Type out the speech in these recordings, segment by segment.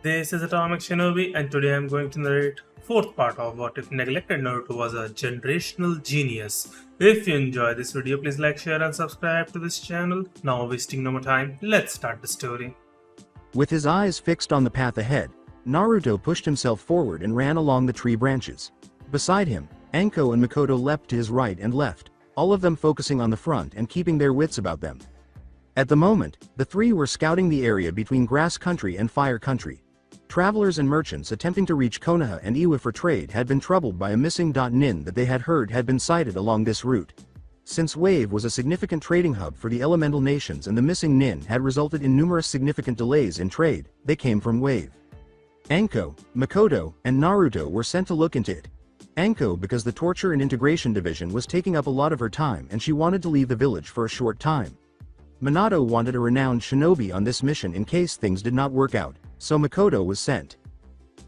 This is Atomic Shinobi, and today I'm going to narrate fourth part of What If Neglected Naruto Was a Generational Genius. If you enjoy this video, please like, share, and subscribe to this channel. Now, wasting no more time, let's start the story. With his eyes fixed on the path ahead, Naruto pushed himself forward and ran along the tree branches. Beside him, Anko and Makoto leapt to his right and left, all of them focusing on the front and keeping their wits about them. At the moment, the three were scouting the area between Grass Country and Fire Country. Travelers and merchants attempting to reach Konoha and Iwa for trade had been troubled by a missing nin that they had heard had been sighted along this route. Since Wave was a significant trading hub for the elemental nations and the missing nin had resulted in numerous significant delays in trade, they came from Wave. Anko, Makoto, and Naruto were sent to look into it. Anko because the Torture and Integration Division was taking up a lot of her time and she wanted to leave the village for a short time. Minato wanted a renowned shinobi on this mission in case things did not work out, so Makoto was sent.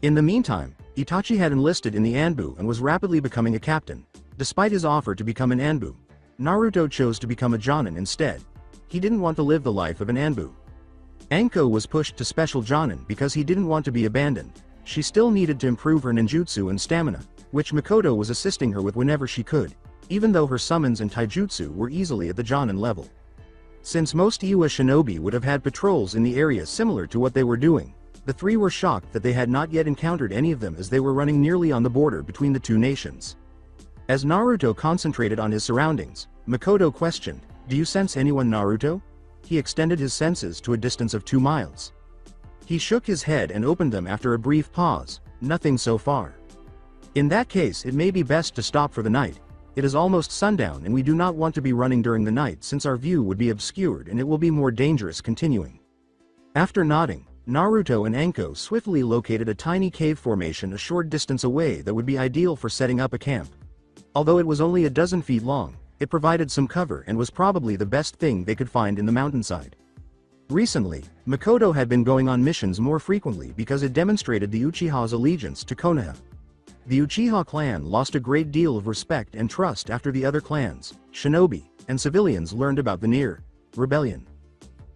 In the meantime, Itachi had enlisted in the Anbu and was rapidly becoming a captain. Despite his offer to become an Anbu, Naruto chose to become a Jonin instead. He didn't want to live the life of an Anbu. Anko was pushed to special Jonin because he didn't want to be abandoned. She still needed to improve her ninjutsu and stamina, which Makoto was assisting her with whenever she could, even though her summons and taijutsu were easily at the Jonin level. Since most Iwa shinobi would have had patrols in the area similar to what they were doing, the three were shocked that they had not yet encountered any of them as they were running nearly on the border between the two nations. As Naruto concentrated on his surroundings, Makoto questioned, "Do you sense anyone, Naruto?" He extended his senses to a distance of 2 miles. He shook his head and opened them after a brief pause. "Nothing so far." "In that case, it may be best to stop for the night. It is almost sundown and we do not want to be running during the night since our view would be obscured and it will be more dangerous continuing." After nodding, Naruto and Anko swiftly located a tiny cave formation a short distance away that would be ideal for setting up a camp. Although it was only a dozen feet long, it provided some cover and was probably the best thing they could find in the mountainside. Recently, Makoto had been going on missions more frequently because it demonstrated the Uchiha's allegiance to Konoha. The Uchiha clan lost a great deal of respect and trust after the other clans, shinobi, and civilians learned about the near rebellion.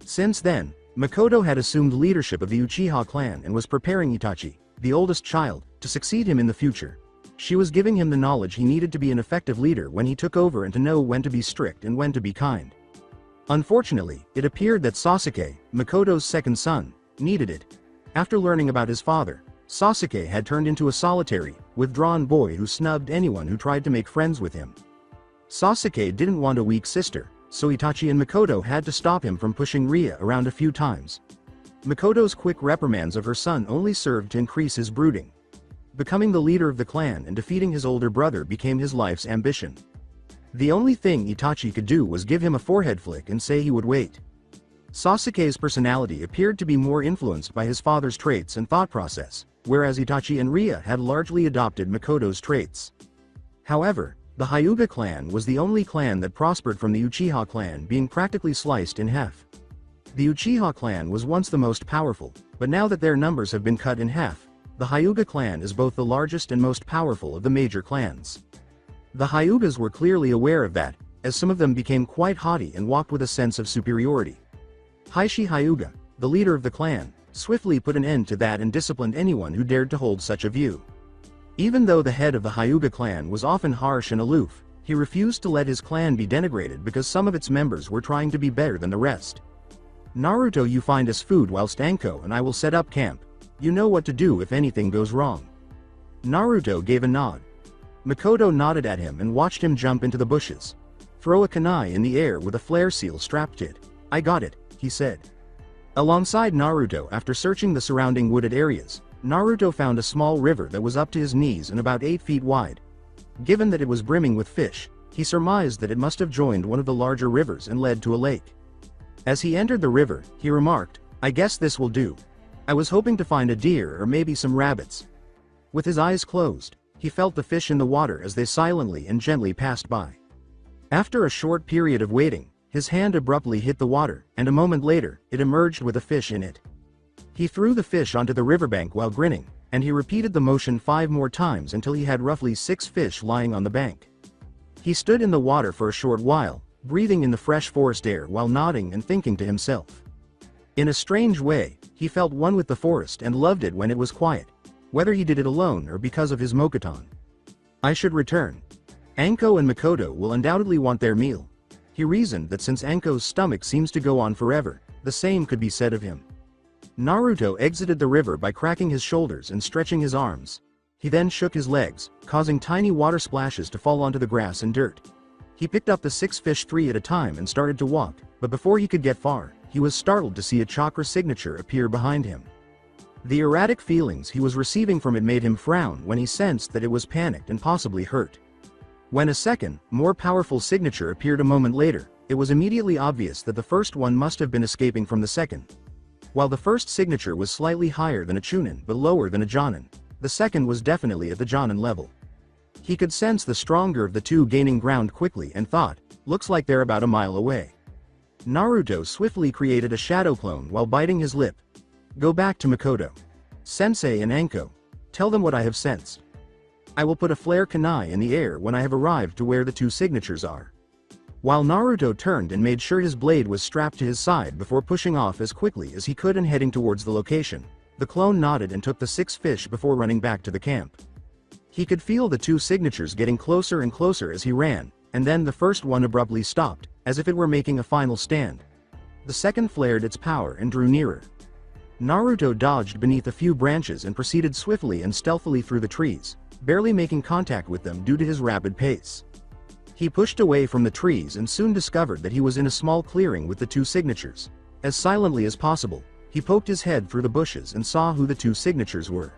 Since then, Makoto had assumed leadership of the Uchiha clan and was preparing Itachi, the oldest child, to succeed him in the future. She was giving him the knowledge he needed to be an effective leader when he took over and to know when to be strict and when to be kind. Unfortunately, it appeared that Sasuke, Makoto's second son, needed it. After learning about his father, Sasuke had turned into a solitary, withdrawn boy who snubbed anyone who tried to make friends with him. Sasuke didn't want a weak sister, so Itachi and Makoto had to stop him from pushing Ria around a few times. Makoto's quick reprimands of her son only served to increase his brooding. Becoming the leader of the clan and defeating his older brother became his life's ambition. The only thing Itachi could do was give him a forehead flick and say he would wait. Sasuke's personality appeared to be more influenced by his father's traits and thought process, whereas Itachi and Ria had largely adopted Makoto's traits. However, the Hyuga clan was the only clan that prospered from the Uchiha clan being practically sliced in half. The Uchiha clan was once the most powerful, but now that their numbers have been cut in half, the Hyuga clan is both the largest and most powerful of the major clans. The Hyugas were clearly aware of that, as some of them became quite haughty and walked with a sense of superiority. Heishi Hyuga, the leader of the clan, swiftly put an end to that and disciplined anyone who dared to hold such a view. Even though the head of the Hyuga clan was often harsh and aloof, he refused to let his clan be denigrated because some of its members were trying to be better than the rest. "Naruto, you find us food whilst Anko and I will set up camp. You know what to do if anything goes wrong." Naruto gave a nod. Makoto nodded at him and watched him jump into the bushes. "Throw a kunai in the air with a flare seal strapped to it." "I got it," he said. Alongside Naruto, after searching the surrounding wooded areas, Naruto found a small river that was up to his knees and about 8 feet wide. Given that it was brimming with fish, he surmised that it must have joined one of the larger rivers and led to a lake. As he entered the river, he remarked, "I guess this will do. I was hoping to find a deer or maybe some rabbits." With his eyes closed, he felt the fish in the water as they silently and gently passed by. After a short period of waiting, his hand abruptly hit the water, and a moment later, it emerged with a fish in it. He threw the fish onto the riverbank while grinning, and he repeated the motion 5 more times until he had roughly 6 fish lying on the bank. He stood in the water for a short while, breathing in the fresh forest air while nodding and thinking to himself. In a strange way, he felt one with the forest and loved it when it was quiet, whether he did it alone or because of his Mokuton. I should return. Anko and Makoto will undoubtedly want their meal. He reasoned that since Anko's stomach seems to go on forever, the same could be said of him. Naruto exited the river by cracking his shoulders and stretching his arms. He then shook his legs, causing tiny water splashes to fall onto the grass and dirt. He picked up the 6 fish 3 at a time and started to walk, but before he could get far, he was startled to see a chakra signature appear behind him. The erratic feelings he was receiving from it made him frown when he sensed that it was panicked and possibly hurt. When a second, more powerful signature appeared a moment later, it was immediately obvious that the first one must have been escaping from the second. While the first signature was slightly higher than a Chunin but lower than a Jonin, the second was definitely at the Jonin level. He could sense the stronger of the two gaining ground quickly and thought, looks like they're about a mile away. Naruto swiftly created a shadow clone while biting his lip. Go back to Makoto, Sensei and Anko. Tell them what I have sensed. I will put a flare kunai in the air when I have arrived to where the two signatures are. While Naruto turned and made sure his blade was strapped to his side before pushing off as quickly as he could and heading towards the location, the clone nodded and took the 6 fish before running back to the camp. He could feel the two signatures getting closer and closer as he ran, and then the first one abruptly stopped, as if it were making a final stand. The second flared its power and drew nearer. Naruto dodged beneath a few branches and proceeded swiftly and stealthily through the trees, barely making contact with them due to his rapid pace. He pushed away from the trees and soon discovered that he was in a small clearing with the two signatures. As silently as possible, he poked his head through the bushes and saw who the two signatures were.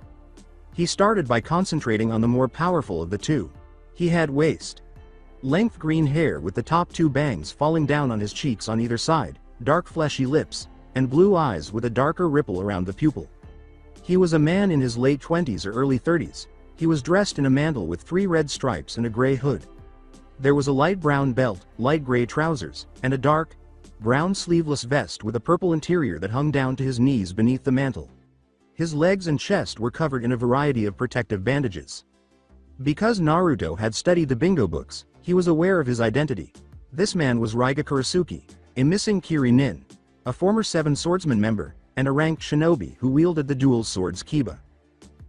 He started by concentrating on the more powerful of the two. He had waist-length green hair with the top 2 bangs falling down on his cheeks on either side, dark fleshy lips, and blue eyes with a darker ripple around the pupil. He was a man in his late 20s or early 30s. He was dressed in a mantle with 3 red stripes and a gray hood. There was a light brown belt, light gray trousers, and a dark brown sleeveless vest with a purple interior that hung down to his knees beneath the mantle. His legs and chest were covered in a variety of protective bandages. Because Naruto had studied the bingo books, he was aware of his identity. This man was Raiga Kurasuki, a missing Kiri Nin, a former 7 Swordsman member, and a ranked shinobi who wielded the dual swords Kiba.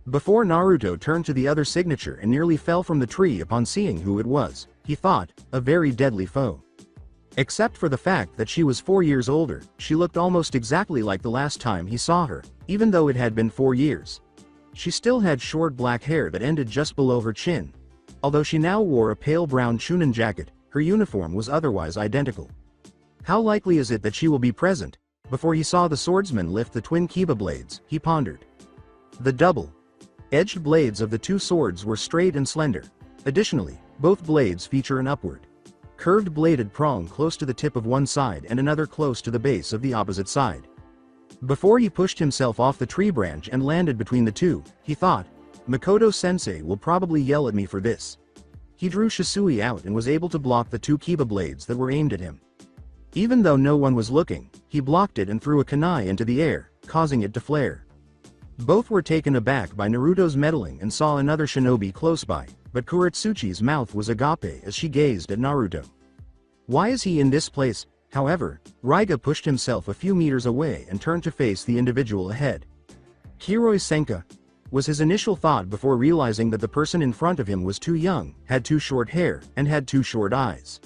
Before Naruto turned to the other signature and nearly fell from the tree upon seeing who it was, he thought, a very deadly foe. Except for the fact that she was 4 years older, she looked almost exactly like the last time he saw her, even though it had been 4 years. She still had short black hair that ended just below her chin. Although she now wore a pale brown Chunin jacket, her uniform was otherwise identical. How likely is it that she will be present? Before he saw the swordsman lift the twin Kiba blades, he pondered. The double-edged blades of the two swords were straight and slender. Additionally, both blades feature an upward, curved bladed prong close to the tip of one side and another close to the base of the opposite side. Before he pushed himself off the tree branch and landed between the two, he thought, Makoto-sensei will probably yell at me for this. He drew Shisui out and was able to block the 2 Kiba blades that were aimed at him. Even though no one was looking, he blocked it and threw a kunai into the air, causing it to flare. Both were taken aback by Naruto's meddling and saw another shinobi close by, but Kuretsuchi's mouth was agape as she gazed at Naruto. Why is he in this place? However, Raiga pushed himself a few meters away and turned to face the individual ahead. Kiroi Senka was his initial thought before realizing that the person in front of him was too young, had too short hair, and had too short eyes.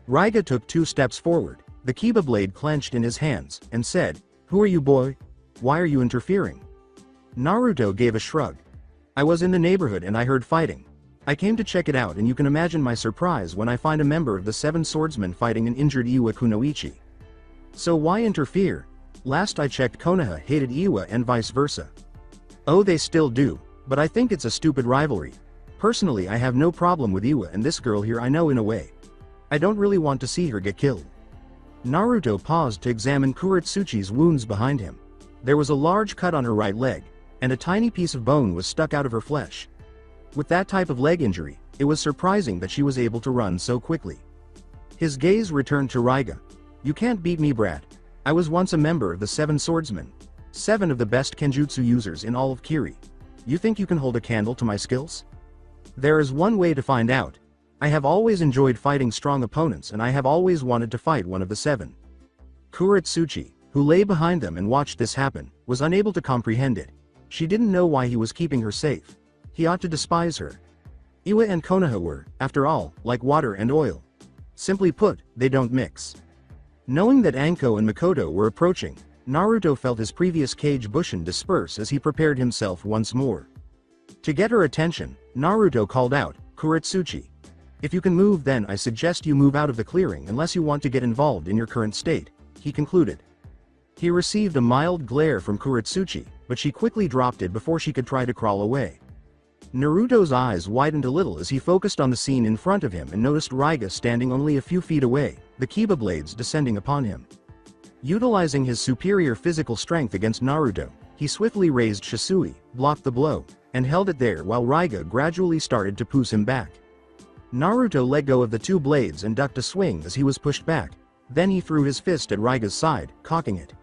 Raiga took 2 steps forward, the Kiba blade clenched in his hands, and said, "Who are you, boy? Why are you interfering?" Naruto gave a shrug. "I was in the neighborhood and I heard fighting. I came to check it out, and you can imagine my surprise when I find a member of the 7 swordsmen fighting an injured Iwa Kunoichi. So why interfere? Last I checked, Konoha hated Iwa and vice versa. Oh, they still do, but I think it's a stupid rivalry. Personally, I have no problem with Iwa, and this girl here I know in a way. I don't really want to see her get killed." Naruto paused to examine Kuretsuchi's wounds behind him. There was a large cut on her right leg, and a tiny piece of bone was stuck out of her flesh. With that type of leg injury, it was surprising that she was able to run so quickly. His gaze returned to Raiga. "You can't beat me, brat. I was once a member of the 7 swordsmen. 7 of the best kenjutsu users in all of Kiri. You think you can hold a candle to my skills? There is one way to find out. I have always enjoyed fighting strong opponents, and I have always wanted to fight one of the 7. Kuretsuchi, who who lay behind them and watched this happen, was unable to comprehend it. She didn't know why he was keeping her safe. He ought to despise her. Iwa and Konoha were, after all, like water and oil. Simply put, they don't mix. Knowing that Anko and Makoto were approaching, Naruto felt his previous cage bushin disperse as he prepared himself once more. To get her attention, Naruto called out, "Kuretsuchi. If you can move, then I suggest you move out of the clearing unless you want to get involved in your current state," he concluded. He received a mild glare from Kuretsuchi, but she quickly dropped it before she could try to crawl away. Naruto's eyes widened a little as he focused on the scene in front of him and noticed Raiga standing only a few feet away, the Kiba blades descending upon him. Utilizing his superior physical strength against Naruto, he swiftly raised Shisui, blocked the blow, and held it there while Raiga gradually started to push him back. Naruto let go of the two blades and ducked a swing as he was pushed back, then he threw his fist at Raiga's side, cocking it.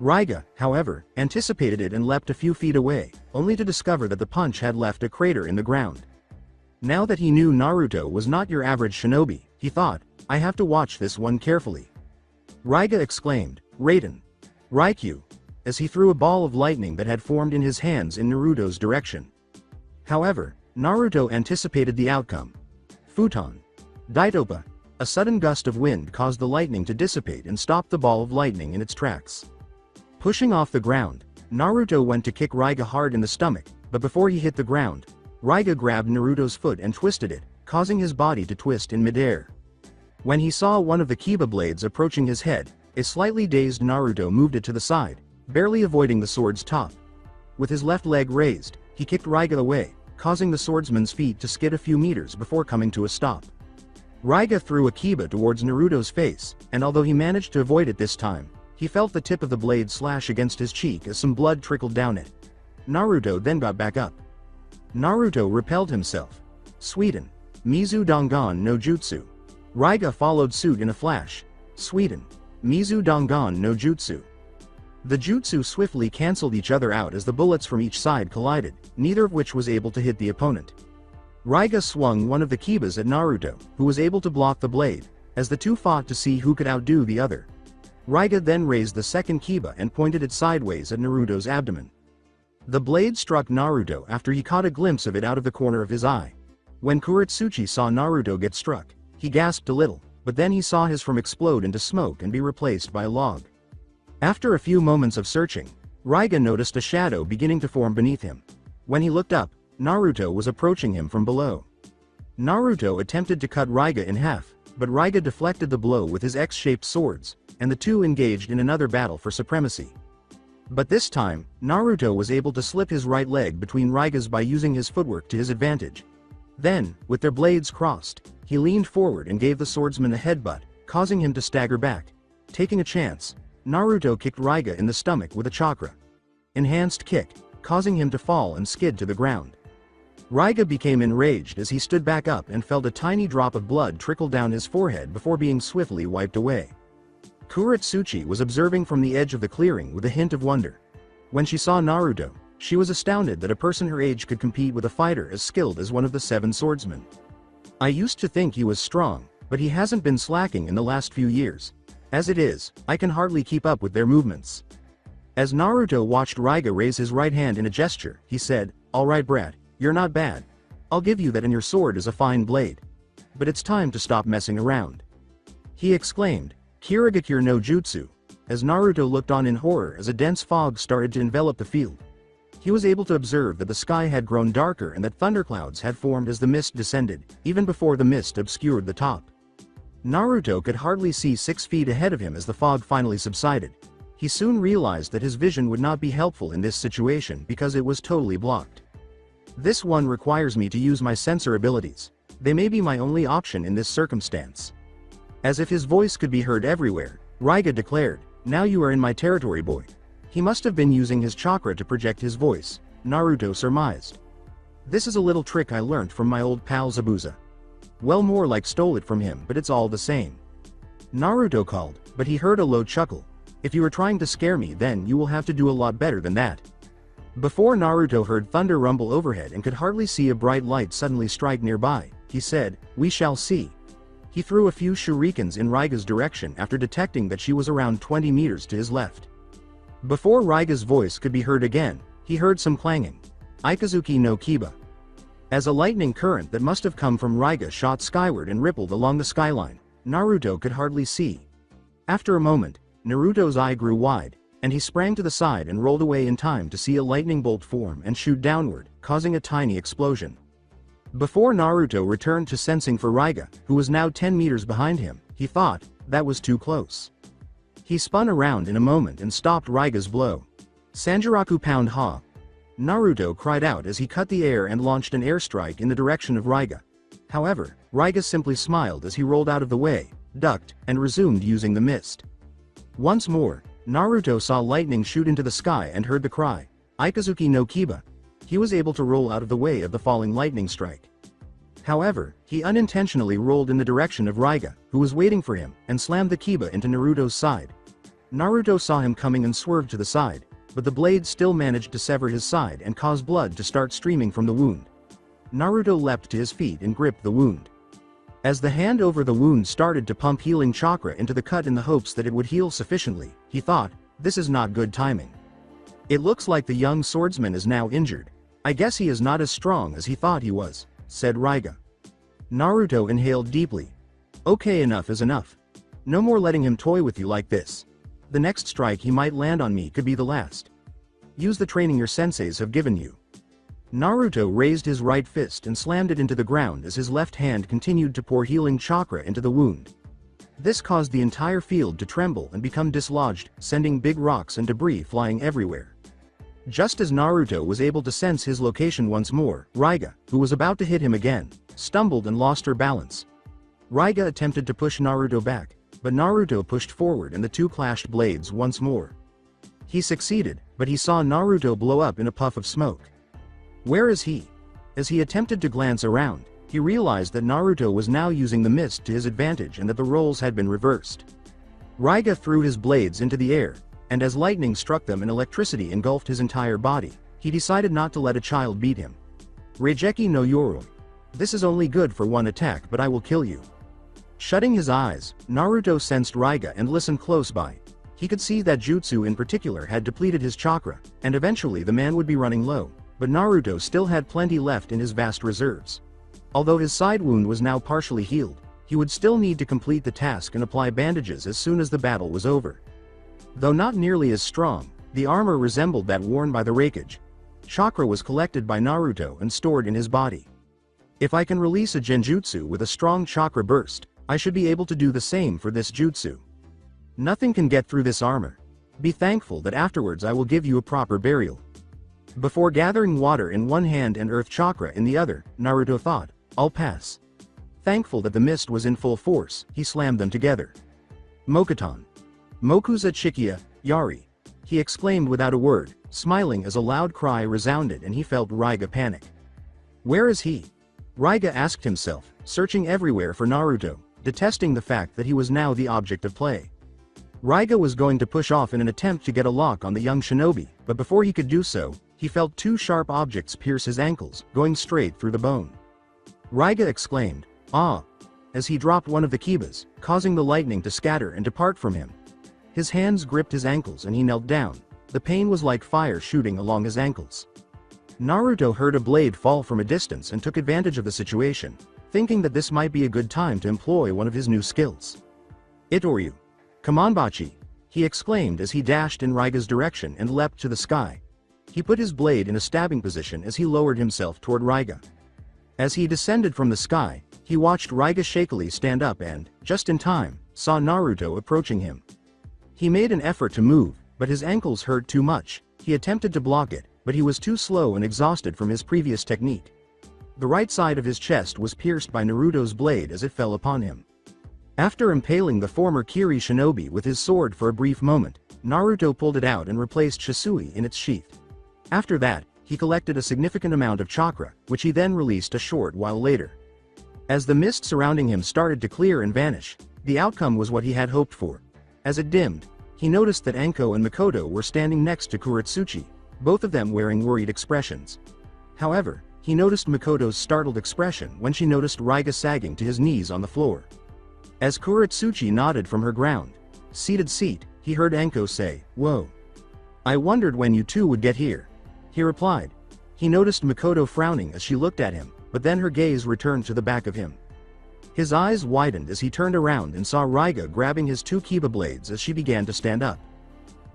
Raiga, however, anticipated it and leapt a few feet away, only to discover that the punch had left a crater in the ground. Now that he knew Naruto was not your average shinobi, he thought, "I have to watch this one carefully." Raiga exclaimed, "Raiden! Raikyu!" as he threw a ball of lightning that had formed in his hands in Naruto's direction. However, Naruto anticipated the outcome. Futon. Daitopa. A sudden gust of wind caused the lightning to dissipate and stopped the ball of lightning in its tracks. Pushing off the ground, Naruto went to kick Raiga hard in the stomach, but before he hit the ground, Raiga grabbed Naruto's foot and twisted it, causing his body to twist in midair. When he saw one of the Kiba blades approaching his head, a slightly dazed Naruto moved it to the side, barely avoiding the sword's top. With his left leg raised, he kicked Raiga away, causing the swordsman's feet to skid a few meters before coming to a stop. Raiga threw a Kiba towards Naruto's face, and although he managed to avoid it this time, he felt the tip of the blade slash against his cheek as some blood trickled down it. Naruto then got back up. Naruto repelled himself. Sweden. Mizu Dangan no Jutsu. Raiga followed suit in a flash. Sweden. Mizu Dangan no Jutsu. The jutsu swiftly cancelled each other out as the bullets from each side collided, neither of which was able to hit the opponent. Raiga swung one of the Kibas at Naruto, who was able to block the blade, as the two fought to see who could outdo the other. Raiga then raised the second Kiba and pointed it sideways at Naruto's abdomen. The blade struck Naruto after he caught a glimpse of it out of the corner of his eye. When Kuretsuchi saw Naruto get struck, he gasped a little, but then he saw his form explode into smoke and be replaced by a log. After a few moments of searching, Raiga noticed a shadow beginning to form beneath him. When he looked up, Naruto was approaching him from below. Naruto attempted to cut Raiga in half, but Raiga deflected the blow with his X-shaped swords, and the two engaged in another battle for supremacy. But this time, Naruto was able to slip his right leg between Raiga's by using his footwork to his advantage. Then, with their blades crossed, he leaned forward and gave the swordsman a headbutt, causing him to stagger back. Taking a chance, Naruto kicked Raiga in the stomach with a chakra enhanced kick, causing him to fall and skid to the ground. Raiga became enraged as he stood back up and felt a tiny drop of blood trickle down his forehead before being swiftly wiped away. Kuretsuchi was observing from the edge of the clearing with a hint of wonder. When she saw Naruto, she was astounded that a person her age could compete with a fighter as skilled as one of the 7 swordsmen. "I used to think he was strong, but he hasn't been slacking in the last few years. As it is, I can hardly keep up with their movements." As Naruto watched Raiga raise his right hand in a gesture, he said, "All right, brat, you're not bad. I'll give you that, and your sword is a fine blade. But it's time to stop messing around." He exclaimed, "Kirigakure no Jutsu," as Naruto looked on in horror as a dense fog started to envelop the field. He was able to observe that the sky had grown darker and that thunderclouds had formed as the mist descended, even before the mist obscured the top. Naruto could hardly see 6 feet ahead of him as the fog finally subsided. He soon realized that his vision would not be helpful in this situation because it was totally blocked. "This one requires me to use my sensor abilities. They may be my only option in this circumstance." As if his voice could be heard everywhere, Raiga declared, "Now you are in my territory, boy." He must have been using his chakra to project his voice, Naruto surmised. "This is a little trick I learnt from my old pal Zabuza. Well, more like stole it from him, but it's all the same." Naruto called, but he heard a low chuckle. "If you are trying to scare me, then you will have to do a lot better than that." Before Naruto heard thunder rumble overhead and could hardly see a bright light suddenly strike nearby, he said, "We shall see." He threw a few shurikens in Raiga's direction after detecting that she was around 20 meters to his left. Before Raiga's voice could be heard again, he heard some clanging. Ikazuki no Kiba. As a lightning current that must have come from Raiga shot skyward and rippled along the skyline, Naruto could hardly see. After a moment, Naruto's eye grew wide, and he sprang to the side and rolled away in time to see a lightning bolt form and shoot downward, causing a tiny explosion. Before Naruto returned to sensing for Raiga, who was now 10 meters behind him, he thought, that was too close. He spun around in a moment and stopped Raiga's blow. Sanjiraku pound ha! Naruto cried out as he cut the air and launched an airstrike in the direction of Raiga. However, Raiga simply smiled as he rolled out of the way, ducked, and resumed using the mist. Once more, Naruto saw lightning shoot into the sky and heard the cry, Ikazuki no Kiba. He was able to roll out of the way of the falling lightning strike. However, he unintentionally rolled in the direction of Raiga, who was waiting for him, and slammed the Kiba into Naruto's side. Naruto saw him coming and swerved to the side, but the blade still managed to sever his side and cause blood to start streaming from the wound. Naruto leapt to his feet and gripped the wound. As the hand over the wound started to pump healing chakra into the cut in the hopes that it would heal sufficiently, he thought, this is not good timing. It looks like the young swordsman is now injured. I guess he is not as strong as he thought he was, said Raiga. Naruto inhaled deeply. Okay, enough is enough. No more letting him toy with you like this. The next strike he might land on me could be the last. Use the training your senseis have given you. Naruto raised his right fist and slammed it into the ground as his left hand continued to pour healing chakra into the wound. This caused the entire field to tremble and become dislodged, sending big rocks and debris flying everywhere. Just as Naruto was able to sense his location once more, Raiga, who was about to hit him again, stumbled and lost her balance. Raiga attempted to push Naruto back, but Naruto pushed forward and the two clashed blades once more. He succeeded, but he saw Naruto blow up in a puff of smoke. Where is he? As he attempted to glance around, he realized that Naruto was now using the mist to his advantage and that the roles had been reversed. Raiga threw his blades into the air, and as lightning struck them and electricity engulfed his entire body, he decided not to let a child beat him. Reigeki no Yoroi. This is only good for one attack, but I will kill you. Shutting his eyes, Naruto sensed Raiga and listened close by. He could see that jutsu in particular had depleted his chakra, and eventually the man would be running low, but Naruto still had plenty left in his vast reserves. Although his side wound was now partially healed, he would still need to complete the task and apply bandages as soon as the battle was over. Though not nearly as strong, the armor resembled that worn by the Raikage. Chakra was collected by Naruto and stored in his body. If I can release a genjutsu with a strong chakra burst, I should be able to do the same for this jutsu. Nothing can get through this armor. Be thankful that afterwards I will give you a proper burial. Before gathering water in one hand and earth chakra in the other, Naruto thought, I'll pass. Thankful that the mist was in full force, he slammed them together. Mokuton. Mokuza Chikia, Yari. He exclaimed without a word, smiling as a loud cry resounded and he felt Raiga panic. Where is he? Raiga asked himself, searching everywhere for Naruto, detesting the fact that he was now the object of play. Raiga was going to push off in an attempt to get a lock on the young shinobi, but before he could do so, he felt two sharp objects pierce his ankles, going straight through the bone. Raiga exclaimed, ah, as he dropped one of the kibas, causing the lightning to scatter and depart from him. His hands gripped his ankles and he knelt down. The pain was like fire shooting along his ankles. Naruto heard a blade fall from a distance and took advantage of the situation, thinking that this might be a good time to employ one of his new skills. Itoryu. Kamonbachi, he exclaimed as he dashed in Raiga's direction and leapt to the sky. He put his blade in a stabbing position as he lowered himself toward Raiga. As he descended from the sky, he watched Raiga shakily stand up and, just in time, saw Naruto approaching him. He made an effort to move, but his ankles hurt too much. He attempted to block it, but he was too slow and exhausted from his previous technique. The right side of his chest was pierced by Naruto's blade as it fell upon him. After impaling the former Kiri shinobi with his sword for a brief moment, Naruto pulled it out and replaced Shisui in its sheath. After that, he collected a significant amount of chakra, which he then released a short while later. As the mist surrounding him started to clear and vanish, the outcome was what he had hoped for. As it dimmed, he noticed that Anko and Makoto were standing next to Kuretsuchi, both of them wearing worried expressions. However, he noticed Makoto's startled expression when she noticed Raiga sagging to his knees on the floor. As Kuretsuchi nodded from her ground, seated seat, he heard Anko say, "Whoa. I wondered when you two would get here." He replied. He noticed Makoto frowning as she looked at him, but then her gaze returned to the back of him. His eyes widened as he turned around and saw Raiga grabbing his two Kiba blades as she began to stand up.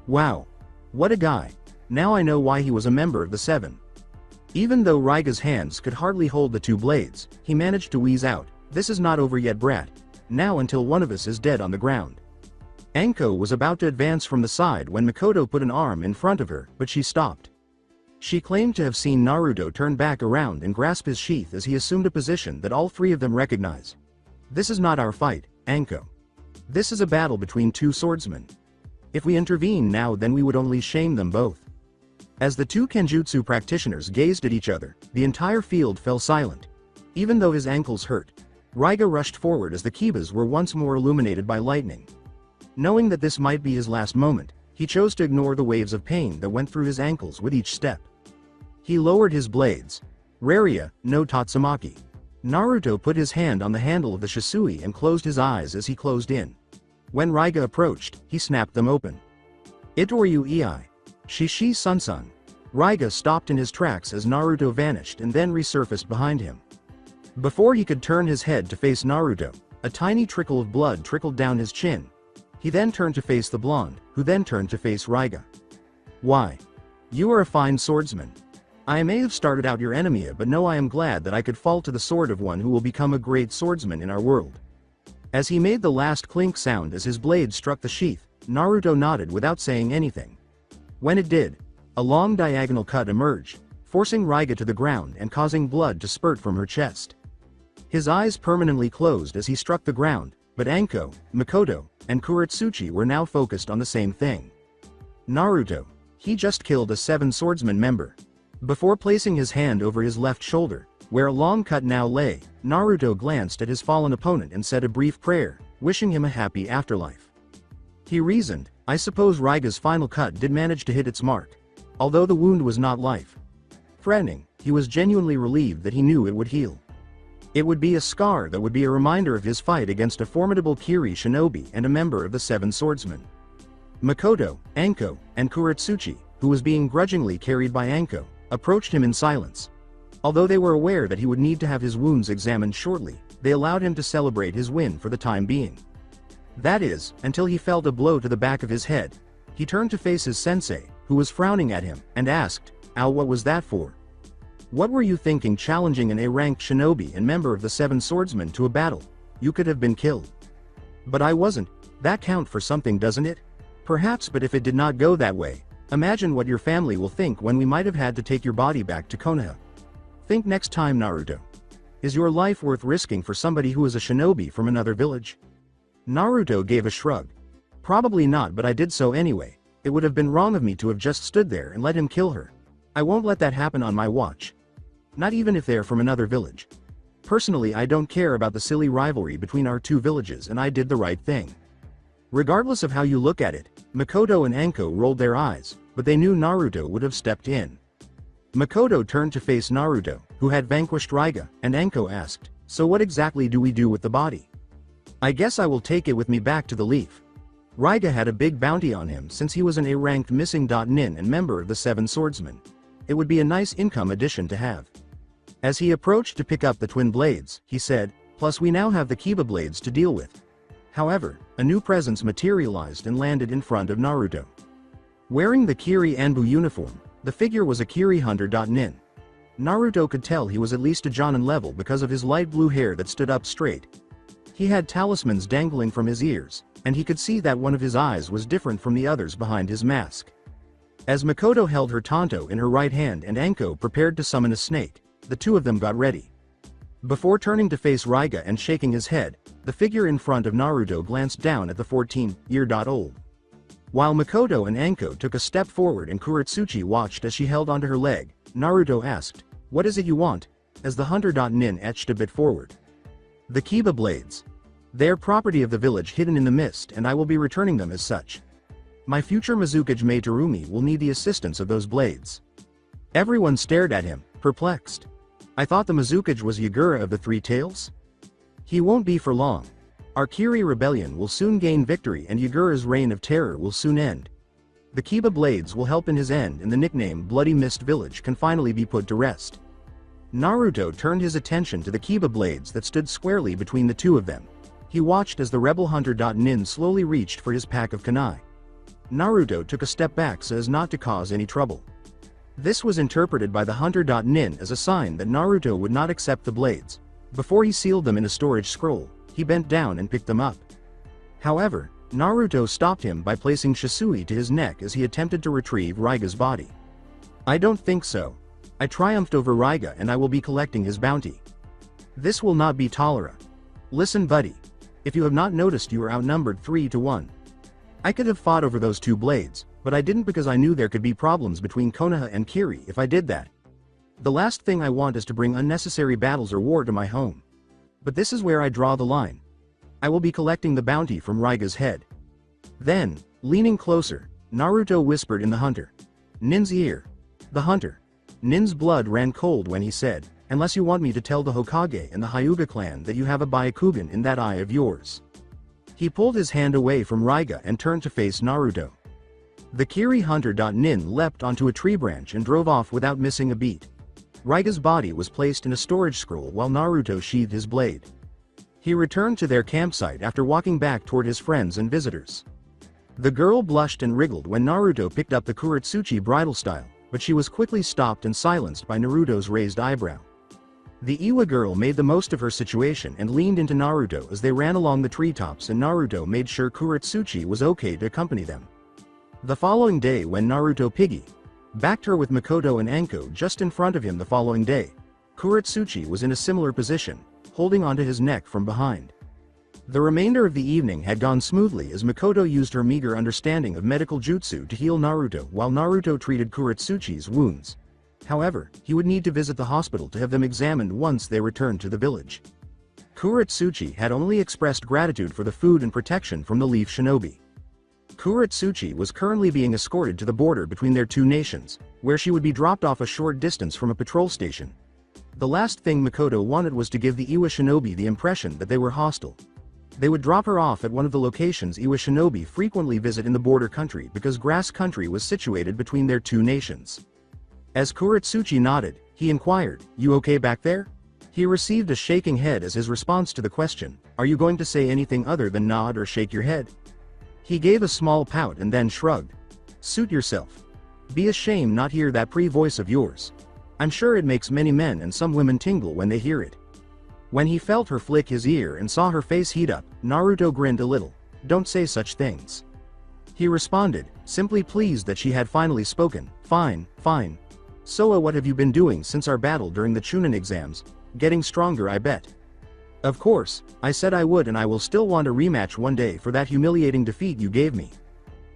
Wow. What a guy. Now I know why he was a member of the Seven. Even though Raiga's hands could hardly hold the two blades, he managed to wheeze out, "This is not over yet, brat. Now until one of us is dead on the ground." Anko was about to advance from the side when Makoto put an arm in front of her, but she stopped. She claimed to have seen Naruto turn back around and grasp his sheath as he assumed a position that all three of them recognize. "This is not our fight, Anko. This is a battle between two swordsmen. If we intervene now, then we would only shame them both." As the two Kenjutsu practitioners gazed at each other, the entire field fell silent. Even though his ankles hurt, Raiga rushed forward as the Kibas were once more illuminated by lightning. Knowing that this might be his last moment, he chose to ignore the waves of pain that went through his ankles with each step. He lowered his blades. Raria, no Tatsumaki. Naruto put his hand on the handle of the Shisui and closed his eyes as he closed in. When Raiga approached, he snapped them open. Itoryu Ei. Shishi Sunsun. Raiga stopped in his tracks as Naruto vanished and then resurfaced behind him. Before he could turn his head to face Naruto, a tiny trickle of blood trickled down his chin. He then turned to face the blonde, who then turned to face Raiga. "Why? You are a fine swordsman. I may have started out your enemy, but no, I am glad that I could fall to the sword of one who will become a great swordsman in our world." As he made the last clink sound as his blade struck the sheath, Naruto nodded without saying anything. When it did, a long diagonal cut emerged, forcing Raiga to the ground and causing blood to spurt from her chest. His eyes permanently closed as he struck the ground, but Anko, Makoto, and Kuretsuchi were now focused on the same thing. Naruto. He just killed a Seven Swordsman member. Before placing his hand over his left shoulder, where a long cut now lay, Naruto glanced at his fallen opponent and said a brief prayer, wishing him a happy afterlife. He reasoned, I suppose Raiga's final cut did manage to hit its mark. Although the wound was not life-threatening, he was genuinely relieved that he knew it would heal. It would be a scar that would be a reminder of his fight against a formidable Kiri shinobi and a member of the Seven Swordsmen. Makoto, Anko, and Kuretsuchi, who was being grudgingly carried by Anko, approached him in silence. Although they were aware that he would need to have his wounds examined shortly, they allowed him to celebrate his win for the time being. That is, until he felt a blow to the back of his head. He turned to face his sensei, who was frowning at him, and asked, "Ow, what was that for? What were you thinking challenging an A-ranked shinobi and member of the Seven Swordsmen to a battle? You could have been killed." "But I wasn't. That count for something, doesn't it?" "Perhaps, but if it did not go that way, imagine what your family will think when we might have had to take your body back to Konoha. Think next time, Naruto. Is your life worth risking for somebody who is a shinobi from another village?" Naruto gave a shrug. "Probably not, but I did so anyway. It would have been wrong of me to have just stood there and let him kill her. I won't let that happen on my watch. Not even if they're from another village. Personally, I don't care about the silly rivalry between our two villages, and I did the right thing." Regardless of how you look at it, Makoto and Anko rolled their eyes, but they knew Naruto would have stepped in. Makoto turned to face Naruto, who had vanquished Raiga, and Anko asked, "So what exactly do we do with the body?" "I guess I will take it with me back to the Leaf." Raiga had a big bounty on him since he was an A-ranked missing nin and member of the Seven Swordsmen. It would be a nice income addition to have. As he approached to pick up the twin blades, he said, "Plus we now have the Kiba blades to deal with." However, a new presence materialized and landed in front of Naruto. Wearing the Kiri Anbu uniform, the figure was a Kiri Hunter nin. Naruto could tell he was at least a Jonin level because of his light blue hair that stood up straight. He had talismans dangling from his ears, and he could see that one of his eyes was different from the others behind his mask. As Makoto held her tanto in her right hand and Anko prepared to summon a snake, the two of them got ready. Before turning to face Raiga and shaking his head, the figure in front of Naruto glanced down at the 14-year-old. While Makoto and Anko took a step forward and Kuretsuchi watched as she held onto her leg, Naruto asked, "What is it you want?" as the Hunter nin etched a bit forward. "The Kiba blades. They're property of the village hidden in the mist, and I will be returning them as such. My future Mizukage Mei Terumi will need the assistance of those blades." Everyone stared at him, perplexed. "I thought the Mizukage was Yagura of the Three Tails?" "He won't be for long. Our Kiri rebellion will soon gain victory and Yagura's reign of terror will soon end. The Kiba blades will help in his end and the nickname Bloody Mist Village can finally be put to rest. Naruto turned his attention to the Kiba blades that stood squarely between the two of them. He watched as the rebel hunter Nin slowly reached for his pack of kunai. Naruto took a step back so as not to cause any trouble. This was interpreted by the hunter Nin as a sign that Naruto would not accept the blades. Before he sealed them in a storage scroll, he bent down and picked them up. However, Naruto stopped him by placing Shisui to his neck as he attempted to retrieve Raiga's body. I don't think so. I triumphed over Raiga and I will be collecting his bounty. This will not be tolerant. Listen buddy. If you have not noticed you are outnumbered 3-1. I could have fought over those two blades, but I didn't because I knew there could be problems between Konoha and Kiri if I did that. The last thing I want is to bring unnecessary battles or war to my home. But this is where I draw the line. I will be collecting the bounty from Raiga's head. Then, leaning closer, Naruto whispered in the Nin's ear. The hunter. Nin's blood ran cold when he said, unless you want me to tell the Hokage and the Hyuga clan that you have a Byakugan in that eye of yours. He pulled his hand away from Raiga and turned to face Naruto. The Kiri hunter Nin leapt onto a tree branch and drove off without missing a beat. Raiga's body was placed in a storage scroll while Naruto sheathed his blade. He returned to their campsite after walking back toward his friends and visitors. The girl blushed and wriggled when Naruto picked up the Kuretsuchi bridal style, but she was quickly stopped and silenced by Naruto's raised eyebrow. The Iwa girl made the most of her situation and leaned into Naruto as they ran along the treetops and Naruto made sure Kuretsuchi was okay to accompany them. The following day when Naruto backed her with Makoto and Anko just in front of him the following day, Kuretsuchi was in a similar position, holding onto his neck from behind. The remainder of the evening had gone smoothly as Makoto used her meager understanding of medical jutsu to heal Naruto while Naruto treated Kuretsuchi's wounds. However, he would need to visit the hospital to have them examined once they returned to the village. Kuretsuchi had only expressed gratitude for the food and protection from the Leaf Shinobi. Kuretsuchi was currently being escorted to the border between their two nations, where she would be dropped off a short distance from a patrol station. The last thing Makoto wanted was to give the Iwa Shinobi the impression that they were hostile. They would drop her off at one of the locations Iwa Shinobi frequently visit in the border country because grass country was situated between their two nations. As Kuretsuchi nodded, he inquired, "You okay back there?" He received a shaking head as his response to the question, "Are you going to say anything other than nod or shake your head?" He gave a small pout and then shrugged. "Suit yourself. Be ashamed not hear that voice of yours. I'm sure it makes many men and some women tingle when they hear it." When he felt her flick his ear and saw her face heat up, Naruto grinned a little. "Don't say such things." He responded, simply pleased that she had finally spoken. Fine, fine. So what have you been doing since our battle during the Chunin exams? Getting stronger, I bet. Of course, I said I would and I will still want a rematch one day for that humiliating defeat you gave me.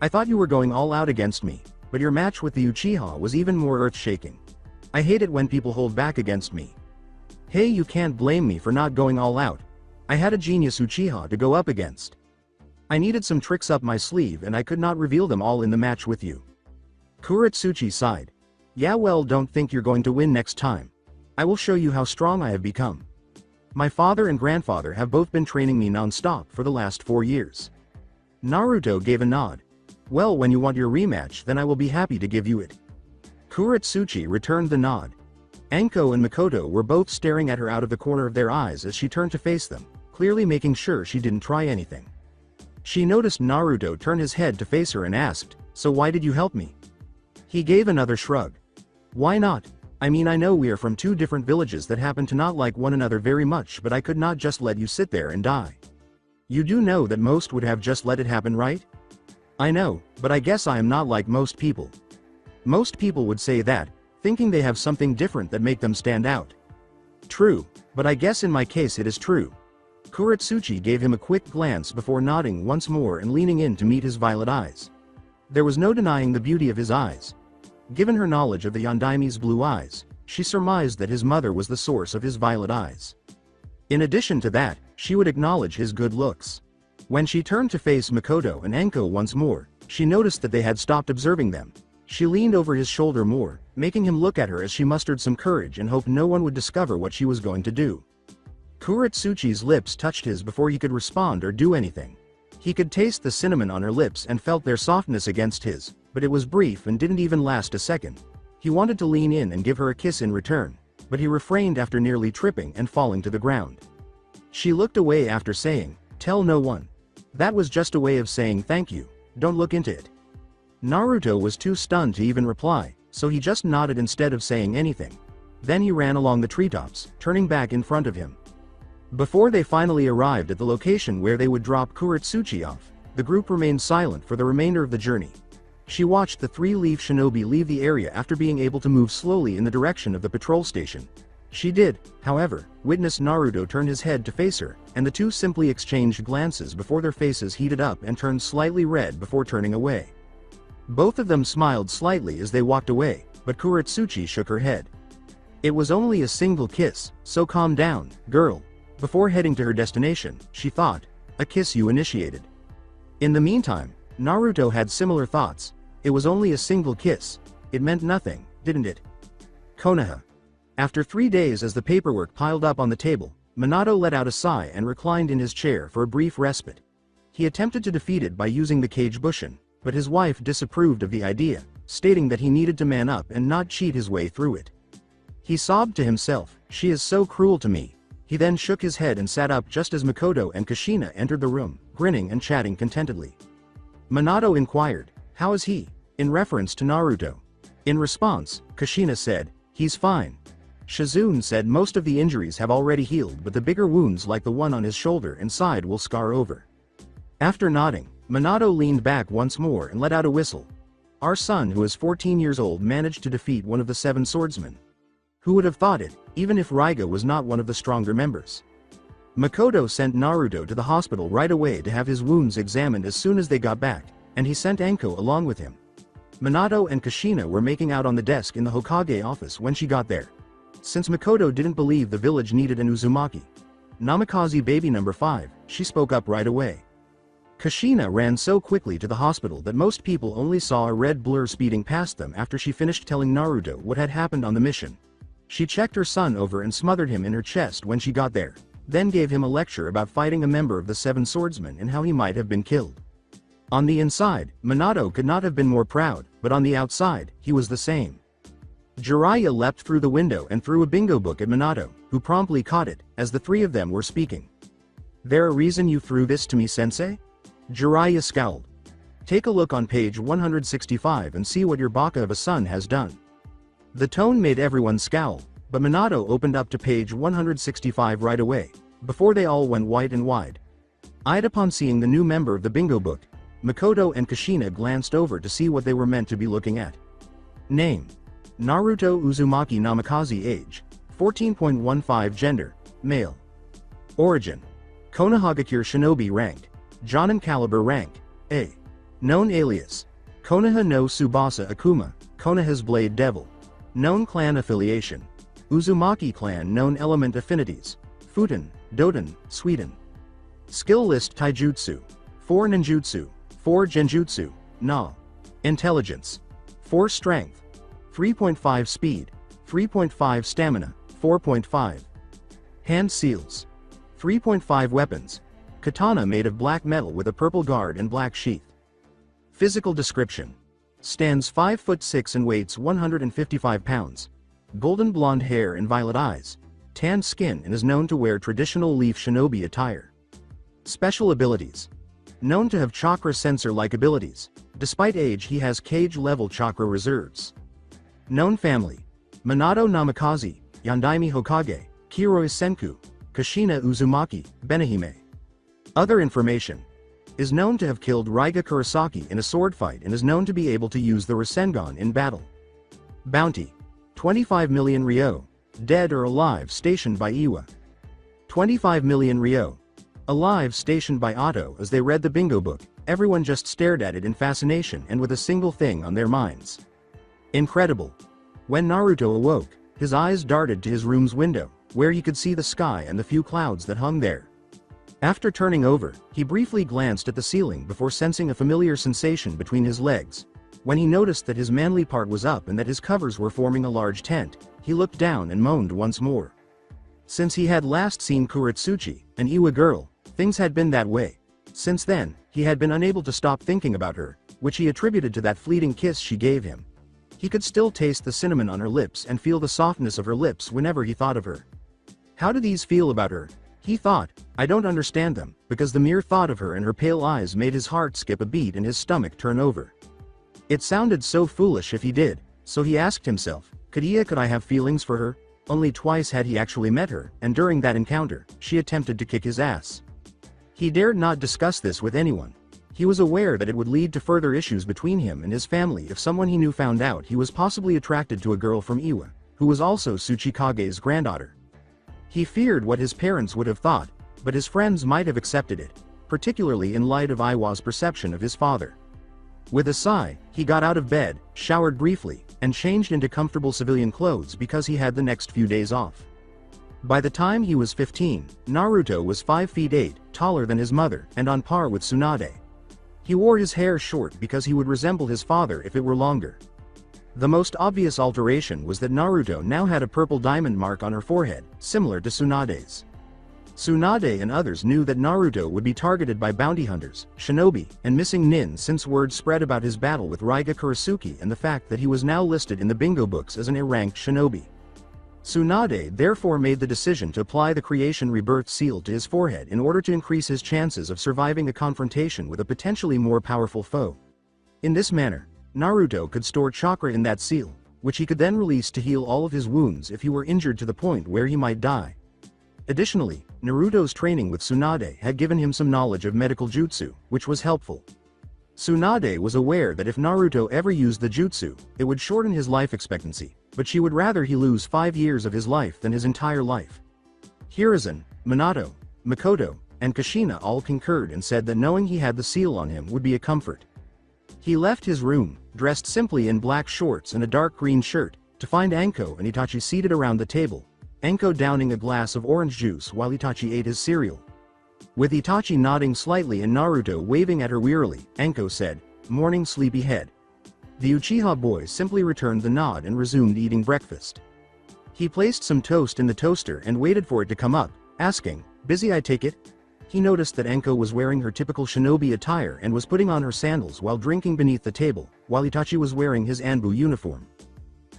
I thought you were going all out against me, but your match with the Uchiha was even more earth-shaking. I hate it when people hold back against me. Hey, you can't blame me for not going all out. I had a genius Uchiha to go up against. I needed some tricks up my sleeve and I could not reveal them all in the match with you. Kuretsuchi sighed. Yeah, well, don't think you're going to win next time. I will show you how strong I have become. My father and grandfather have both been training me non-stop for the last 4 years. Naruto gave a nod. Well, when you want your rematch, then I will be happy to give you it. Kuretsuchi returned the nod. Anko and Makoto were both staring at her out of the corner of their eyes as she turned to face them, clearly making sure she didn't try anything. She noticed Naruto turn his head to face her and asked, "So why did you help me?" He gave another shrug. Why not? I mean, I know we are from two different villages that happen to not like one another very much, but I could not just let you sit there and die. You do know that most would have just let it happen, right? I know, but I guess I am not like most people. Most people would say that, thinking they have something different that make them stand out. True, but I guess in my case it is true. Kuretsuchi gave him a quick glance before nodding once more and leaning in to meet his violet eyes. There was no denying the beauty of his eyes. Given her knowledge of the Yondaime's blue eyes, she surmised that his mother was the source of his violet eyes. In addition to that, she would acknowledge his good looks. When she turned to face Makoto and Anko once more, she noticed that they had stopped observing them. She leaned over his shoulder more, making him look at her as she mustered some courage and hoped no one would discover what she was going to do. Kuretsuchi's lips touched his before he could respond or do anything. He could taste the cinnamon on her lips and felt their softness against his, but it was brief and didn't even last a second. He wanted to lean in and give her a kiss in return, but he refrained after nearly tripping and falling to the ground. She looked away after saying, "Tell no one." That was just a way of saying thank you, don't look into it. Naruto was too stunned to even reply, so he just nodded instead of saying anything. Then he ran along the treetops, turning back in front of him. Before they finally arrived at the location where they would drop Kuretsuchi off, the group remained silent for the remainder of the journey. She watched the three-leaf shinobi leave the area after being able to move slowly in the direction of the patrol station. She did, however, witness Naruto turn his head to face her, and the two simply exchanged glances before their faces heated up and turned slightly red before turning away. Both of them smiled slightly as they walked away, but Kuretsuchi shook her head. It was only a single kiss, so calm down, girl. Before heading to her destination, she thought, a kiss you initiated. In the meantime, Naruto had similar thoughts. It was only a single kiss. It meant nothing, didn't it? Konoha. After 3 days as the paperwork piled up on the table, Minato let out a sigh and reclined in his chair for a brief respite. He attempted to defeat it by using the Kage Bushin, but his wife disapproved of the idea, stating that he needed to man up and not cheat his way through it. He sobbed to himself, "She is so cruel to me." He then shook his head and sat up just as Makoto and Kushina entered the room, grinning and chatting contentedly. Minato inquired, "How is he?" in reference to Naruto. In response, Kushina said, "He's fine." Shizune said most of the injuries have already healed, but the bigger wounds like the one on his shoulder and side will scar over. After nodding, Minato leaned back once more and let out a whistle. Our son, who is 14 years old, managed to defeat one of the 7 swordsmen. Who would have thought it, even if Raiga was not one of the stronger members? Makoto sent Naruto to the hospital right away to have his wounds examined as soon as they got back, and he sent Enko along with him. Minato and Kushina were making out on the desk in the Hokage office when she got there. Since Makoto didn't believe the village needed an Uzumaki Namikaze baby number 5, she spoke up right away. Kushina ran so quickly to the hospital that most people only saw a red blur speeding past them after she finished telling Naruto what had happened on the mission. She checked her son over and smothered him in her chest when she got there, then gave him a lecture about fighting a member of the 7 swordsmen and how he might have been killed. On the inside, Minato could not have been more proud, but on the outside, he was the same. Jiraiya leapt through the window and threw a bingo book at Minato, who promptly caught it, as the three of them were speaking. "There a reason you threw this to me, sensei?" Jiraiya scowled. "Take a look on page 165 and see what your baka of a son has done." The tone made everyone scowl, but Minato opened up to page 165 right away, before they all went white and wide. Eyed upon seeing the new member of the bingo book, Makoto and Kushina glanced over to see what they were meant to be looking at. Name: Naruto Uzumaki Namikaze. Age: 14.15. Gender: male. Origin: Konohagakure Shinobi. Rank: Jonin Caliber. Rank: A. Known alias: Konoha no Tsubasa Akuma, Konoha's Blade Devil. Known clan affiliation: Uzumaki clan. Known element affinities: Futon, Doton, Sweden. Skill list: Taijutsu, 4 Ninjutsu, 4 Genjutsu, Na. Intelligence: 4 Strength, 3.5 Speed, 3.5 Stamina, 4.5. Hand seals: 3.5 Weapons: Katana made of black metal with a purple guard and black sheath. Physical description: stands 5'6" and weighs 155 pounds. Golden blonde hair and violet eyes. Tanned skin, and is known to wear traditional leaf shinobi attire. Special abilities: known to have chakra sensor-like abilities. Despite age, he has Kage-level chakra reserves. Known family: Minato Namikaze, Yandaime Hokage, Kiroi Senku, Kushina Uzumaki, Benihime. Other information: is known to have killed Raiga Kurosaki in a sword fight and is known to be able to use the Rasengan in battle. Bounty: 25 million Ryo, dead or alive, stationed by Iwa. 25 million Ryo, alive, stationed by Otto. As they read the bingo book, everyone just stared at it in fascination and with a single thing on their minds. Incredible. When Naruto awoke, his eyes darted to his room's window, where he could see the sky and the few clouds that hung there. After turning over, he briefly glanced at the ceiling before sensing a familiar sensation between his legs. When he noticed that his manly part was up and that his covers were forming a large tent, he looked down and moaned once more. Since he had last seen Kuretsuchi, an Iwa girl, things had been that way. Since then, he had been unable to stop thinking about her, which he attributed to that fleeting kiss she gave him. He could still taste the cinnamon on her lips and feel the softness of her lips whenever he thought of her. How did these feel about her? He thought, I don't understand them, because the mere thought of her and her pale eyes made his heart skip a beat and his stomach turn over. It sounded so foolish if he did, so he asked himself, could I have feelings for her? Only twice had he actually met her, and during that encounter, she attempted to kick his ass. He dared not discuss this with anyone. He was aware that it would lead to further issues between him and his family if someone he knew found out he was possibly attracted to a girl from Iwa, who was also Tsuchikage's granddaughter. He feared what his parents would have thought, but his friends might have accepted it, particularly in light of Iwa's perception of his father. With a sigh, he got out of bed, showered briefly, and changed into comfortable civilian clothes because he had the next few days off. By the time he was 15, Naruto was 5 feet 8, taller than his mother, and on par with Tsunade. He wore his hair short because he would resemble his father if it were longer. The most obvious alteration was that Naruto now had a purple diamond mark on her forehead, similar to Tsunade's. Tsunade and others knew that Naruto would be targeted by bounty hunters, shinobi, and missing nin since word spread about his battle with Raiga Kurasuki and the fact that he was now listed in the bingo books as an A-ranked shinobi. Tsunade therefore made the decision to apply the creation rebirth seal to his forehead in order to increase his chances of surviving a confrontation with a potentially more powerful foe. In this manner, Naruto could store chakra in that seal, which he could then release to heal all of his wounds if he were injured to the point where he might die. Additionally, Naruto's training with Tsunade had given him some knowledge of medical jutsu, which was helpful. Tsunade was aware that if Naruto ever used the jutsu, it would shorten his life expectancy, but she would rather he lose 5 years of his life than his entire life. Hiruzen, Minato, Makoto, and Kushina all concurred and said that knowing he had the seal on him would be a comfort. He left his room, dressed simply in black shorts and a dark green shirt, to find Anko and Itachi seated around the table, Anko downing a glass of orange juice while Itachi ate his cereal. With Itachi nodding slightly and Naruto waving at her wearily, Anko said, "Morning, sleepyhead." The Uchiha boy simply returned the nod and resumed eating breakfast. He placed some toast in the toaster and waited for it to come up, asking, "Busy I take it?" He noticed that Anko was wearing her typical shinobi attire and was putting on her sandals while drinking beneath the table, while Itachi was wearing his Anbu uniform.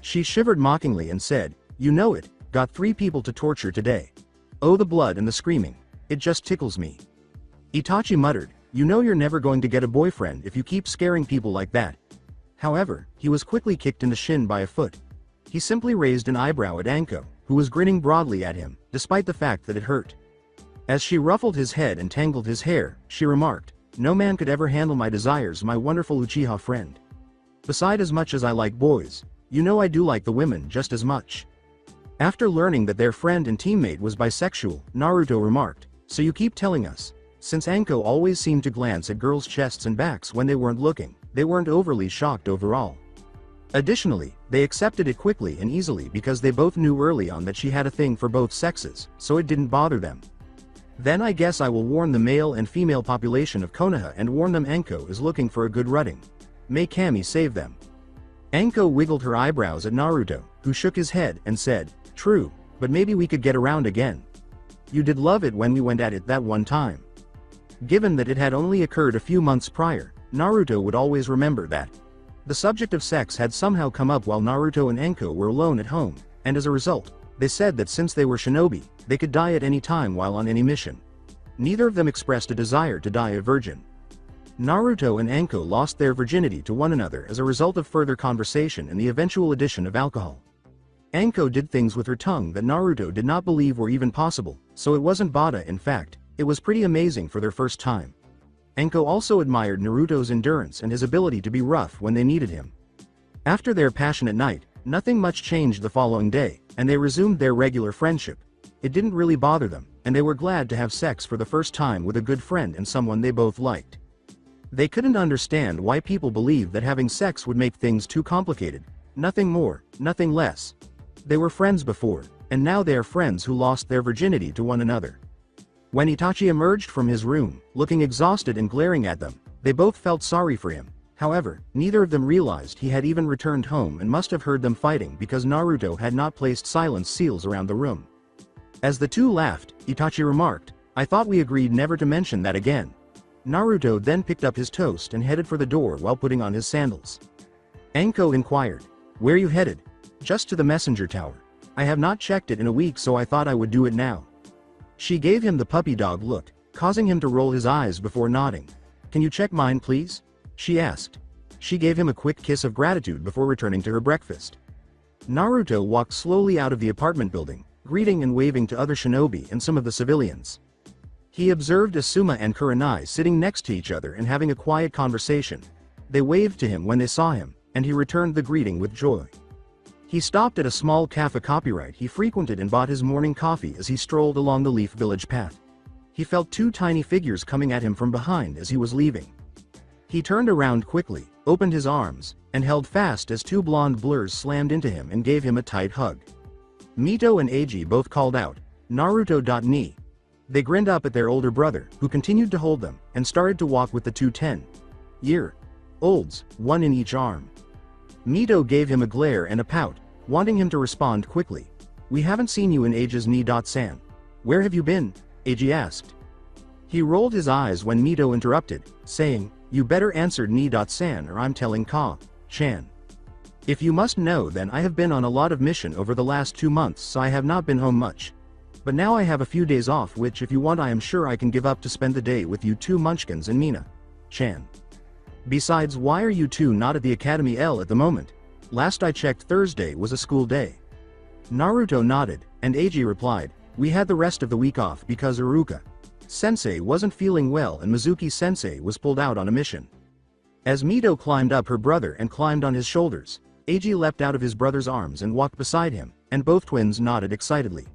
She shivered mockingly and said, "You know it, got 3 people to torture today. Oh, the blood and the screaming. It just tickles me." Itachi muttered, "You know you're never going to get a boyfriend if you keep scaring people like that." However, he was quickly kicked in the shin by a foot. He simply raised an eyebrow at Anko, who was grinning broadly at him, despite the fact that it hurt. As she ruffled his head and tangled his hair, she remarked, "No man could ever handle my desires, my wonderful Uchiha friend. Beside, as much as I like boys, you know I do like the women just as much." After learning that their friend and teammate was bisexual, Naruto remarked, "So you keep telling us." Since Anko always seemed to glance at girls' chests and backs when they weren't looking, they weren't overly shocked overall. Additionally, they accepted it quickly and easily because they both knew early on that she had a thing for both sexes, so it didn't bother them. "Then I guess I will warn the male and female population of Konoha and warn them Anko is looking for a good rutting. May Kami save them." Anko wiggled her eyebrows at Naruto, who shook his head and said, "True, but maybe we could get around again. You did love it when we went at it that one time." Given that it had only occurred a few months prior, Naruto would always remember that. The subject of sex had somehow come up while Naruto and Anko were alone at home, and as a result, they said that since they were shinobi, they could die at any time while on any mission. Neither of them expressed a desire to die a virgin. Naruto and Anko lost their virginity to one another as a result of further conversation and the eventual addition of alcohol. Anko did things with her tongue that Naruto did not believe were even possible, so it wasn't bada. In fact, it was pretty amazing for their first time. Anko also admired Naruto's endurance and his ability to be rough when they needed him. After their passionate night, nothing much changed the following day, and they resumed their regular friendship. It didn't really bother them, and they were glad to have sex for the first time with a good friend and someone they both liked. They couldn't understand why people believed that having sex would make things too complicated. Nothing more, nothing less. They were friends before, and now they are friends who lost their virginity to one another. When Itachi emerged from his room, looking exhausted and glaring at them, they both felt sorry for him. However, neither of them realized he had even returned home and must have heard them fighting because Naruto had not placed silence seals around the room. As the two laughed, Itachi remarked, "I thought we agreed never to mention that again." Naruto then picked up his toast and headed for the door while putting on his sandals. Anko inquired, "Where you headed?" "Just to the messenger tower. I have not checked it in a week, so I thought I would do it now." She gave him the puppy dog look, causing him to roll his eyes before nodding. "Can you check mine, please?" she asked. She gave him a quick kiss of gratitude before returning to her breakfast. Naruto walked slowly out of the apartment building, greeting and waving to other shinobi and some of the civilians. He observed Asuma and Kurenai sitting next to each other and having a quiet conversation. They waved to him when they saw him, and he returned the greeting with joy. He stopped at a small cafe copyright he frequented and bought his morning coffee as he strolled along the Leaf Village path. He felt two tiny figures coming at him from behind as he was leaving. He turned around quickly, opened his arms, and held fast as two blonde blurs slammed into him and gave him a tight hug. Mito and Eiji both called out, "Naruto.ni." They grinned up at their older brother, who continued to hold them, and started to walk with the two 10-year-olds, one in each arm. Mito gave him a glare and a pout, wanting him to respond quickly. "We haven't seen you in ages, Ni-san. Where have you been?" Eiji asked. He rolled his eyes when Mito interrupted, saying, "You better answer Ni-san or I'm telling Ka-chan. If you must know, then I have been on a lot of mission over the last 2 months, so I have not been home much. But now I have a few days off, which if you want I am sure I can give up to spend the day with you two munchkins and Mina-chan. Besides, why are you two not at the Academy L at the moment? Last I checked, Thursday was a school day." Naruto nodded, and Eiji replied, "We had the rest of the week off because Iruka-sensei wasn't feeling well and Mizuki-sensei was pulled out on a mission." As Mito climbed up her brother and climbed on his shoulders, Eiji leapt out of his brother's arms and walked beside him, and both twins nodded excitedly.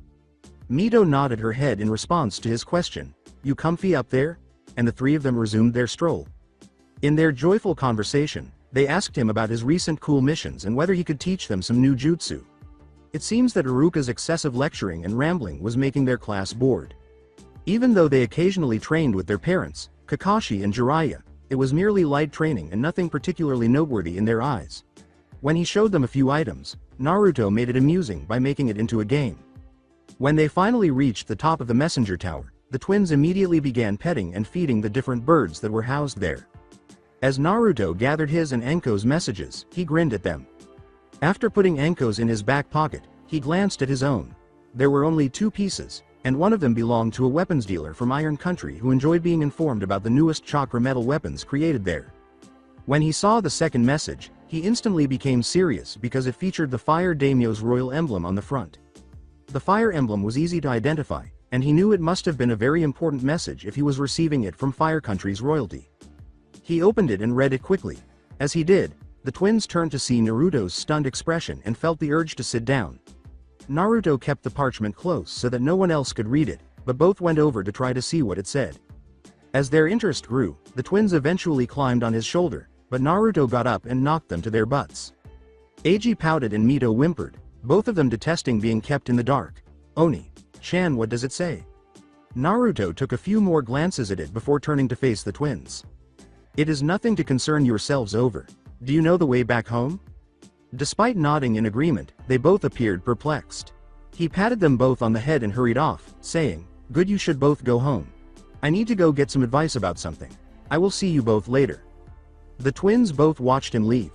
Mito nodded her head in response to his question, "You comfy up there?" And the three of them resumed their stroll. In their joyful conversation, they asked him about his recent cool missions and whether he could teach them some new jutsu. It seems that Iruka's excessive lecturing and rambling was making their class bored. Even though they occasionally trained with their parents, Kakashi and Jiraiya, it was merely light training and nothing particularly noteworthy in their eyes. When he showed them a few items, Naruto made it amusing by making it into a game. When they finally reached the top of the messenger tower, the twins immediately began petting and feeding the different birds that were housed there. As Naruto gathered his and Anko's messages, he grinned at them. After putting Anko's in his back pocket, he glanced at his own. There were only 2 pieces, and one of them belonged to a weapons dealer from Iron Country who enjoyed being informed about the newest chakra metal weapons created there. When he saw the second message, he instantly became serious because it featured the Fire Daimyo's royal emblem on the front. The fire emblem was easy to identify, and he knew it must have been a very important message if he was receiving it from Fire Country's royalty. He opened it and read it quickly. As he did, the twins turned to see Naruto's stunned expression and felt the urge to sit down. Naruto kept the parchment close so that no one else could read it, but both went over to try to see what it said. As their interest grew, the twins eventually climbed on his shoulder, but Naruto got up and knocked them to their butts. Eiji pouted and Mito whimpered, both of them detesting being kept in the dark. "Oni-chan, what does it say?" Naruto took a few more glances at it before turning to face the twins. "It is nothing to concern yourselves over. Do you know the way back home?" Despite nodding in agreement, they both appeared perplexed. He patted them both on the head and hurried off, saying, "Good, you should both go home. I need to go get some advice about something. I will see you both later." The twins both watched him leave.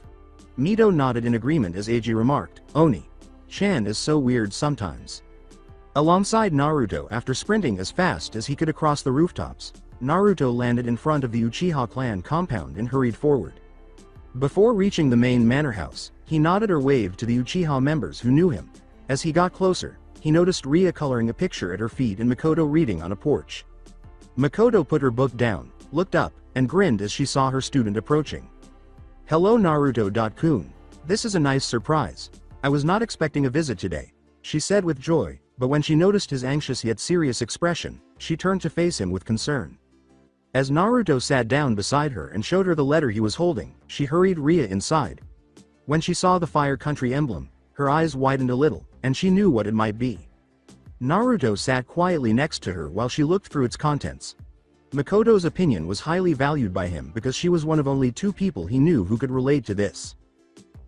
Mito nodded in agreement as Eiji remarked, "Oni-chan is so weird sometimes." Alongside Naruto, after sprinting as fast as he could across the rooftops, Naruto landed in front of the Uchiha clan compound and hurried forward. Before reaching the main manor house, he nodded or waved to the Uchiha members who knew him. As he got closer, he noticed Ria coloring a picture at her feet and Makoto reading on a porch. Makoto put her book down, looked up, and grinned as she saw her student approaching. "Hello Naruto-kun. This is a nice surprise. I was not expecting a visit today," she said with joy, but when she noticed his anxious yet serious expression, she turned to face him with concern. As Naruto sat down beside her and showed her the letter he was holding, she hurried Ria inside. When she saw the Fire Country emblem, her eyes widened a little, and she knew what it might be. Naruto sat quietly next to her while she looked through its contents. Makoto's opinion was highly valued by him because she was one of only 2 people he knew who could relate to this.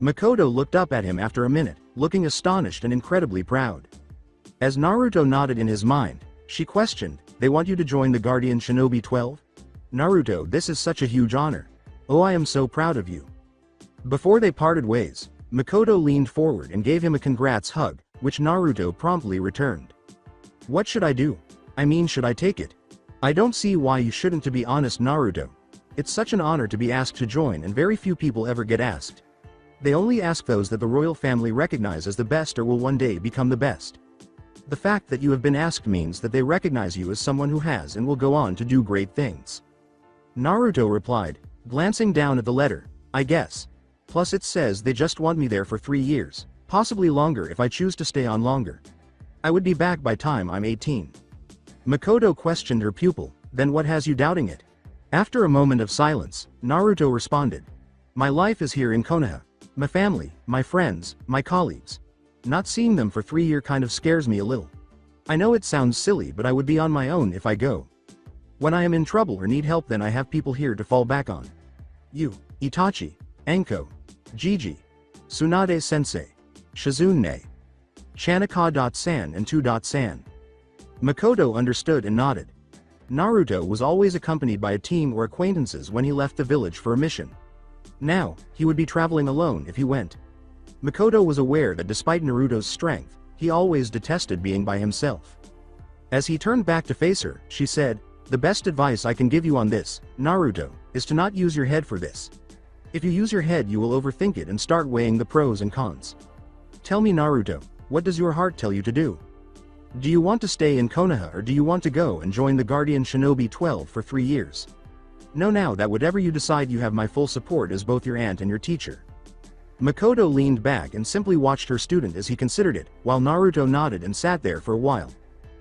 Makoto looked up at him after a minute, looking astonished and incredibly proud. As Naruto nodded in his mind, she questioned, "They want you to join the Guardian Shinobi 12? Naruto, this is such a huge honor. Oh, I am so proud of you." Before they parted ways, Makoto leaned forward and gave him a congrats hug, which Naruto promptly returned. "What should I do? I mean, should I take it? I don't see why you shouldn't, to be honest, Naruto. It's such an honor to be asked to join, and very few people ever get asked. They only ask those that the royal family recognize as the best or will one day become the best. The fact that you have been asked means that they recognize you as someone who has and will go on to do great things." Naruto replied, glancing down at the letter, "I guess. Plus it says they just want me there for 3 years, possibly longer if I choose to stay on longer. I would be back by time I'm 18. Makoto questioned her pupil, "Then what has you doubting it?" After a moment of silence, Naruto responded, "My life is here in Konoha. My family, my friends, my colleagues. Not seeing them for 3 years kind of scares me a little. I know it sounds silly, but I would be on my own if I go. When I am in trouble or need help, then I have people here to fall back on. You, Itachi, Anko, Gigi, Tsunade-sensei, Shizune, Chanaka-san and 2-san. Makoto understood and nodded. Naruto was always accompanied by a team or acquaintances when he left the village for a mission. Now, he would be traveling alone if he went. Makoto was aware that despite Naruto's strength, he always detested being by himself. As he turned back to face her, she said, "The best advice I can give you on this, Naruto, is to not use your head for this. If you use your head, you will overthink it and start weighing the pros and cons. Tell me, Naruto, what does your heart tell you to do? Do you want to stay in Konoha, or do you want to go and join the Guardian Shinobi 12 for 3 years? Know now that whatever you decide, you have my full support as both your aunt and your teacher." Makoto leaned back and simply watched her student as he considered it, while Naruto nodded and sat there for a while.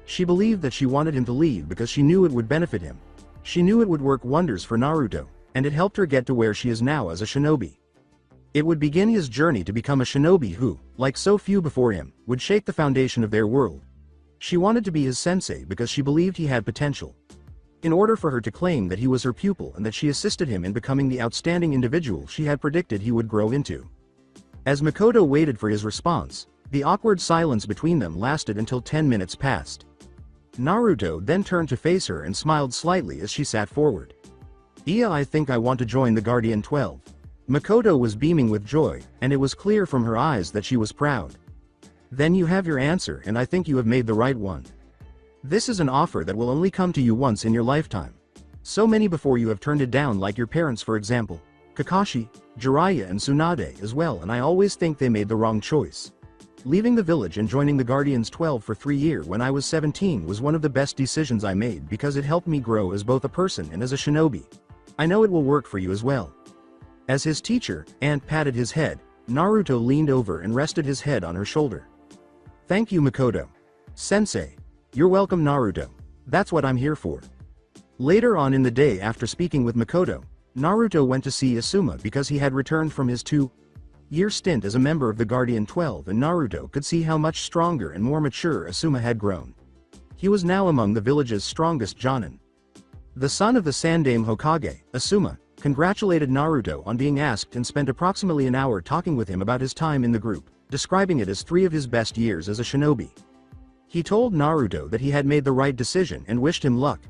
She believed that she wanted him to leave because she knew it would benefit him. She knew it would work wonders for Naruto, and it helped her get to where she is now as a shinobi. It would begin his journey to become a shinobi who, like so few before him, would shake the foundation of their world. She wanted to be his sensei because she believed he had potential. In order for her to claim that he was her pupil and that she assisted him in becoming the outstanding individual she had predicted he would grow into. As Makoto waited for his response, the awkward silence between them lasted until 10 minutes passed. Naruto then turned to face her and smiled slightly as she sat forward. "Yeah, I think I want to join the Guardian 12. Makoto was beaming with joy, and it was clear from her eyes that she was proud. "Then you have your answer, and I think you have made the right one. This is an offer that will only come to you once in your lifetime. So many before you have turned it down, like your parents, for example, Kakashi, Jiraiya and Tsunade as well, and I always think they made the wrong choice. Leaving the village and joining the Guardians 12 for 3 years when I was 17 was one of the best decisions I made because it helped me grow as both a person and as a shinobi. I know it will work for you as well." As his teacher, aunt, patted his head, Naruto leaned over and rested his head on her shoulder. "Thank you, Makoto. Sensei. You're welcome, Naruto. That's what I'm here for." Later on in the day, after speaking with Makoto, Naruto went to see Asuma because he had returned from his 2-year stint as a member of the Guardian 12, and Naruto could see how much stronger and more mature Asuma had grown. He was now among the village's strongest jonin. The son of the Sandaime Hokage, Asuma, congratulated Naruto on being asked and spent approximately an hour talking with him about his time in the group, describing it as 3 of his best years as a shinobi. He told Naruto that he had made the right decision and wished him luck.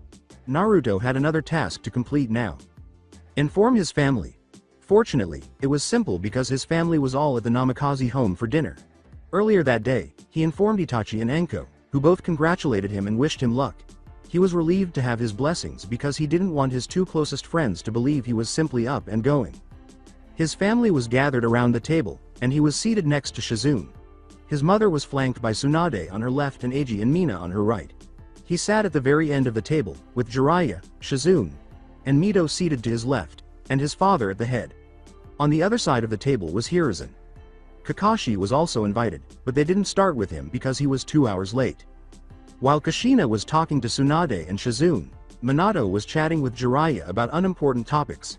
Naruto had another task to complete now. Inform his family. Fortunately, it was simple because his family was all at the Namikaze home for dinner. Earlier that day, he informed Itachi and Anko, who both congratulated him and wished him luck. He was relieved to have his blessings because he didn't want his 2 closest friends to believe he was simply up and going. His family was gathered around the table, and he was seated next to Shizune. His mother was flanked by Tsunade on her left and Eiji and Mina on her right. He sat at the very end of the table, with Jiraiya, Shizune, and Mito seated to his left, and his father at the head. On the other side of the table was Hiruzen. Kakashi was also invited, but they didn't start with him because he was 2 hours late. While Kushina was talking to Tsunade and Shizune, Minato was chatting with Jiraiya about unimportant topics.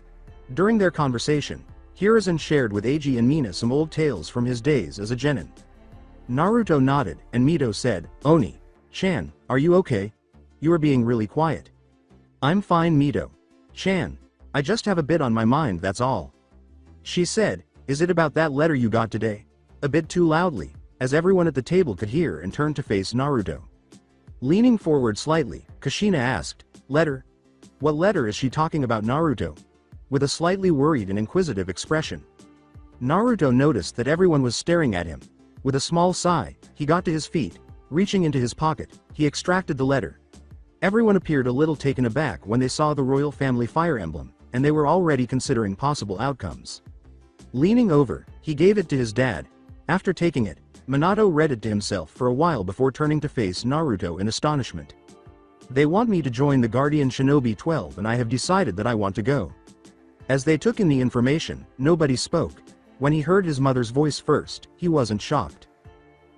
During their conversation, Hiruzen shared with Eiji and Mina some old tales from his days as a genin. Naruto nodded, and Mito said, "Oni-chan, are you okay? You are being really quiet." "I'm fine, Mito-chan. I just have a bit on my mind, that's all." She said, "Is it about that letter you got today?" A bit too loudly, as everyone at the table could hear, and turned to face Naruto. Leaning forward slightly, Kushina asked, "Letter? What letter is she talking about, Naruto?" With a slightly worried and inquisitive expression. Naruto noticed that everyone was staring at him. With a small sigh, he got to his feet. Reaching into his pocket, he extracted the letter. Everyone appeared a little taken aback when they saw the royal family fire emblem, and they were already considering possible outcomes. Leaning over, he gave it to his dad. After taking it, Minato read it to himself for a while before turning to face Naruto in astonishment. "They want me to join the Guardian Shinobi 12, and I have decided that I want to go." As they took in the information, nobody spoke. When he heard his mother's voice first, he wasn't shocked.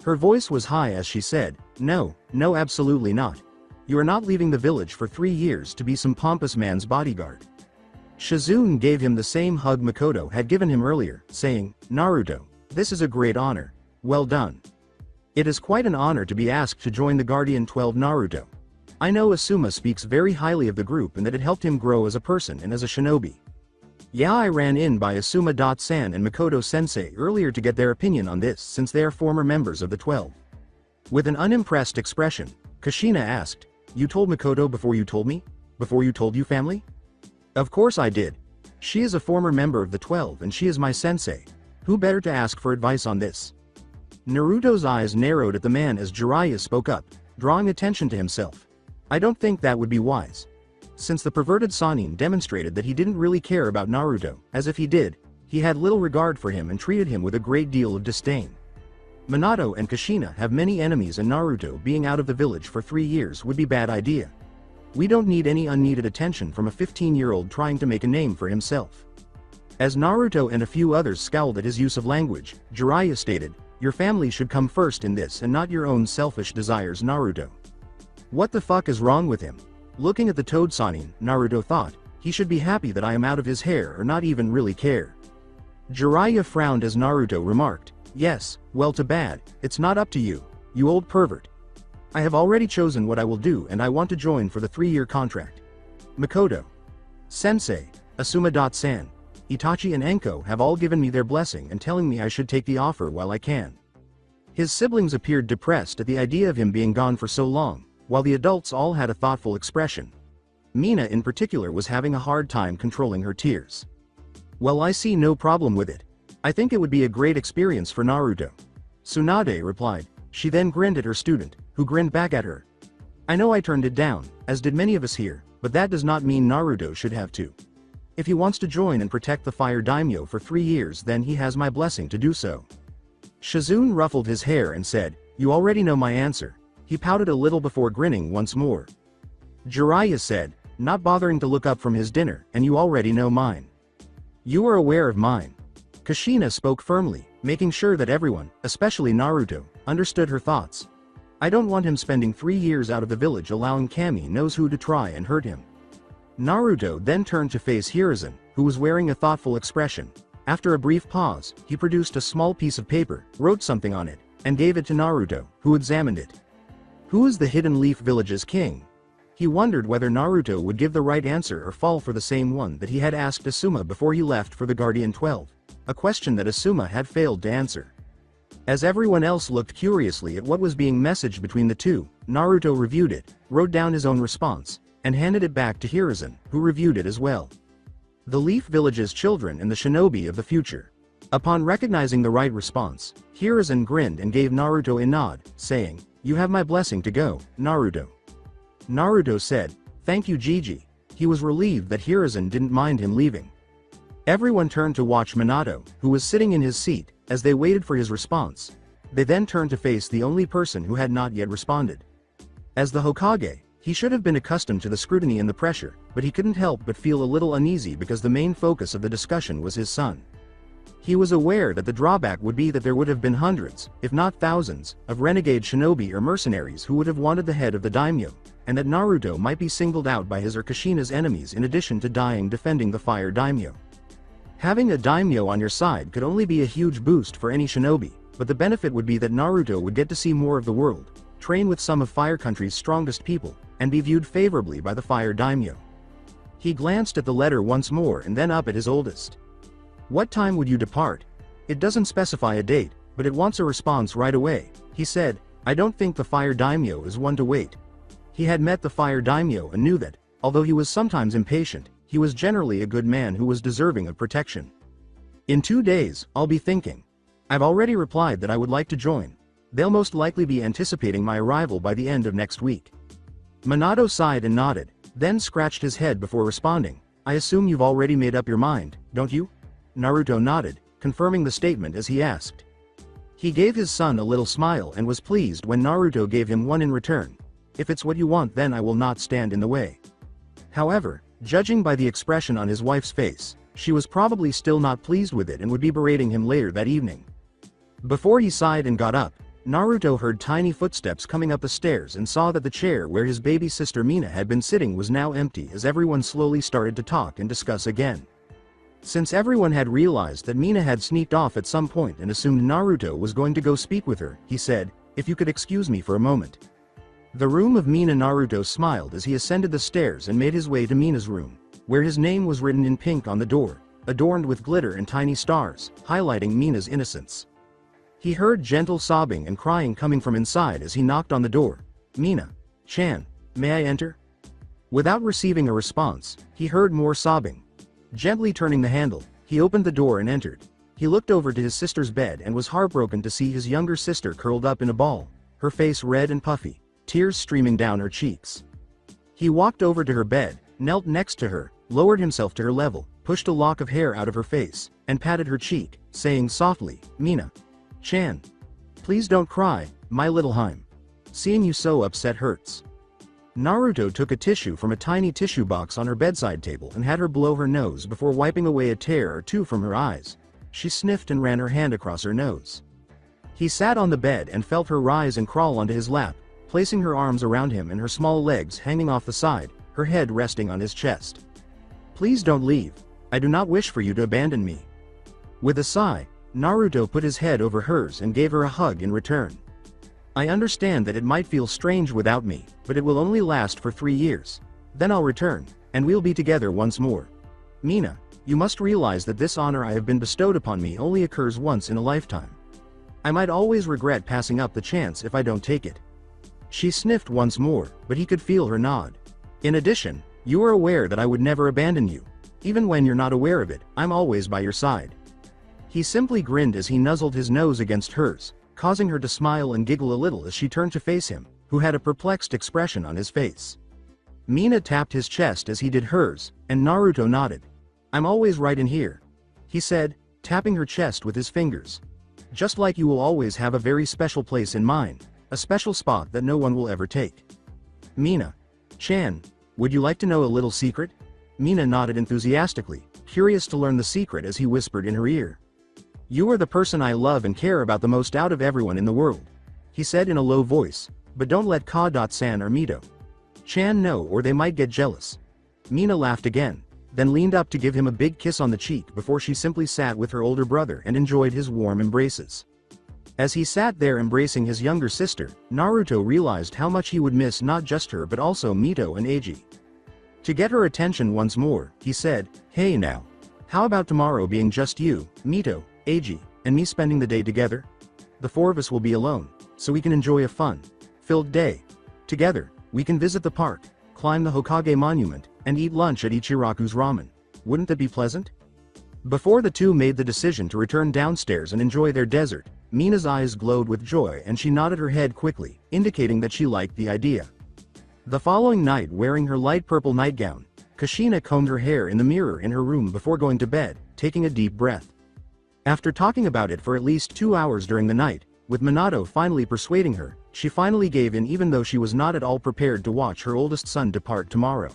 Her voice was high as she said, "No, no, absolutely not. You are not leaving the village for 3 years to be some pompous man's bodyguard." Shizune gave him the same hug Makoto had given him earlier, saying, "Naruto, this is a great honor. Well done. It is quite an honor to be asked to join the Guardian 12, Naruto. I know Asuma speaks very highly of the group and that it helped him grow as a person and as a shinobi. Yeah, I ran in by Asuma-san and Makoto-sensei earlier to get their opinion on this since they are former members of the 12. With an unimpressed expression, Kushina asked, "You told Makoto before you told me? Before you told you family?" "Of course I did. She is a former member of the 12 and she is my sensei. Who better to ask for advice on this?" Naruto's eyes narrowed at the man as Jiraiya spoke up, drawing attention to himself. "I don't think that would be wise. Since the perverted Sannin demonstrated that he didn't really care about Naruto, as if he did, he had little regard for him and treated him with a great deal of disdain. Minato and Kushina have many enemies and Naruto being out of the village for 3 years would be bad idea. We don't need any unneeded attention from a 15-year-old trying to make a name for himself." As Naruto and a few others scowled at his use of language, Jiraiya stated, "Your family should come first in this and not your own selfish desires, Naruto. What the fuck is wrong with him?" Looking at the Toad Sannin, Naruto thought, he should be happy that I am out of his hair or not even really care. Jiraiya frowned as Naruto remarked, "Yes, well too bad, it's not up to you, you old pervert. I have already chosen what I will do and I want to join for the 3-year contract. Makoto, Sensei, Asuma-san, Itachi and Enko have all given me their blessing and telling me I should take the offer while I can." His siblings appeared depressed at the idea of him being gone for so long, while the adults all had a thoughtful expression. Mina in particular was having a hard time controlling her tears. "Well, I see no problem with it. I think it would be a great experience for Naruto." Tsunade replied. She then grinned at her student, who grinned back at her. "I know I turned it down, as did many of us here, but that does not mean Naruto should have to. If he wants to join and protect the Fire Daimyo for 3 years, then he has my blessing to do so." Shizune ruffled his hair and said, "You already know my answer." He pouted a little before grinning once more. Jiraiya said, not bothering to look up from his dinner, "And you already know mine." "You are aware of mine." Kushina spoke firmly, making sure that everyone, especially Naruto, understood her thoughts. "I don't want him spending 3 years out of the village allowing Kami knows who to try and hurt him." Naruto then turned to face Hiruzen, who was wearing a thoughtful expression. After a brief pause, he produced a small piece of paper, wrote something on it, and gave it to Naruto, who examined it. Who is the Hidden Leaf Village's king? He wondered whether Naruto would give the right answer or fall for the same one that he had asked Asuma before he left for the Guardian 12, a question that Asuma had failed to answer. As everyone else looked curiously at what was being messaged between the two, Naruto reviewed it, wrote down his own response, and handed it back to Hiruzen, who reviewed it as well. The Leaf Village's children and the shinobi of the future. Upon recognizing the right response, Hiruzen grinned and gave Naruto a nod, saying, "You have my blessing to go, Naruto." Naruto said, "Thank you, Gigi." He was relieved that Hiruzen didn't mind him leaving. Everyone turned to watch Minato, who was sitting in his seat, as they waited for his response. They then turned to face the only person who had not yet responded. As the Hokage, he should have been accustomed to the scrutiny and the pressure, but he couldn't help but feel a little uneasy because the main focus of the discussion was his son. He was aware that the drawback would be that there would have been hundreds, if not thousands, of renegade shinobi or mercenaries who would have wanted the head of the daimyo, and that Naruto might be singled out by his or Kushina's enemies in addition to dying defending the Fire Daimyo. Having a daimyo on your side could only be a huge boost for any shinobi, but the benefit would be that Naruto would get to see more of the world, train with some of Fire Country's strongest people, and be viewed favorably by the Fire Daimyo. He glanced at the letter once more and then up at his oldest. "What time would you depart? It doesn't specify a date, but it wants a response right away," he said. "I don't think the Fire Daimyo is one to wait." He had met the Fire Daimyo and knew that, although he was sometimes impatient, he was generally a good man who was deserving of protection. "In 2 days, I'll be thinking. I've already replied that I would like to join. They'll most likely be anticipating my arrival by the end of next week." Minato sighed and nodded, then scratched his head before responding. "I assume you've already made up your mind, don't you?" Naruto nodded, confirming the statement as he asked. He gave his son a little smile and was pleased when Naruto gave him one in return. "If it's what you want, then I will not stand in the way." However, judging by the expression on his wife's face, she was probably still not pleased with it and would be berating him later that evening. Before he sighed and got up, Naruto heard tiny footsteps coming up the stairs and saw that the chair where his baby sister Mina had been sitting was now empty as everyone slowly started to talk and discuss again. Since everyone had realized that Mina had sneaked off at some point and assumed Naruto was going to go speak with her, he said, "If you could excuse me for a moment." The room of Mina. Naruto smiled as he ascended the stairs and made his way to Mina's room, where his name was written in pink on the door, adorned with glitter and tiny stars, highlighting Mina's innocence. He heard gentle sobbing and crying coming from inside as he knocked on the door. "Mina-chan, may I enter?" Without receiving a response, he heard more sobbing. Gently turning the handle, he opened the door and entered. He looked over to his sister's bed and was heartbroken to see his younger sister curled up in a ball, her face red and puffy, tears streaming down her cheeks. He walked over to her bed, knelt next to her, lowered himself to her level, pushed a lock of hair out of her face, and patted her cheek, saying softly, "Mina-chan. Please don't cry, my little Haim. Seeing you so upset hurts." Naruto took a tissue from a tiny tissue box on her bedside table and had her blow her nose before wiping away a tear or two from her eyes. She sniffed and ran her hand across her nose. He sat on the bed and felt her rise and crawl onto his lap, placing her arms around him and her small legs hanging off the side, her head resting on his chest. "Please don't leave. I do not wish for you to abandon me." With a sigh, Naruto put his head over hers and gave her a hug in return. "I understand that it might feel strange without me, but it will only last for 3 years. Then I'll return, and we'll be together once more. Mina, you must realize that this honor I have been bestowed upon me only occurs once in a lifetime. I might always regret passing up the chance if I don't take it." She sniffed once more, but he could feel her nod. "In addition, you are aware that I would never abandon you. Even when you're not aware of it, I'm always by your side." He simply grinned as he nuzzled his nose against hers, causing her to smile and giggle a little as she turned to face him, who had a perplexed expression on his face. Mina tapped his chest as he did hers, and Naruto nodded. "I'm always right in here," he said, tapping her chest with his fingers. "Just like you will always have a very special place in mine, a special spot that no one will ever take." "Mina-chan, would you like to know a little secret?" Mina nodded enthusiastically, curious to learn the secret as he whispered in her ear. "You are the person I love and care about the most out of everyone in the world," he said in a low voice, "but don't let Ka-san or Mito-chan know or they might get jealous." Mina laughed again, then leaned up to give him a big kiss on the cheek before she simply sat with her older brother and enjoyed his warm embraces. As he sat there embracing his younger sister, Naruto realized how much he would miss not just her but also Mito and Eiji. To get her attention once more, he said, "Hey now. How about tomorrow being just you, Mito, Eiji, and me spending the day together? The 4 of us will be alone, so we can enjoy a fun-filled day. Together, we can visit the park, climb the Hokage monument, and eat lunch at Ichiraku's ramen. Wouldn't that be pleasant?" Before the two made the decision to return downstairs and enjoy their dessert, Mina's eyes glowed with joy and she nodded her head quickly, indicating that she liked the idea. The following night, wearing her light purple nightgown, Kushina combed her hair in the mirror in her room before going to bed, taking a deep breath. After talking about it for at least 2 hours during the night, with Minato finally persuading her, she finally gave in even though she was not at all prepared to watch her oldest son depart tomorrow.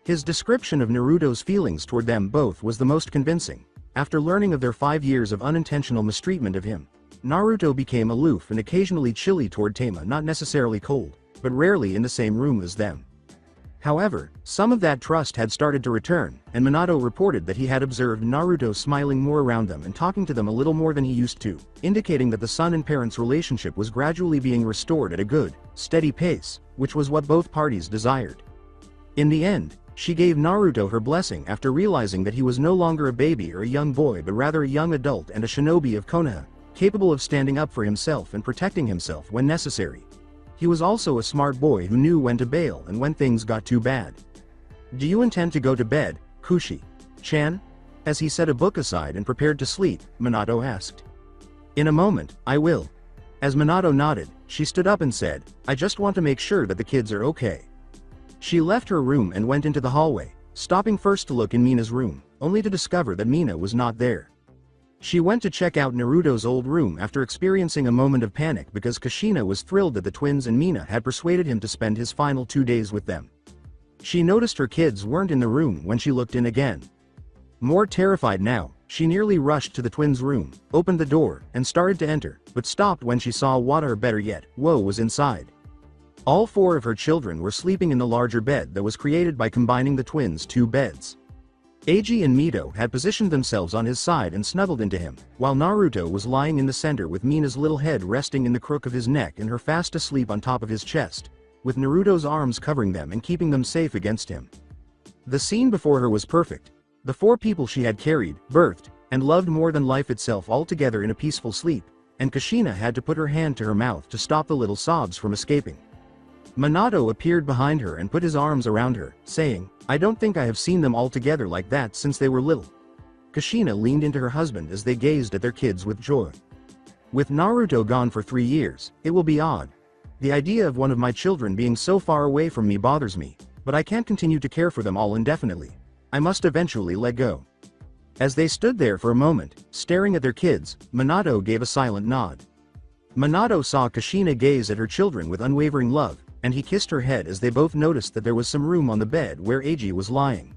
His description of Naruto's feelings toward them both was the most convincing. After learning of their 5 years of unintentional mistreatment of him, Naruto became aloof and occasionally chilly toward Tama, not necessarily cold, but rarely in the same room as them. However, some of that trust had started to return, and Minato reported that he had observed Naruto smiling more around them and talking to them a little more than he used to, indicating that the son and parents' relationship was gradually being restored at a good, steady pace, which was what both parties desired. In the end, she gave Naruto her blessing after realizing that he was no longer a baby or a young boy but rather a young adult and a shinobi of Konoha, capable of standing up for himself and protecting himself when necessary. He was also a smart boy who knew when to bail and when things got too bad. "Do you intend to go to bed, Kushi-chan?" As he set a book aside and prepared to sleep, Minato asked. "In a moment, I will." As Minato nodded, she stood up and said, "I just want to make sure that the kids are okay." She left her room and went into the hallway, stopping first to look in Mina's room, only to discover that Mina was not there. She went to check out Naruto's old room after experiencing a moment of panic because Kushina was thrilled that the twins and Mina had persuaded him to spend his final 2 days with them. She noticed her kids weren't in the room when she looked in again. More terrified now, she nearly rushed to the twins' room, opened the door, and started to enter, but stopped when she saw what, or better yet, Woe was inside. All 4 of her children were sleeping in the larger bed that was created by combining the twins' 2 beds. Eiji and Mito had positioned themselves on his side and snuggled into him, while Naruto was lying in the center with Mina's little head resting in the crook of his neck and her fast asleep on top of his chest, with Naruto's arms covering them and keeping them safe against him. The scene before her was perfect. The 4 people she had carried, birthed, and loved more than life itself all together in a peaceful sleep, and Kushina had to put her hand to her mouth to stop the little sobs from escaping. Minato appeared behind her and put his arms around her, saying, "I don't think I have seen them all together like that since they were little." Kushina leaned into her husband as they gazed at their kids with joy. "With Naruto gone for 3 years, it will be odd. The idea of one of my children being so far away from me bothers me, but I can't continue to care for them all indefinitely. I must eventually let go." As they stood there for a moment, staring at their kids, Minato gave a silent nod. Minato saw Kushina gaze at her children with unwavering love, and he kissed her head as they both noticed that there was some room on the bed where Eiji was lying.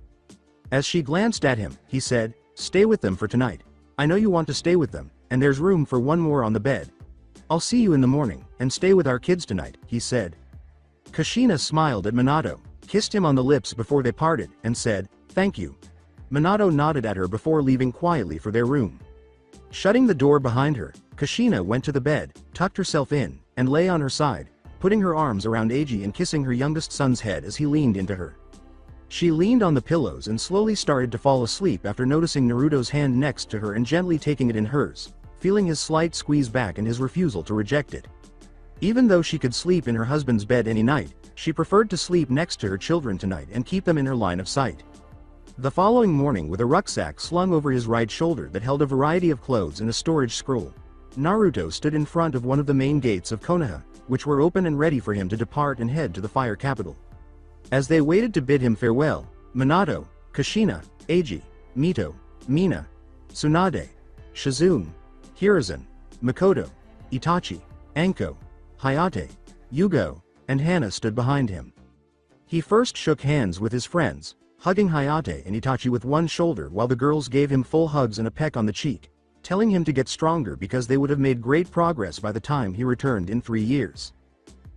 As she glanced at him, he said, "Stay with them for tonight. I know you want to stay with them, and there's room for one more on the bed. I'll see you in the morning, and stay with our kids tonight," he said. Kushina smiled at Minato, kissed him on the lips before they parted, and said, "Thank you." Minato nodded at her before leaving quietly for their room. Shutting the door behind her, Kushina went to the bed, tucked herself in, and lay on her side, putting her arms around Eiji and kissing her youngest son's head as he leaned into her. She leaned on the pillows and slowly started to fall asleep after noticing Naruto's hand next to her and gently taking it in hers, feeling his slight squeeze back and his refusal to reject it. Even though she could sleep in her husband's bed any night, she preferred to sleep next to her children tonight and keep them in her line of sight. The following morning, with a rucksack slung over his right shoulder that held a variety of clothes and a storage scroll, Naruto stood in front of one of the main gates of Konoha, which were open and ready for him to depart and head to the fire capital. As they waited to bid him farewell, Minato, Kushina, Eiji, Mito, Mina, Tsunade, Shizune, Hiruzen, Makoto, Itachi, Anko, Hayate, Yugo, and Hana stood behind him. He first shook hands with his friends, hugging Hayate and Itachi with one shoulder while the girls gave him full hugs and a peck on the cheek, telling him to get stronger because they would have made great progress by the time he returned in 3 years.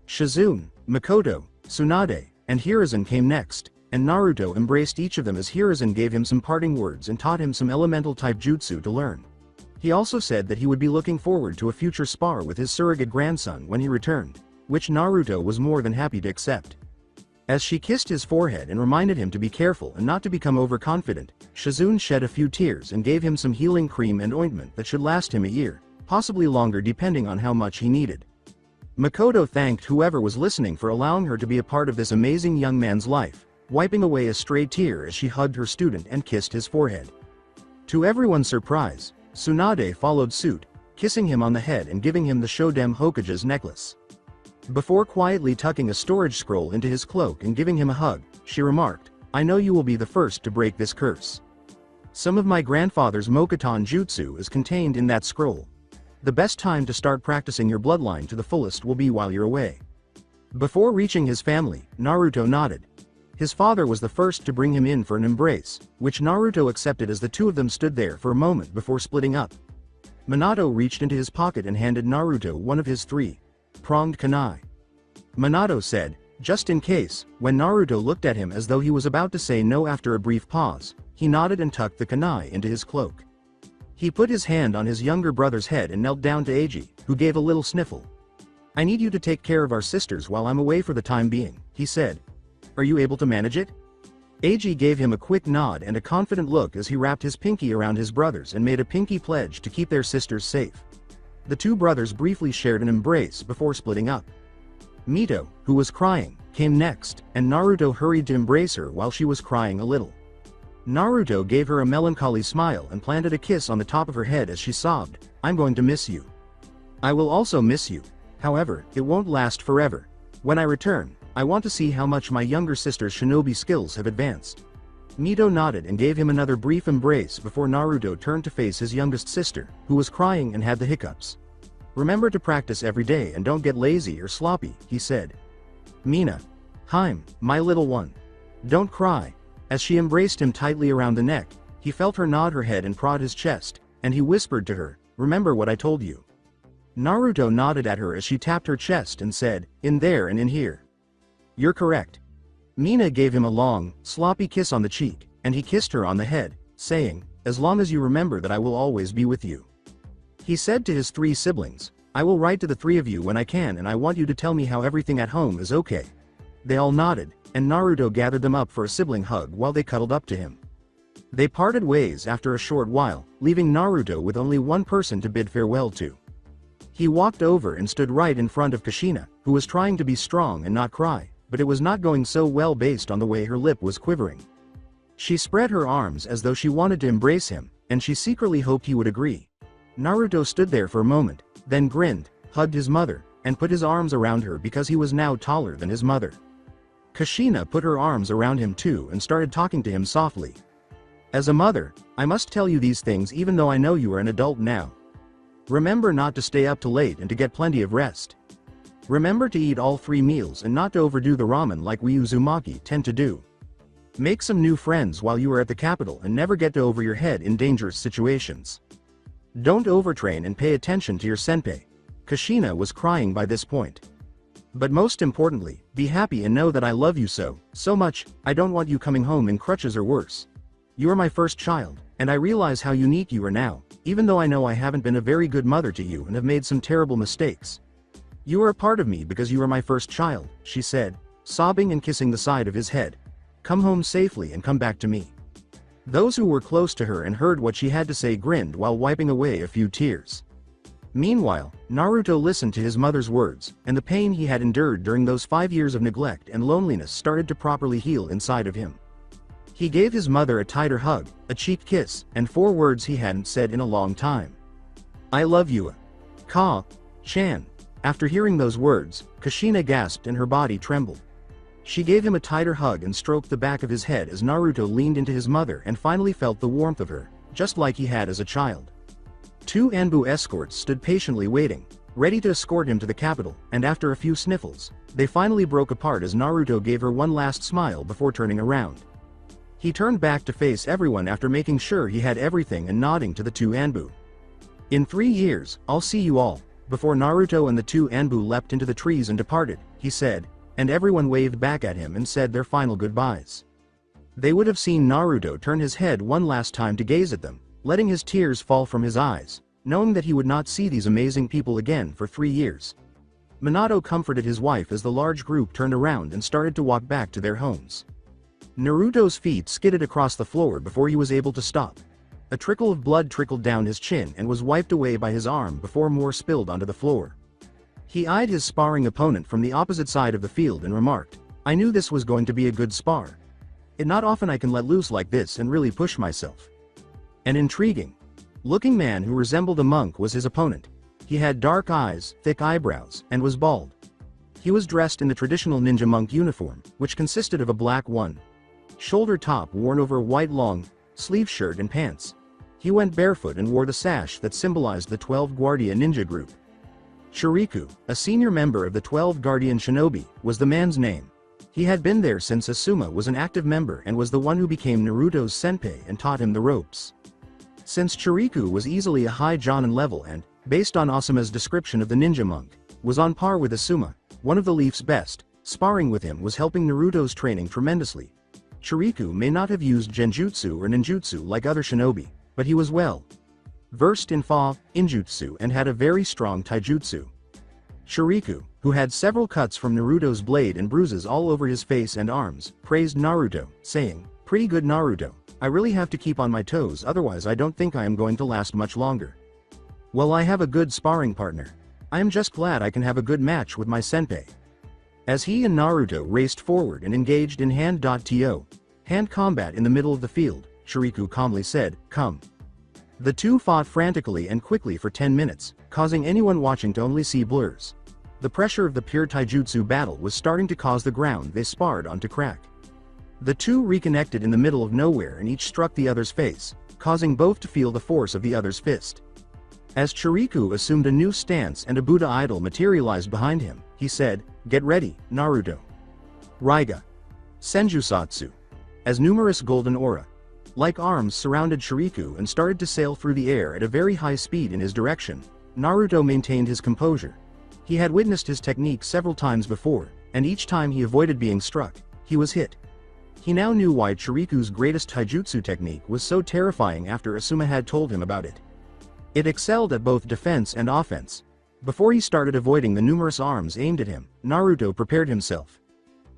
Shizune, Makoto, Tsunade, and Hiruzen came next, and Naruto embraced each of them as Hiruzen gave him some parting words and taught him some elemental-type jutsu to learn. He also said that he would be looking forward to a future spar with his surrogate grandson when he returned, which Naruto was more than happy to accept. As she kissed his forehead and reminded him to be careful and not to become overconfident, Shizune shed a few tears and gave him some healing cream and ointment that should last him a year, possibly longer depending on how much he needed. Makoto thanked whoever was listening for allowing her to be a part of this amazing young man's life, wiping away a stray tear as she hugged her student and kissed his forehead. To everyone's surprise, Tsunade followed suit, kissing him on the head and giving him the Shodem Hokage's necklace. Before quietly tucking a storage scroll into his cloak and giving him a hug, she remarked, "I know you will be the first to break this curse. Some of my grandfather's Mokuton jutsu is contained in that scroll. The best time to start practicing your bloodline to the fullest will be while you're away." Before reaching his family, Naruto nodded. His father was the first to bring him in for an embrace, which Naruto accepted as the two of them stood there for a moment before splitting up. Minato reached into his pocket and handed Naruto one of his 3-pronged kunai. Minato said, "Just in case," when Naruto looked at him as though he was about to say no after a brief pause. He nodded and tucked the kunai into his cloak. He put his hand on his younger brother's head and knelt down to Eiji, who gave a little sniffle. "I need you to take care of our sisters while I'm away for the time being," he said. "Are you able to manage it?" Eiji gave him a quick nod and a confident look as he wrapped his pinky around his brother's and made a pinky pledge to keep their sisters safe. The two brothers briefly shared an embrace before splitting up. Mito, who was crying, came next, and Naruto hurried to embrace her while she was crying a little. Naruto gave her a melancholy smile and planted a kiss on the top of her head as she sobbed, "I'm going to miss you. I will also miss you. However, it won't last forever. When I return, I want to see how much my younger sister's shinobi skills have advanced." Mito nodded and gave him another brief embrace before Naruto turned to face his youngest sister, who was crying and had the hiccups. "Remember to practice every day and don't get lazy or sloppy," he said. "Mina. Haim, my little one. Don't cry." As she embraced him tightly around the neck, he felt her nod her head and prod his chest, and he whispered to her, "Remember what I told you." Naruto nodded at her as she tapped her chest and said, "In there and in here." "You're correct." Mina gave him a long, sloppy kiss on the cheek, and he kissed her on the head, saying, "As long as you remember that I will always be with you." He said to his three siblings, "I will write to the three of you when I can and I want you to tell me how everything at home is okay." They all nodded, and Naruto gathered them up for a sibling hug while they cuddled up to him. They parted ways after a short while, leaving Naruto with only one person to bid farewell to. He walked over and stood right in front of Kushina, who was trying to be strong and not cry, but it was not going so well based on the way her lip was quivering. She spread her arms as though she wanted to embrace him, and she secretly hoped he would agree. Naruto stood there for a moment, then grinned, hugged his mother, and put his arms around her because he was now taller than his mother. Kushina put her arms around him too and started talking to him softly. "As a mother, I must tell you these things even though I know you are an adult now. Remember not to stay up too late and to get plenty of rest. Remember to eat all 3 meals and not to overdo the ramen like we Uzumaki tend to do. Make some new friends while you are at the capital and never get over your head in dangerous situations. Don't overtrain and pay attention to your senpai." Kushina was crying by this point. "But most importantly, be happy and know that I love you so much. I don't want you coming home in crutches or worse. You are my first child, and I realize how unique you are now, even though I know I haven't been a very good mother to you and have made some terrible mistakes. You are a part of me because you are my first child," she said, sobbing and kissing the side of his head. "Come home safely and come back to me." Those who were close to her and heard what she had to say grinned while wiping away a few tears. Meanwhile, Naruto listened to his mother's words, and the pain he had endured during those 5 years of neglect and loneliness started to properly heal inside of him. He gave his mother a tighter hug, a cheek kiss, and 4 words he hadn't said in a long time. "I love you. Ka-chan." After hearing those words, Kushina gasped and her body trembled. She gave him a tighter hug and stroked the back of his head as Naruto leaned into his mother and finally felt the warmth of her, just like he had as a child. 2 Anbu escorts stood patiently waiting, ready to escort him to the capital, and after a few sniffles, they finally broke apart as Naruto gave her one last smile before turning around. He turned back to face everyone after making sure he had everything and nodding to the 2 Anbu. "In 3 years, I'll see you all." Before Naruto and the 2 Anbu leapt into the trees and departed, he said, and everyone waved back at him and said their final goodbyes. They would have seen Naruto turn his head one last time to gaze at them, letting his tears fall from his eyes, knowing that he would not see these amazing people again for 3 years. Minato comforted his wife as the large group turned around and started to walk back to their homes. Naruto's feet skidded across the floor before he was able to stop. A trickle of blood trickled down his chin and was wiped away by his arm before more spilled onto the floor. He eyed his sparring opponent from the opposite side of the field and remarked, "I knew this was going to be a good spar. It's not often I can let loose like this and really push myself." An intriguing looking man who resembled a monk was his opponent. He had dark eyes, thick eyebrows, and was bald. He was dressed in the traditional ninja monk uniform, which consisted of a black one-shoulder top worn over a white long-sleeve shirt and pants. He went barefoot and wore the sash that symbolized the 12 Guardian Ninja group. Chiriku, a senior member of the 12 Guardian Shinobi, was the man's name. He had been there since Asuma was an active member and was the one who became Naruto's senpai and taught him the ropes. Since Chiriku was easily a high Jonin level and, based on Asuma's description of the ninja monk, was on par with Asuma, one of the Leaf's best, sparring with him was helping Naruto's training tremendously. Chiriku may not have used genjutsu or ninjutsu like other shinobi, but he was well versed in injutsu and had a very strong taijutsu. Chiriku, who had several cuts from Naruto's blade and bruises all over his face and arms, praised Naruto, saying, "Pretty good Naruto. I really have to keep on my toes otherwise I don't think I am going to last much longer." Well, I have a good sparring partner. I am just glad I can have a good match with my senpai. As he and Naruto raced forward and engaged in hand combat in the middle of the field, Shuriku calmly said, "Come." The two fought frantically and quickly for 10 minutes, causing anyone watching to only see blurs. The pressure of the pure taijutsu battle was starting to cause the ground they sparred on to crack. The two reconnected in the middle of nowhere and each struck the other's face, causing both to feel the force of the other's fist. As Chiriku assumed a new stance and a Buddha idol materialized behind him, he said, "Get ready, Naruto." Raiga. Senjusatsu. As numerous golden aura-like arms surrounded Chiriku and started to sail through the air at a very high speed in his direction, Naruto maintained his composure. He had witnessed his technique several times before, and each time he avoided being struck, he was hit. He now knew why Chiriku's greatest taijutsu technique was so terrifying after Asuma had told him about it. It excelled at both defense and offense. Before he started avoiding the numerous arms aimed at him, Naruto prepared himself.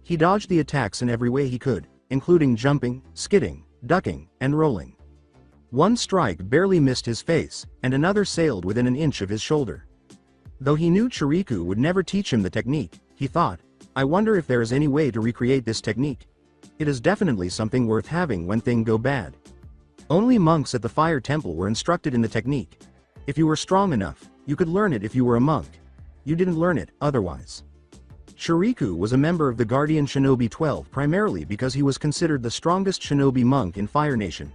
He dodged the attacks in every way he could, including jumping, skidding, ducking, and rolling. One strike barely missed his face, and another sailed within an inch of his shoulder. Though he knew Chiriku would never teach him the technique, he thought, "I wonder if there is any way to recreate this technique. It is definitely something worth having when things go bad." Only monks at the fire temple were instructed in the technique. If you were strong enough, you could learn it if you were a monk. You didn't learn it otherwise. Chiriku was a member of the Guardian Shinobi 12 primarily because he was considered the strongest shinobi monk in Fire Nation.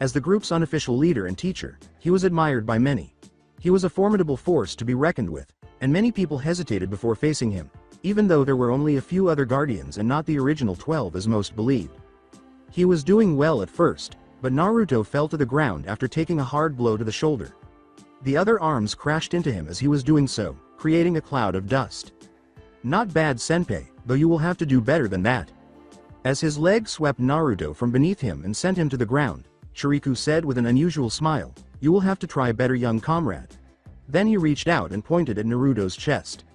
As the group's unofficial leader and teacher, he was admired by many. He was a formidable force to be reckoned with, and many people hesitated before facing him, even though there were only a few other guardians and not the original 12 as most believed. He was doing well at first, but Naruto fell to the ground after taking a hard blow to the shoulder. The other arms crashed into him as he was doing so, creating a cloud of dust. "Not bad, senpai, though you will have to do better than that." As his leg swept Naruto from beneath him and sent him to the ground, Chiriku said with an unusual smile, "You will have to try better, young comrade." Then he reached out and pointed at Naruto's chest.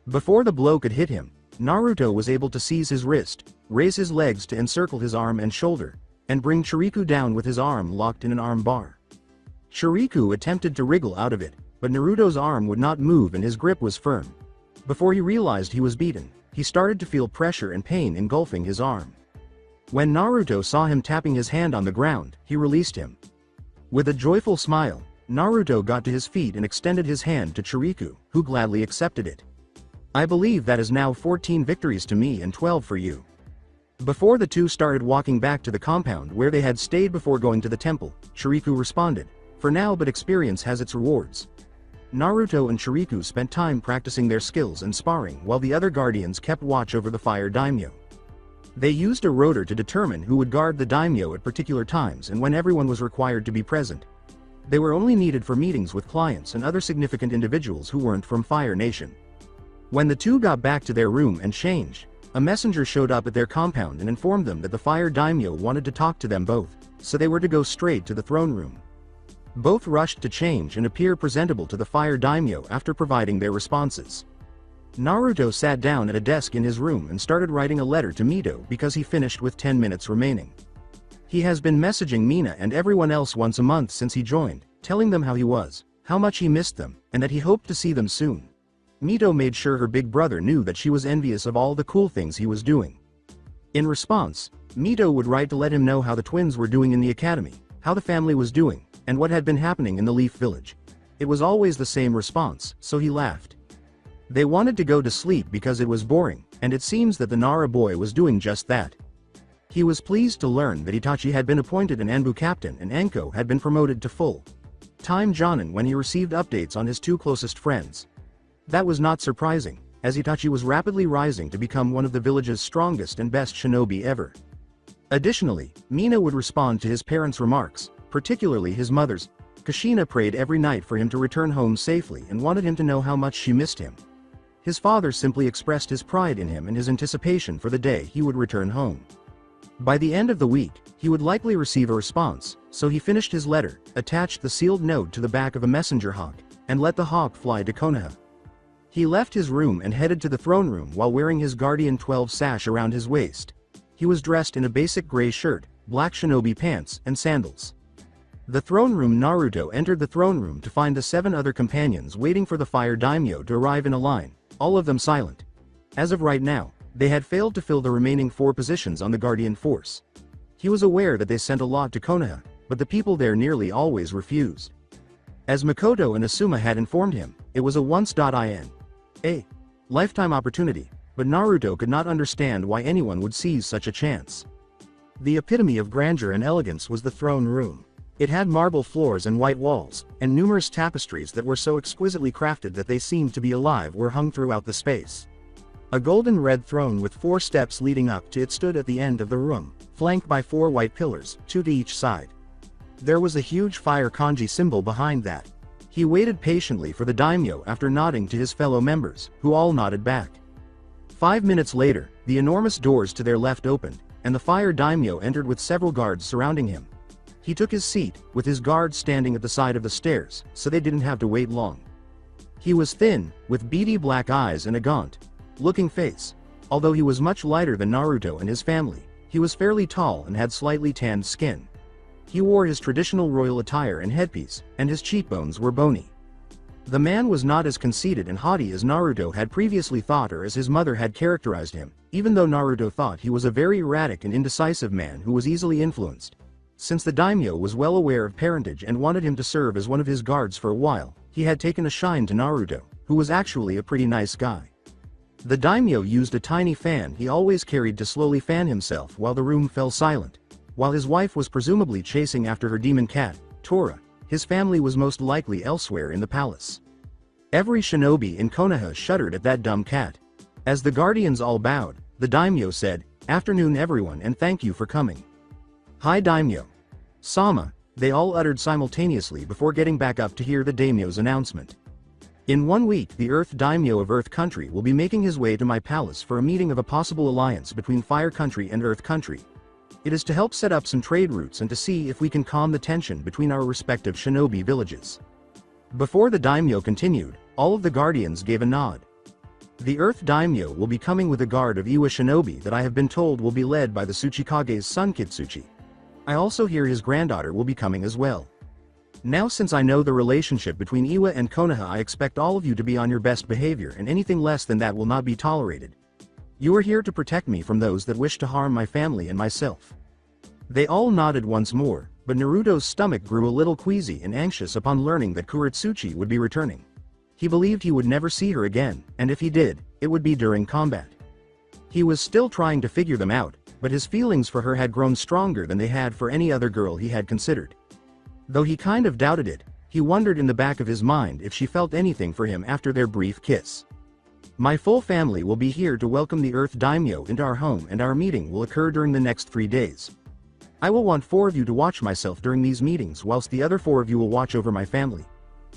Before the blow could hit him, Naruto was able to seize his wrist, raise his legs to encircle his arm and shoulder, and bring Chiriku down with his arm locked in an arm bar. Chiriku attempted to wriggle out of it, but Naruto's arm would not move and his grip was firm. Before he realized he was beaten, he started to feel pressure and pain engulfing his arm. When Naruto saw him tapping his hand on the ground, he released him. With a joyful smile, Naruto got to his feet and extended his hand to Chiriku, who gladly accepted it. "I believe that is now 14 victories to me and 12 for you." Before the two started walking back to the compound where they had stayed before going to the temple, Chiriku responded, "For now, but experience has its rewards." Naruto and Chiriku spent time practicing their skills and sparring while the other guardians kept watch over the fire daimyo. They used a rotor to determine who would guard the daimyo at particular times and when everyone was required to be present. They were only needed for meetings with clients and other significant individuals who weren't from Fire Nation. When the two got back to their room and changed, a messenger showed up at their compound and informed them that the fire daimyo wanted to talk to them both, so they were to go straight to the throne room. Both rushed to change and appear presentable to the fire daimyo after providing their responses. Naruto sat down at a desk in his room and started writing a letter to Mito because he finished with 10 minutes remaining. He has been messaging Mina and everyone else once a month since he joined, telling them how he was, how much he missed them, and that he hoped to see them soon. Mito made sure her big brother knew that she was envious of all the cool things he was doing. In response, Mito would write to let him know how the twins were doing in the academy, how the family was doing, and what had been happening in the Leaf Village. It was always the same response, so he laughed. They wanted to go to sleep because it was boring, and it seems that the Nara boy was doing just that. He was pleased to learn that Itachi had been appointed an Anbu captain and Anko had been promoted to full-time Jonin when he received updates on his two closest friends. That was not surprising, as Itachi was rapidly rising to become one of the village's strongest and best shinobi ever. Additionally, Mina would respond to his parents' remarks, particularly his mother's. Kushina prayed every night for him to return home safely and wanted him to know how much she missed him. His father simply expressed his pride in him and his anticipation for the day he would return home. By the end of the week, he would likely receive a response, so he finished his letter, attached the sealed note to the back of a messenger hawk, and let the hawk fly to Konoha. He left his room and headed to the throne room while wearing his Guardian 12 sash around his waist. He was dressed in a basic gray shirt, black shinobi pants, and sandals. The throne room. Naruto entered the throne room to find the 7 other companions waiting for the fire daimyo to arrive in a line, all of them silent. As of right now, they had failed to fill the remaining 4 positions on the Guardian Force. He was aware that they sent a lot to Konoha, but the people there nearly always refused. As Makoto and Asuma had informed him, it was a once-in a lifetime opportunity, but Naruto could not understand why anyone would seize such a chance. The epitome of grandeur and elegance was the throne room. It had marble floors and white walls, and numerous tapestries that were so exquisitely crafted that they seemed to be alive were hung throughout the space. A golden red throne with 4 steps leading up to it stood at the end of the room, flanked by 4 white pillars, 2 to each side. There was a huge fire kanji symbol behind that. He waited patiently for the daimyo after nodding to his fellow members, who all nodded back. 5 minutes later, the enormous doors to their left opened, and the fire daimyo entered with several guards surrounding him. He took his seat, with his guards standing at the side of the stairs, so they didn't have to wait long. He was thin, with beady black eyes and a gaunt-looking face. Although he was much lighter than Naruto and his family, he was fairly tall and had slightly tanned skin. He wore his traditional royal attire and headpiece, and his cheekbones were bony. The man was not as conceited and haughty as Naruto had previously thought or as his mother had characterized him, even though Naruto thought he was a very erratic and indecisive man who was easily influenced. Since the daimyo was well aware of parentage and wanted him to serve as one of his guards for a while, he had taken a shine to Naruto, who was actually a pretty nice guy. The daimyo used a tiny fan he always carried to slowly fan himself while the room fell silent. While his wife was presumably chasing after her demon cat, Tora, his family was most likely elsewhere in the palace. Every shinobi in Konoha shuddered at that dumb cat. As the guardians all bowed, the daimyo said, "Afternoon everyone and thank you for coming." "Hi daimyo." "Sama," they all uttered simultaneously before getting back up to hear the daimyo's announcement. "In 1 week the Earth Daimyo of Earth Country will be making his way to my palace for a meeting of a possible alliance between Fire Country and Earth Country. It is to help set up some trade routes and to see if we can calm the tension between our respective shinobi villages." Before the daimyo continued, all of the guardians gave a nod. "The Earth Daimyo will be coming with a guard of Iwa shinobi that I have been told will be led by the Tsuchikage's son Kitsuchi. I also hear his granddaughter will be coming as well. Now since I know the relationship between Iwa and Konoha, I expect all of you to be on your best behavior, and anything less than that will not be tolerated. You are here to protect me from those that wish to harm my family and myself." They all nodded once more, but Naruto's stomach grew a little queasy and anxious upon learning that Kuretsuchi would be returning. He believed he would never see her again, and if he did, it would be during combat. He was still trying to figure them out, but his feelings for her had grown stronger than they had for any other girl he had considered. Though he kind of doubted it, he wondered in the back of his mind if she felt anything for him after their brief kiss. "My full family will be here to welcome the Earth Daimyo into our home, and our meeting will occur during the next 3 days. I will want 4 of you to watch myself during these meetings whilst the other 4 of you will watch over my family.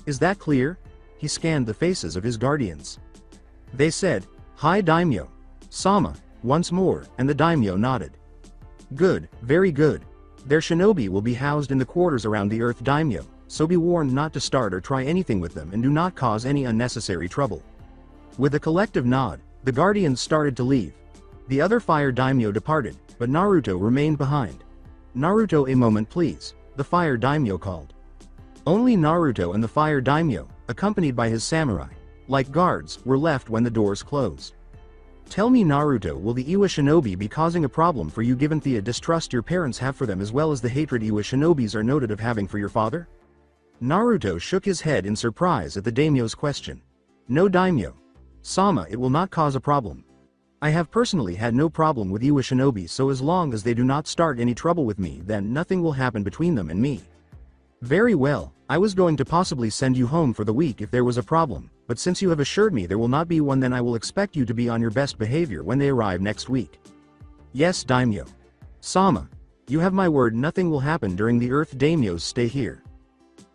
Is that clear?" He scanned the faces of his guardians. They said, "Hi daimyo." "Sama," once more, and the daimyo nodded. "Good, very good. Their shinobi will be housed in the quarters around the Earth Daimyo, so be warned not to start or try anything with them and do not cause any unnecessary trouble." With a collective nod, the guardians started to leave. The other fire daimyo departed, but Naruto remained behind. "Naruto, a moment please," the fire daimyo called. Only Naruto and the fire daimyo, accompanied by his samurai, like guards, were left when the doors closed. "Tell me Naruto, will the Iwa shinobi be causing a problem for you given the distrust your parents have for them as well as the hatred Iwa shinobis are noted of having for your father?" Naruto shook his head in surprise at the daimyo's question. "No daimyo. Sama, it will not cause a problem. I have personally had no problem with Iwa shinobi, so as long as they do not start any trouble with me, then nothing will happen between them and me." "Very well, I was going to possibly send you home for the week if there was a problem, but since you have assured me there will not be one, then I will expect you to be on your best behavior when they arrive next week." "Yes daimyo." "Sama, you have my word nothing will happen during the Earth Daimyo's stay here."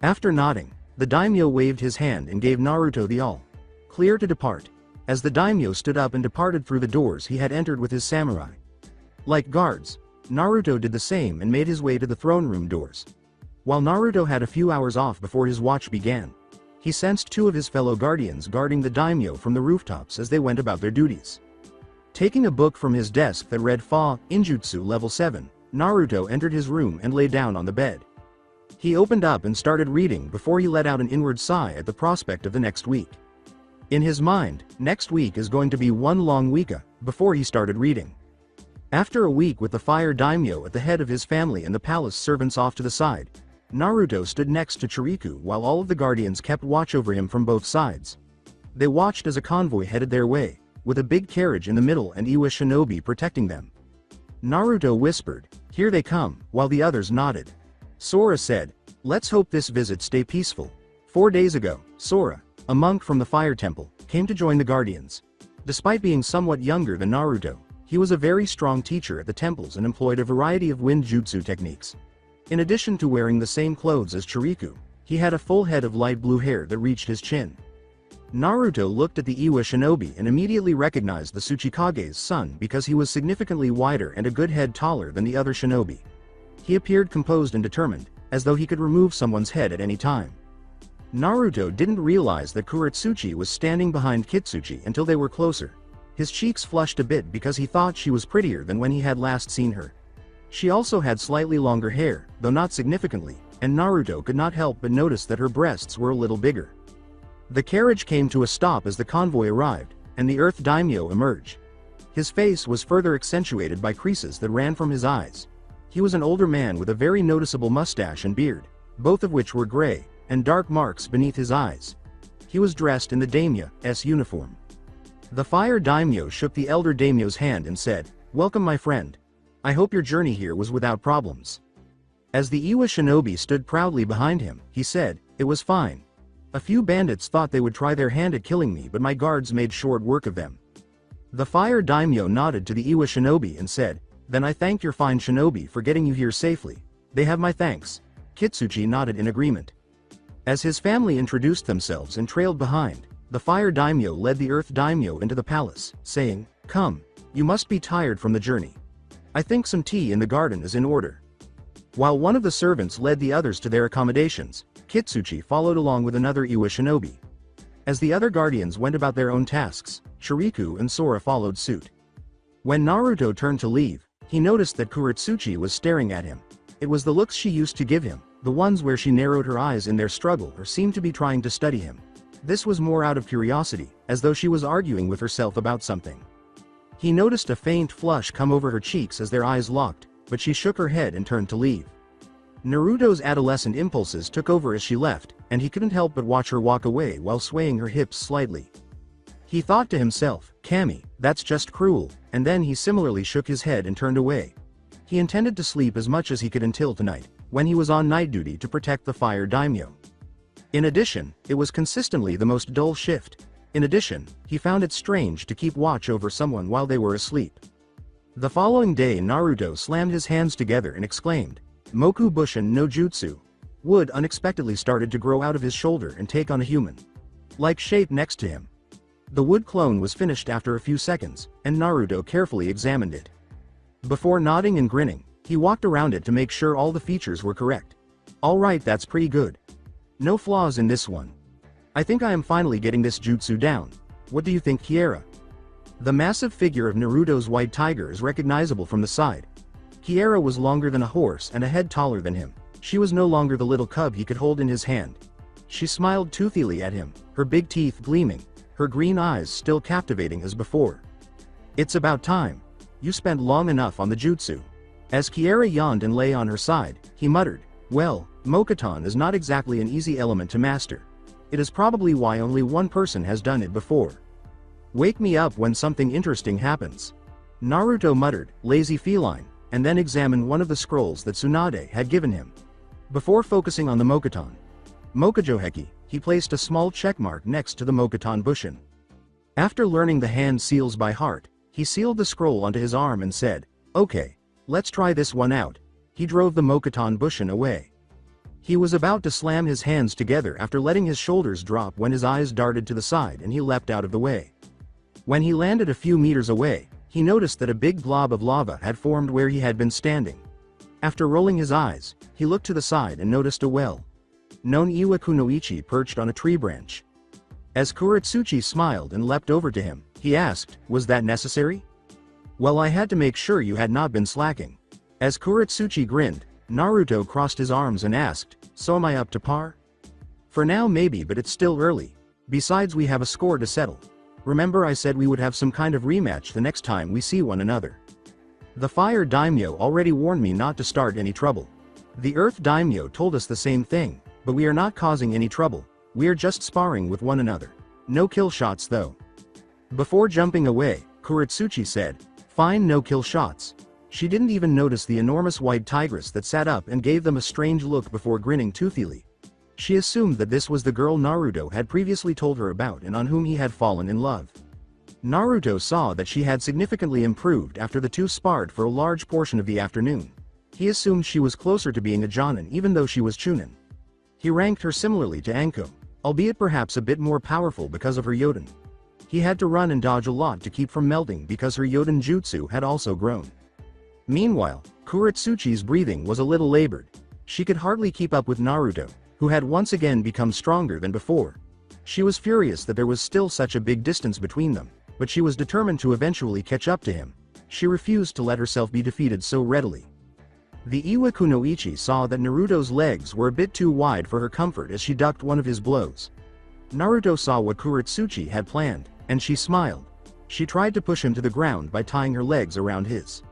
After nodding, the daimyo waved his hand and gave Naruto the all clear to depart. As the daimyo stood up and departed through the doors he had entered with his samurai. Like guards, Naruto did the same and made his way to the throne room doors. While Naruto had a few hours off before his watch began, he sensed 2 of his fellow guardians guarding the daimyo from the rooftops as they went about their duties. Taking a book from his desk that read Fa, Injutsu level 7, Naruto entered his room and lay down on the bed. He opened up and started reading before he let out an inward sigh at the prospect of the next week. In his mind, next week is going to be one long weeka, before he started reading. After a week with the fire daimyo at the head of his family and the palace servants off to the side, Naruto stood next to Chiriku while all of the guardians kept watch over him from both sides. They watched as a convoy headed their way, with a big carriage in the middle and Iwa shinobi protecting them. Naruto whispered, "Here they come," while the others nodded. Sora said, "Let's hope this visit stay peaceful." 4 days ago, Sora, a monk from the Fire Temple, came to join the Guardians. Despite being somewhat younger than Naruto, he was a very strong teacher at the temples and employed a variety of wind jutsu techniques. In addition to wearing the same clothes as Chiriku, he had a full head of light blue hair that reached his chin. Naruto looked at the Iwa shinobi and immediately recognized the Tsuchikage's son because he was significantly wider and a good head taller than the other shinobi. He appeared composed and determined, as though he could remove someone's head at any time. Naruto didn't realize that Kuretsuchi was standing behind Kitsuchi until they were closer. His cheeks flushed a bit because he thought she was prettier than when he had last seen her. She also had slightly longer hair, though not significantly, and Naruto could not help but notice that her breasts were a little bigger. The carriage came to a stop as the convoy arrived, and the Earth Daimyo emerged. His face was further accentuated by creases that ran from his eyes. He was an older man with a very noticeable mustache and beard, both of which were gray, and dark marks beneath his eyes. He was dressed in the daimyo's uniform. The Fire Daimyo shook the elder daimyo's hand and said, "Welcome my friend. I hope your journey here was without problems." As the Iwa shinobi stood proudly behind him, he said, "It was fine. A few bandits thought they would try their hand at killing me, but my guards made short work of them." The Fire Daimyo nodded to the Iwa shinobi and said, "Then I thank your fine shinobi for getting you here safely. They have my thanks." Kitsuchi nodded in agreement. As his family introduced themselves and trailed behind, the Fire Daimyo led the Earth Daimyo into the palace, saying, "Come, you must be tired from the journey. I think some tea in the garden is in order." While one of the servants led the others to their accommodations, Kitsuchi followed along with another Iwa shinobi. As the other guardians went about their own tasks, Chiriku and Sora followed suit. When Naruto turned to leave, he noticed that Kuretsuchi was staring at him. It was the looks she used to give him, the ones where she narrowed her eyes in their struggle or seemed to be trying to study him. This was more out of curiosity, as though she was arguing with herself about something. He noticed a faint flush come over her cheeks as their eyes locked, but she shook her head and turned to leave. Naruto's adolescent impulses took over as she left, and he couldn't help but watch her walk away while swaying her hips slightly. He thought to himself, "Kami, that's just cruel," and then he similarly shook his head and turned away. He intended to sleep as much as he could until tonight, when he was on night duty to protect the Fire Daimyo. In addition, it was consistently the most dull shift. In addition, he found it strange to keep watch over someone while they were asleep. The following day Naruto slammed his hands together and exclaimed, "Moku Bushin no Jutsu." Wood unexpectedly started to grow out of his shoulder and take on a human-like shape next to him. The wood clone was finished after a few seconds, and Naruto carefully examined it. Before nodding and grinning, he walked around it to make sure all the features were correct. "Alright, that's pretty good. No flaws in this one. I think I am finally getting this jutsu down. What do you think, Kiera?" The massive figure of Naruto's white tiger is recognizable from the side. Kiera was longer than a horse and a head taller than him. She was no longer the little cub he could hold in his hand. She smiled toothily at him, her big teeth gleaming, her green eyes still captivating as before. "It's about time. You spent long enough on the jutsu." As Kiera yawned and lay on her side, he muttered, "Well, Mokuton is not exactly an easy element to master. It is probably why only one person has done it before. Wake me up when something interesting happens." Naruto muttered, "Lazy feline," and then examined one of the scrolls that Tsunade had given him. Before focusing on the Mokuton Mokujoheki, he placed a small checkmark next to the Mokuton Bushin. After learning the hand seals by heart, he sealed the scroll onto his arm and said, "Okay, let's try this one out." He drove the Mokuton Bushin away. He was about to slam his hands together after letting his shoulders drop when his eyes darted to the side and he leapt out of the way. When he landed a few meters away, he noticed that a big blob of lava had formed where he had been standing. After rolling his eyes, he looked to the side and noticed a well-known Iwa kunoichi perched on a tree branch. As Kuretsuchi smiled and leapt over to him, he asked, "Was that necessary?" "Well, I had to make sure you had not been slacking." As Kuretsuchi grinned, Naruto crossed his arms and asked, So am I up to par? For now maybe, but it's still early. Besides, we have a score to settle. Remember I said we would have some kind of rematch the next time we see one another. The Fire Daimyo already warned me not to start any trouble. The Earth Daimyo told us the same thing, but we are not causing any trouble, we are just sparring with one another. No kill shots though. Before jumping away, Kuretsuchi said, "Fine, no kill shots." She didn't even notice the enormous white tigress that sat up and gave them a strange look before grinning toothily. She assumed that this was the girl Naruto had previously told her about and on whom he had fallen in love. Naruto saw that she had significantly improved after the two sparred for a large portion of the afternoon. He assumed she was closer to being a Jonin even though she was Chunin. He ranked her similarly to Anko, albeit perhaps a bit more powerful because of her Yoden. He had to run and dodge a lot to keep from melting because her Yoden jutsu had also grown. Meanwhile, Kuretsuchi's breathing was a little labored. She could hardly keep up with Naruto, who had once again become stronger than before. She was furious that there was still such a big distance between them, but she was determined to eventually catch up to him. She refused to let herself be defeated so readily. The Iwakunoichi saw that Naruto's legs were a bit too wide for her comfort as she ducked one of his blows. Naruto saw what Kuretsuchi had planned, and she smiled. She tried to push him to the ground by tying her legs around his.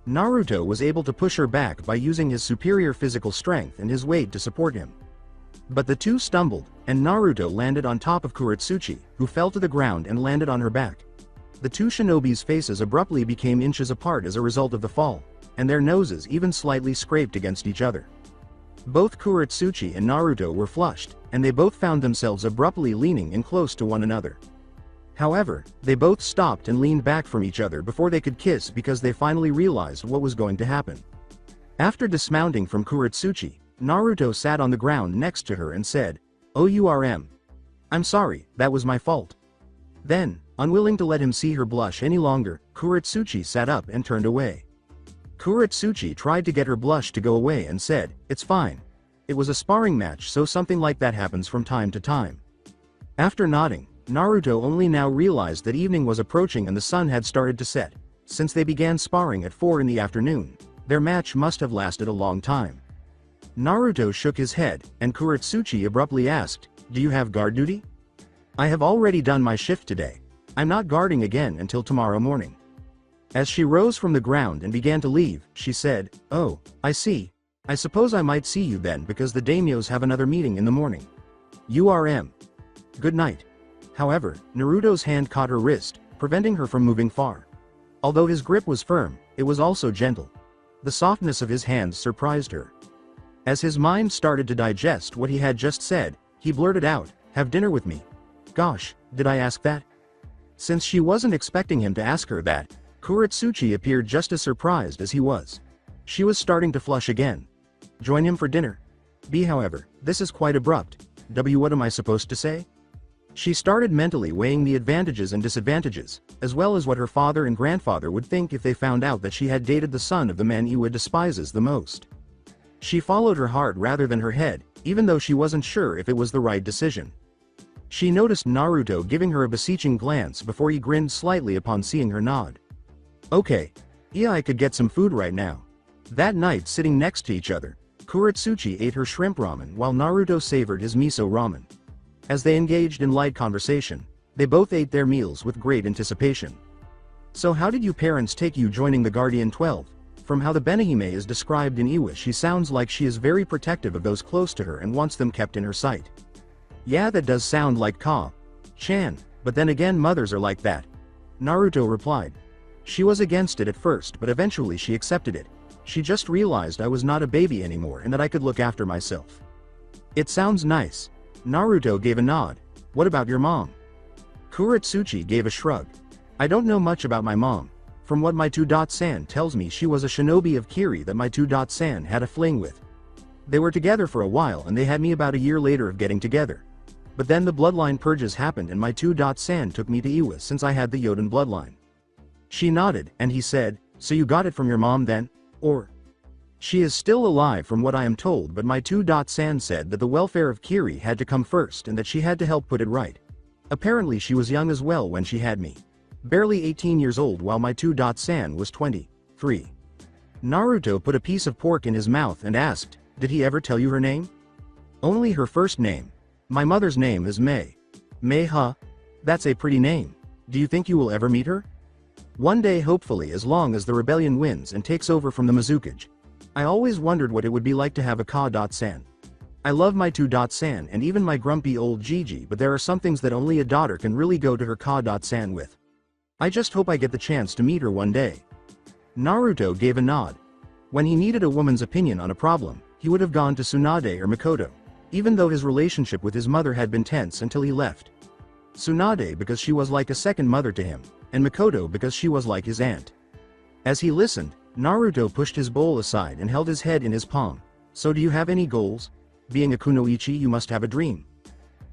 Naruto was able to push her back by using his superior physical strength and his weight to support him. But the two stumbled, and Naruto landed on top of Kuretsuchi, who fell to the ground and landed on her back. The two shinobi's faces abruptly became inches apart as a result of the fall, and their noses even slightly scraped against each other. Both Kuretsuchi and Naruto were flushed, and they both found themselves abruptly leaning in close to one another. However, they both stopped and leaned back from each other before they could kiss because they finally realized what was going to happen. After dismounting from Kuretsuchi, Naruto sat on the ground next to her and said, "OURM. I'm sorry, that was my fault." Then, unwilling to let him see her blush any longer, Kuretsuchi sat up and turned away. Kuretsuchi tried to get her blush to go away and said, "It's fine. It was a sparring match, so something like that happens from time to time." After nodding, Naruto only now realized that evening was approaching and the sun had started to set. Since they began sparring at 4 in the afternoon, their match must have lasted a long time. Naruto shook his head, and Kuretsuchi abruptly asked, "Do you have guard duty?" "I have already done my shift today. I'm not guarding again until tomorrow morning." As she rose from the ground and began to leave, she said, "Oh, I see. I suppose I might see you then because the daimyos have another meeting in the morning. URM. Good night." However, Naruto's hand caught her wrist, preventing her from moving far. Although his grip was firm, it was also gentle. The softness of his hands surprised her. As his mind started to digest what he had just said, he blurted out, "Have dinner with me." Gosh, did I ask that? Since she wasn't expecting him to ask her that, Kuretsuchi appeared just as surprised as he was. She was starting to flush again. Join him for dinner? However, this is quite abrupt. What am I supposed to say? She started mentally weighing the advantages and disadvantages, as well as what her father and grandfather would think if they found out that she had dated the son of the man Iwa despises the most. She followed her heart rather than her head, even though she wasn't sure if it was the right decision. She noticed Naruto giving her a beseeching glance before he grinned slightly upon seeing her nod. "Okay. Yeah, I could get some food right now." That night, sitting next to each other, Kuretsuchi ate her shrimp ramen while Naruto savored his miso ramen. As they engaged in light conversation, they both ate their meals with great anticipation. "So how did you parents take you joining the Guardian 12? From how the Benihime is described in Iwa, she sounds like she is very protective of those close to her and wants them kept in her sight." "Yeah, that does sound like Ka-chan, but then again mothers are like that," Naruto replied. She was against it at first, but eventually she accepted it. She just realized I was not a baby anymore and that I could look after myself. "It sounds nice." Naruto gave a nod. "What about your mom?" Kuretsuchi gave a shrug. "I don't know much about my mom. From what my 2.san tells me, she was a shinobi of Kiri that my 2.san had a fling with. They were together for a while and they had me about a year later of getting together. But then the bloodline purges happened and my 2.san took me to Iwa since I had the Yoden bloodline." She nodded, and he said, "So you got it from your mom then? Or?" "She is still alive from what I am told, but my 2.san said that the welfare of Kiri had to come first and that she had to help put it right. Apparently she was young as well when she had me. Barely 18 years old while my 2.san was 23. Naruto put a piece of pork in his mouth and asked, "Did he ever tell you her name?" Only her first name. My mother's name is Mei. Mei, huh? That's a pretty name. Do you think you will ever meet her? One day, hopefully, as long as the rebellion wins and takes over from the Mizukage. I always wondered what it would be like to have a Ka-san. I love my 2-san and even my grumpy old Gigi, but there are some things that only a daughter can really go to her Ka-san with. I just hope I get the chance to meet her one day. Naruto gave a nod. When he needed a woman's opinion on a problem, he would have gone to Tsunade or Mikoto, even though his relationship with his mother had been tense until he left. Tsunade because she was like a second mother to him, and Mikoto because she was like his aunt. As he listened, Naruto pushed his bowl aside and held his head in his palm. So do you have any goals? Being a kunoichi, you must have a dream.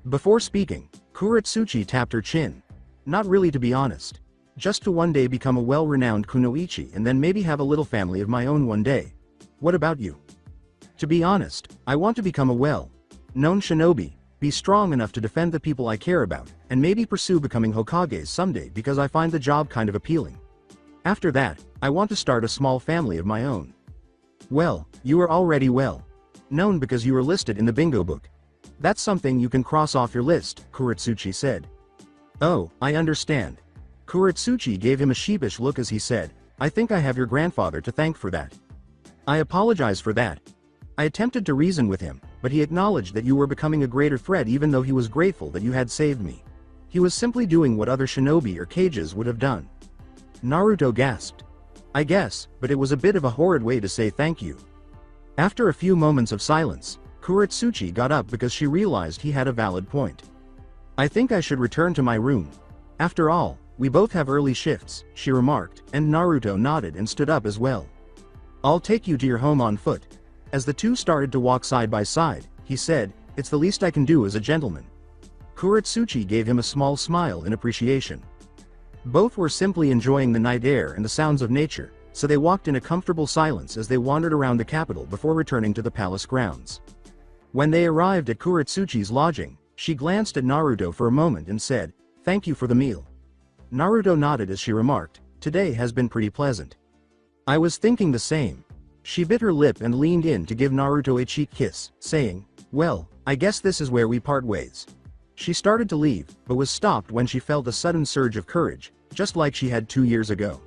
Before speaking, Kuretsuchi tapped her chin. Not really, to be honest. Just to one day become a well-renowned kunoichi and then maybe have a little family of my own one day. What about you? To be honest, I want to become a well-known shinobi, be strong enough to defend the people I care about, and maybe pursue becoming Hokage someday because I find the job kind of appealing. After that, I want to start a small family of my own. Well, you are already well-known because you are listed in the bingo book. That's something you can cross off your list, Kuretsuchi said. Oh, I understand. Kuretsuchi gave him a sheepish look as he said, I think I have your grandfather to thank for that. I apologize for that. I attempted to reason with him, but he acknowledged that you were becoming a greater threat even though he was grateful that you had saved me. He was simply doing what other shinobi or cages would have done. Naruto gasped. I guess, but it was a bit of a horrid way to say thank you. After a few moments of silence, Kuretsuchi got up because she realized he had a valid point. I think I should return to my room. After all, we both have early shifts, she remarked, and Naruto nodded and stood up as well. I'll take you to your home on foot. As the two started to walk side by side, he said, it's the least I can do as a gentleman. Kuretsuchi gave him a small smile in appreciation. Both were simply enjoying the night air and the sounds of nature, so they walked in a comfortable silence as they wandered around the capital before returning to the palace grounds. When they arrived at Kuretsuchi's lodging, she glanced at Naruto for a moment and said, thank you for the meal. Naruto nodded as she remarked, today has been pretty pleasant. I was thinking the same. She bit her lip and leaned in to give Naruto a cheek kiss, saying, well, I guess this is where we part ways. She started to leave, but was stopped when she felt a sudden surge of courage, just like she had 2 years ago.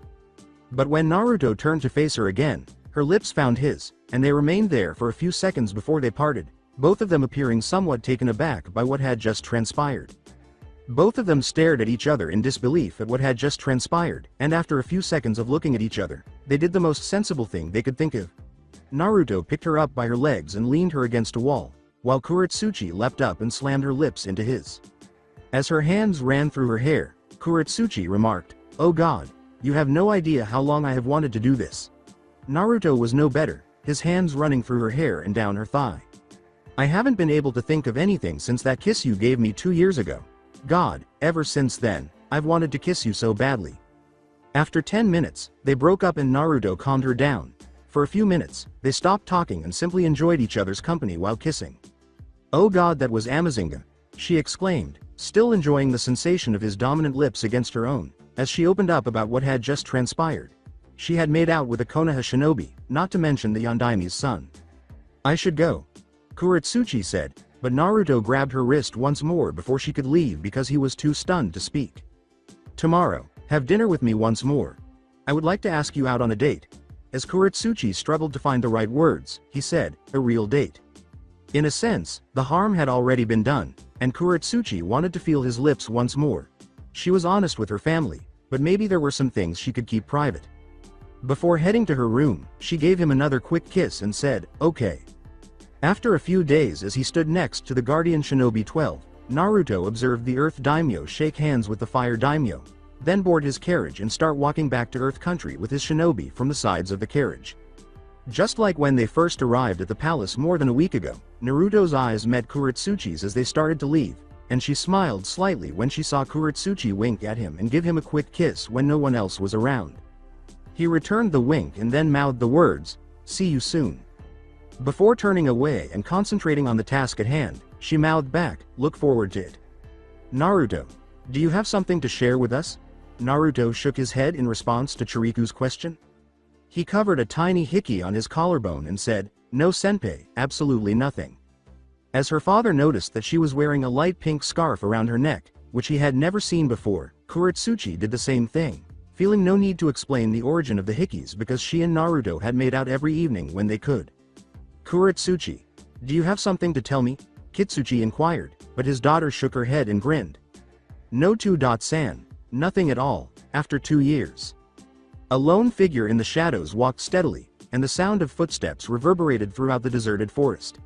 But when Naruto turned to face her again, her lips found his, and they remained there for a few seconds before they parted, both of them appearing somewhat taken aback by what had just transpired. Both of them stared at each other in disbelief at what had just transpired, and after a few seconds of looking at each other, they did the most sensible thing they could think of. Naruto picked her up by her legs and leaned her against a wall, while Kuretsuchi leapt up and slammed her lips into his. As her hands ran through her hair, Kuretsuchi remarked, oh god, you have no idea how long I have wanted to do this. Naruto was no better, his hands running through her hair and down her thigh. I haven't been able to think of anything since that kiss you gave me 2 years ago. God, ever since then, I've wanted to kiss you so badly. After 10 minutes, they broke up and Naruto calmed her down. For a few minutes, they stopped talking and simply enjoyed each other's company while kissing. Oh god, that was Amazinga, she exclaimed, still enjoying the sensation of his dominant lips against her own, as she opened up about what had just transpired. She had made out with a Konoha shinobi, not to mention the Yondaime's son. I should go, Kuretsuchi said, but Naruto grabbed her wrist once more before she could leave because he was too stunned to speak. Tomorrow, have dinner with me once more. I would like to ask you out on a date. As Kuretsuchi struggled to find the right words, he said, a real date. In a sense, the harm had already been done, and Kuretsuchi wanted to feel his lips once more. She was honest with her family, but maybe there were some things she could keep private. Before heading to her room, she gave him another quick kiss and said, okay. After a few days as he stood next to the Guardian Shinobi 12, Naruto observed the Earth Daimyo shake hands with the Fire Daimyo, then board his carriage and start walking back to Earth Country with his shinobi from the sides of the carriage. Just like when they first arrived at the palace more than a week ago, Naruto's eyes met Kuretsuchi's as they started to leave, and she smiled slightly when she saw Kuretsuchi wink at him and give him a quick kiss when no one else was around. He returned the wink and then mouthed the words, see you soon. Before turning away and concentrating on the task at hand, she mouthed back, look forward to it. Naruto, do you have something to share with us? Naruto shook his head in response to Chiriku's question. He covered a tiny hickey on his collarbone and said, no senpai, absolutely nothing. As her father noticed that she was wearing a light pink scarf around her neck, which he had never seen before, Kuretsuchi did the same thing, feeling no need to explain the origin of the hickeys because she and Naruto had made out every evening when they could. "Kuretsuchi, do you have something to tell me?" Kitsuchi inquired, but his daughter shook her head and grinned. "No san, nothing at all, after 2 years." A lone figure in the shadows walked steadily, and the sound of footsteps reverberated throughout the deserted forest.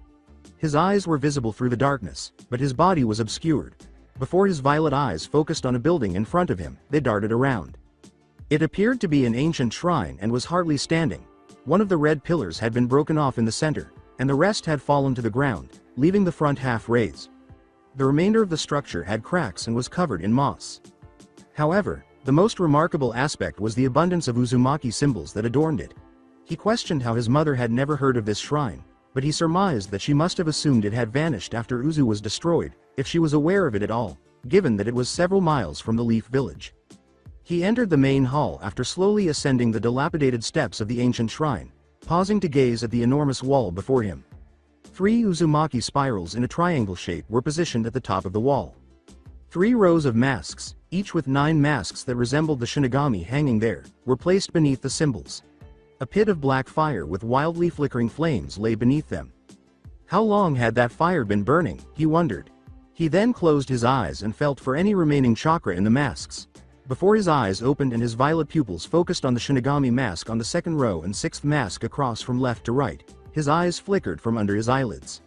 His eyes were visible through the darkness, but his body was obscured. Before his violet eyes focused on a building in front of him, they darted around. It appeared to be an ancient shrine and was hardly standing. One of the red pillars had been broken off in the center, and the rest had fallen to the ground, leaving the front half raised. The remainder of the structure had cracks and was covered in moss. However, the most remarkable aspect was the abundance of Uzumaki symbols that adorned it. He questioned how his mother had never heard of this shrine, but he surmised that she must have assumed it had vanished after Uzu was destroyed, if she was aware of it at all, given that it was several miles from the Leaf Village. He entered the main hall after slowly ascending the dilapidated steps of the ancient shrine, pausing to gaze at the enormous wall before him. 3 Uzumaki spirals in a triangle shape were positioned at the top of the wall. 3 rows of masks, each with 9 masks that resembled the Shinigami hanging there, were placed beneath the symbols. A pit of black fire with wildly flickering flames lay beneath them. How long had that fire been burning, he wondered. He then closed his eyes and felt for any remaining chakra in the masks. Before his eyes opened and his violet pupils focused on the Shinigami mask on the 2nd row and 6th mask across from left to right, his eyes flickered from under his eyelids.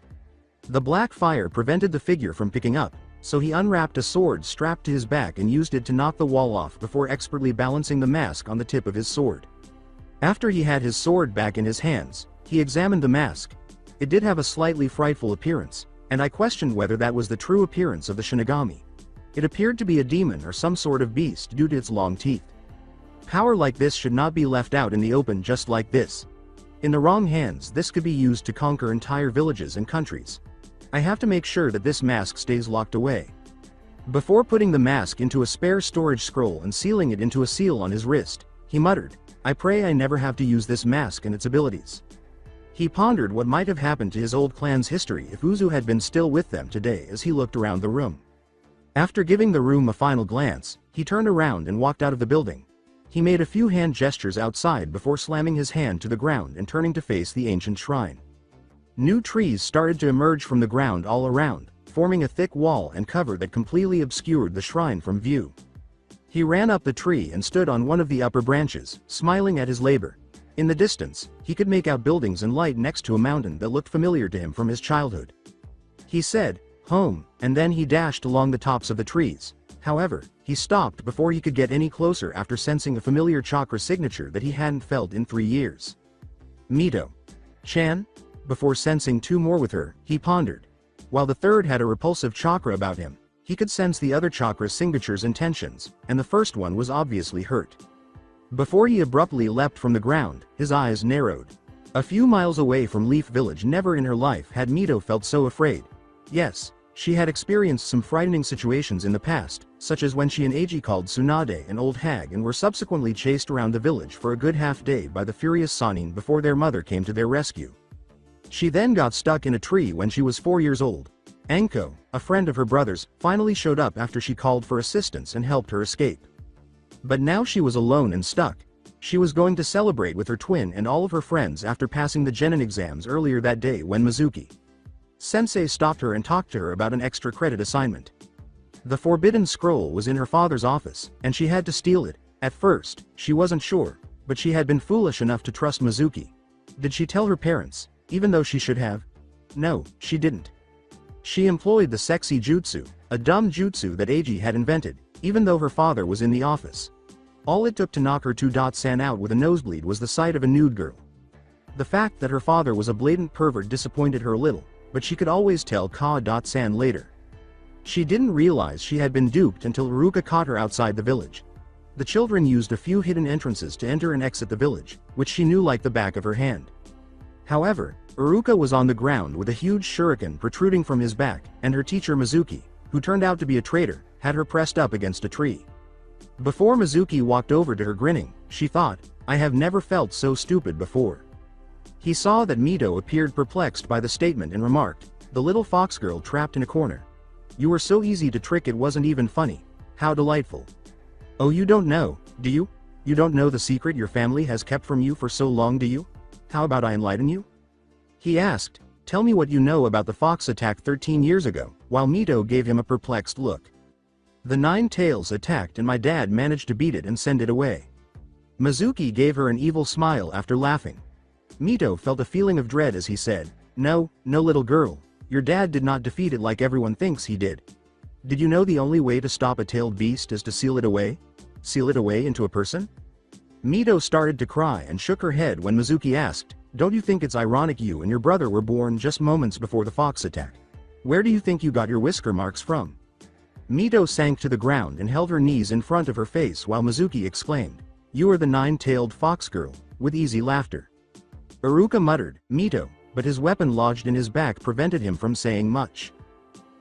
The black fire prevented the figure from picking up, so he unwrapped a sword strapped to his back and used it to knock the wall off before expertly balancing the mask on the tip of his sword. After he had his sword back in his hands, he examined the mask. It did have a slightly frightful appearance, and I questioned whether that was the true appearance of the Shinigami. It appeared to be a demon or some sort of beast due to its long teeth. Power like this should not be left out in the open just like this. In the wrong hands, this could be used to conquer entire villages and countries. I have to make sure that this mask stays locked away. Before putting the mask into a spare storage scroll and sealing it into a seal on his wrist, he muttered, "I pray I never have to use this mask and its abilities." He pondered what might have happened to his old clan's history if Uzu had been still with them today as he looked around the room. After giving the room a final glance, he turned around and walked out of the building. He made a few hand gestures outside before slamming his hand to the ground and turning to face the ancient shrine. New trees started to emerge from the ground all around, forming a thick wall and cover that completely obscured the shrine from view. He ran up the tree and stood on one of the upper branches, smiling at his labor. In the distance, he could make out buildings and light next to a mountain that looked familiar to him from his childhood. He said, "Home," and then he dashed along the tops of the trees. However, he stopped before he could get any closer after sensing a familiar chakra signature that he hadn't felt in 3 years. Mito-chan? Before sensing 2 more with her, he pondered. While the third had a repulsive chakra about him, he could sense the other chakra's signature's intentions, and the first one was obviously hurt. Before he abruptly leapt from the ground, his eyes narrowed. A few miles away from Leaf Village, never in her life had Mito felt so afraid. Yes, she had experienced some frightening situations in the past, such as when she and Eiji called Tsunade an old hag and were subsequently chased around the village for a good half-day by the furious Sanin before their mother came to their rescue. She then got stuck in a tree when she was 4 years old. Anko, a friend of her brother's, finally showed up after she called for assistance and helped her escape. But now she was alone and stuck. She was going to celebrate with her twin and all of her friends after passing the Genin exams earlier that day when Mizuki-sensei stopped her and talked to her about an extra credit assignment. The forbidden scroll was in her father's office, and she had to steal it. At first, she wasn't sure, but she had been foolish enough to trust Mizuki. Did she tell her parents, even though she should have? No, she didn't. She employed the sexy jutsu, a dumb jutsu that Eiji had invented, even though her father was in the office. All it took to knock her 2-san out with a nosebleed was the sight of a nude girl. The fact that her father was a blatant pervert disappointed her a little, but she could always tell Ka-san later. She didn't realize she had been duped until Iruka caught her outside the village. The children used a few hidden entrances to enter and exit the village, which she knew like the back of her hand. However, Iruka was on the ground with a huge shuriken protruding from his back, and her teacher Mizuki, who turned out to be a traitor, had her pressed up against a tree. Before Mizuki walked over to her grinning, she thought, "I have never felt so stupid before." He saw that Mito appeared perplexed by the statement and remarked, The little fox girl trapped in a corner. You were so easy to trick it wasn't even funny. How delightful. Oh, you don't know, do you? You don't know the secret your family has kept from you for so long, do you? How about I enlighten you? He asked. Tell me what you know about the fox attack 13 years ago, while Mito gave him a perplexed look. The 9 tails attacked and my dad managed to beat it and send it away. Mizuki gave her an evil smile after laughing. Mito felt a feeling of dread as he said, No, little girl. Your dad did not defeat it like everyone thinks he did. Did you know the only way to stop a tailed beast is to seal it away? Seal it away into a person? Mito started to cry and shook her head when Mizuki asked, Don't you think it's ironic you and your brother were born just moments before the fox attack? Where do you think you got your whisker marks from? Mito sank to the ground and held her knees in front of her face while Mizuki exclaimed, You are the 9-tailed fox girl, with easy laughter. Iruka muttered, Mito, but his weapon lodged in his back prevented him from saying much.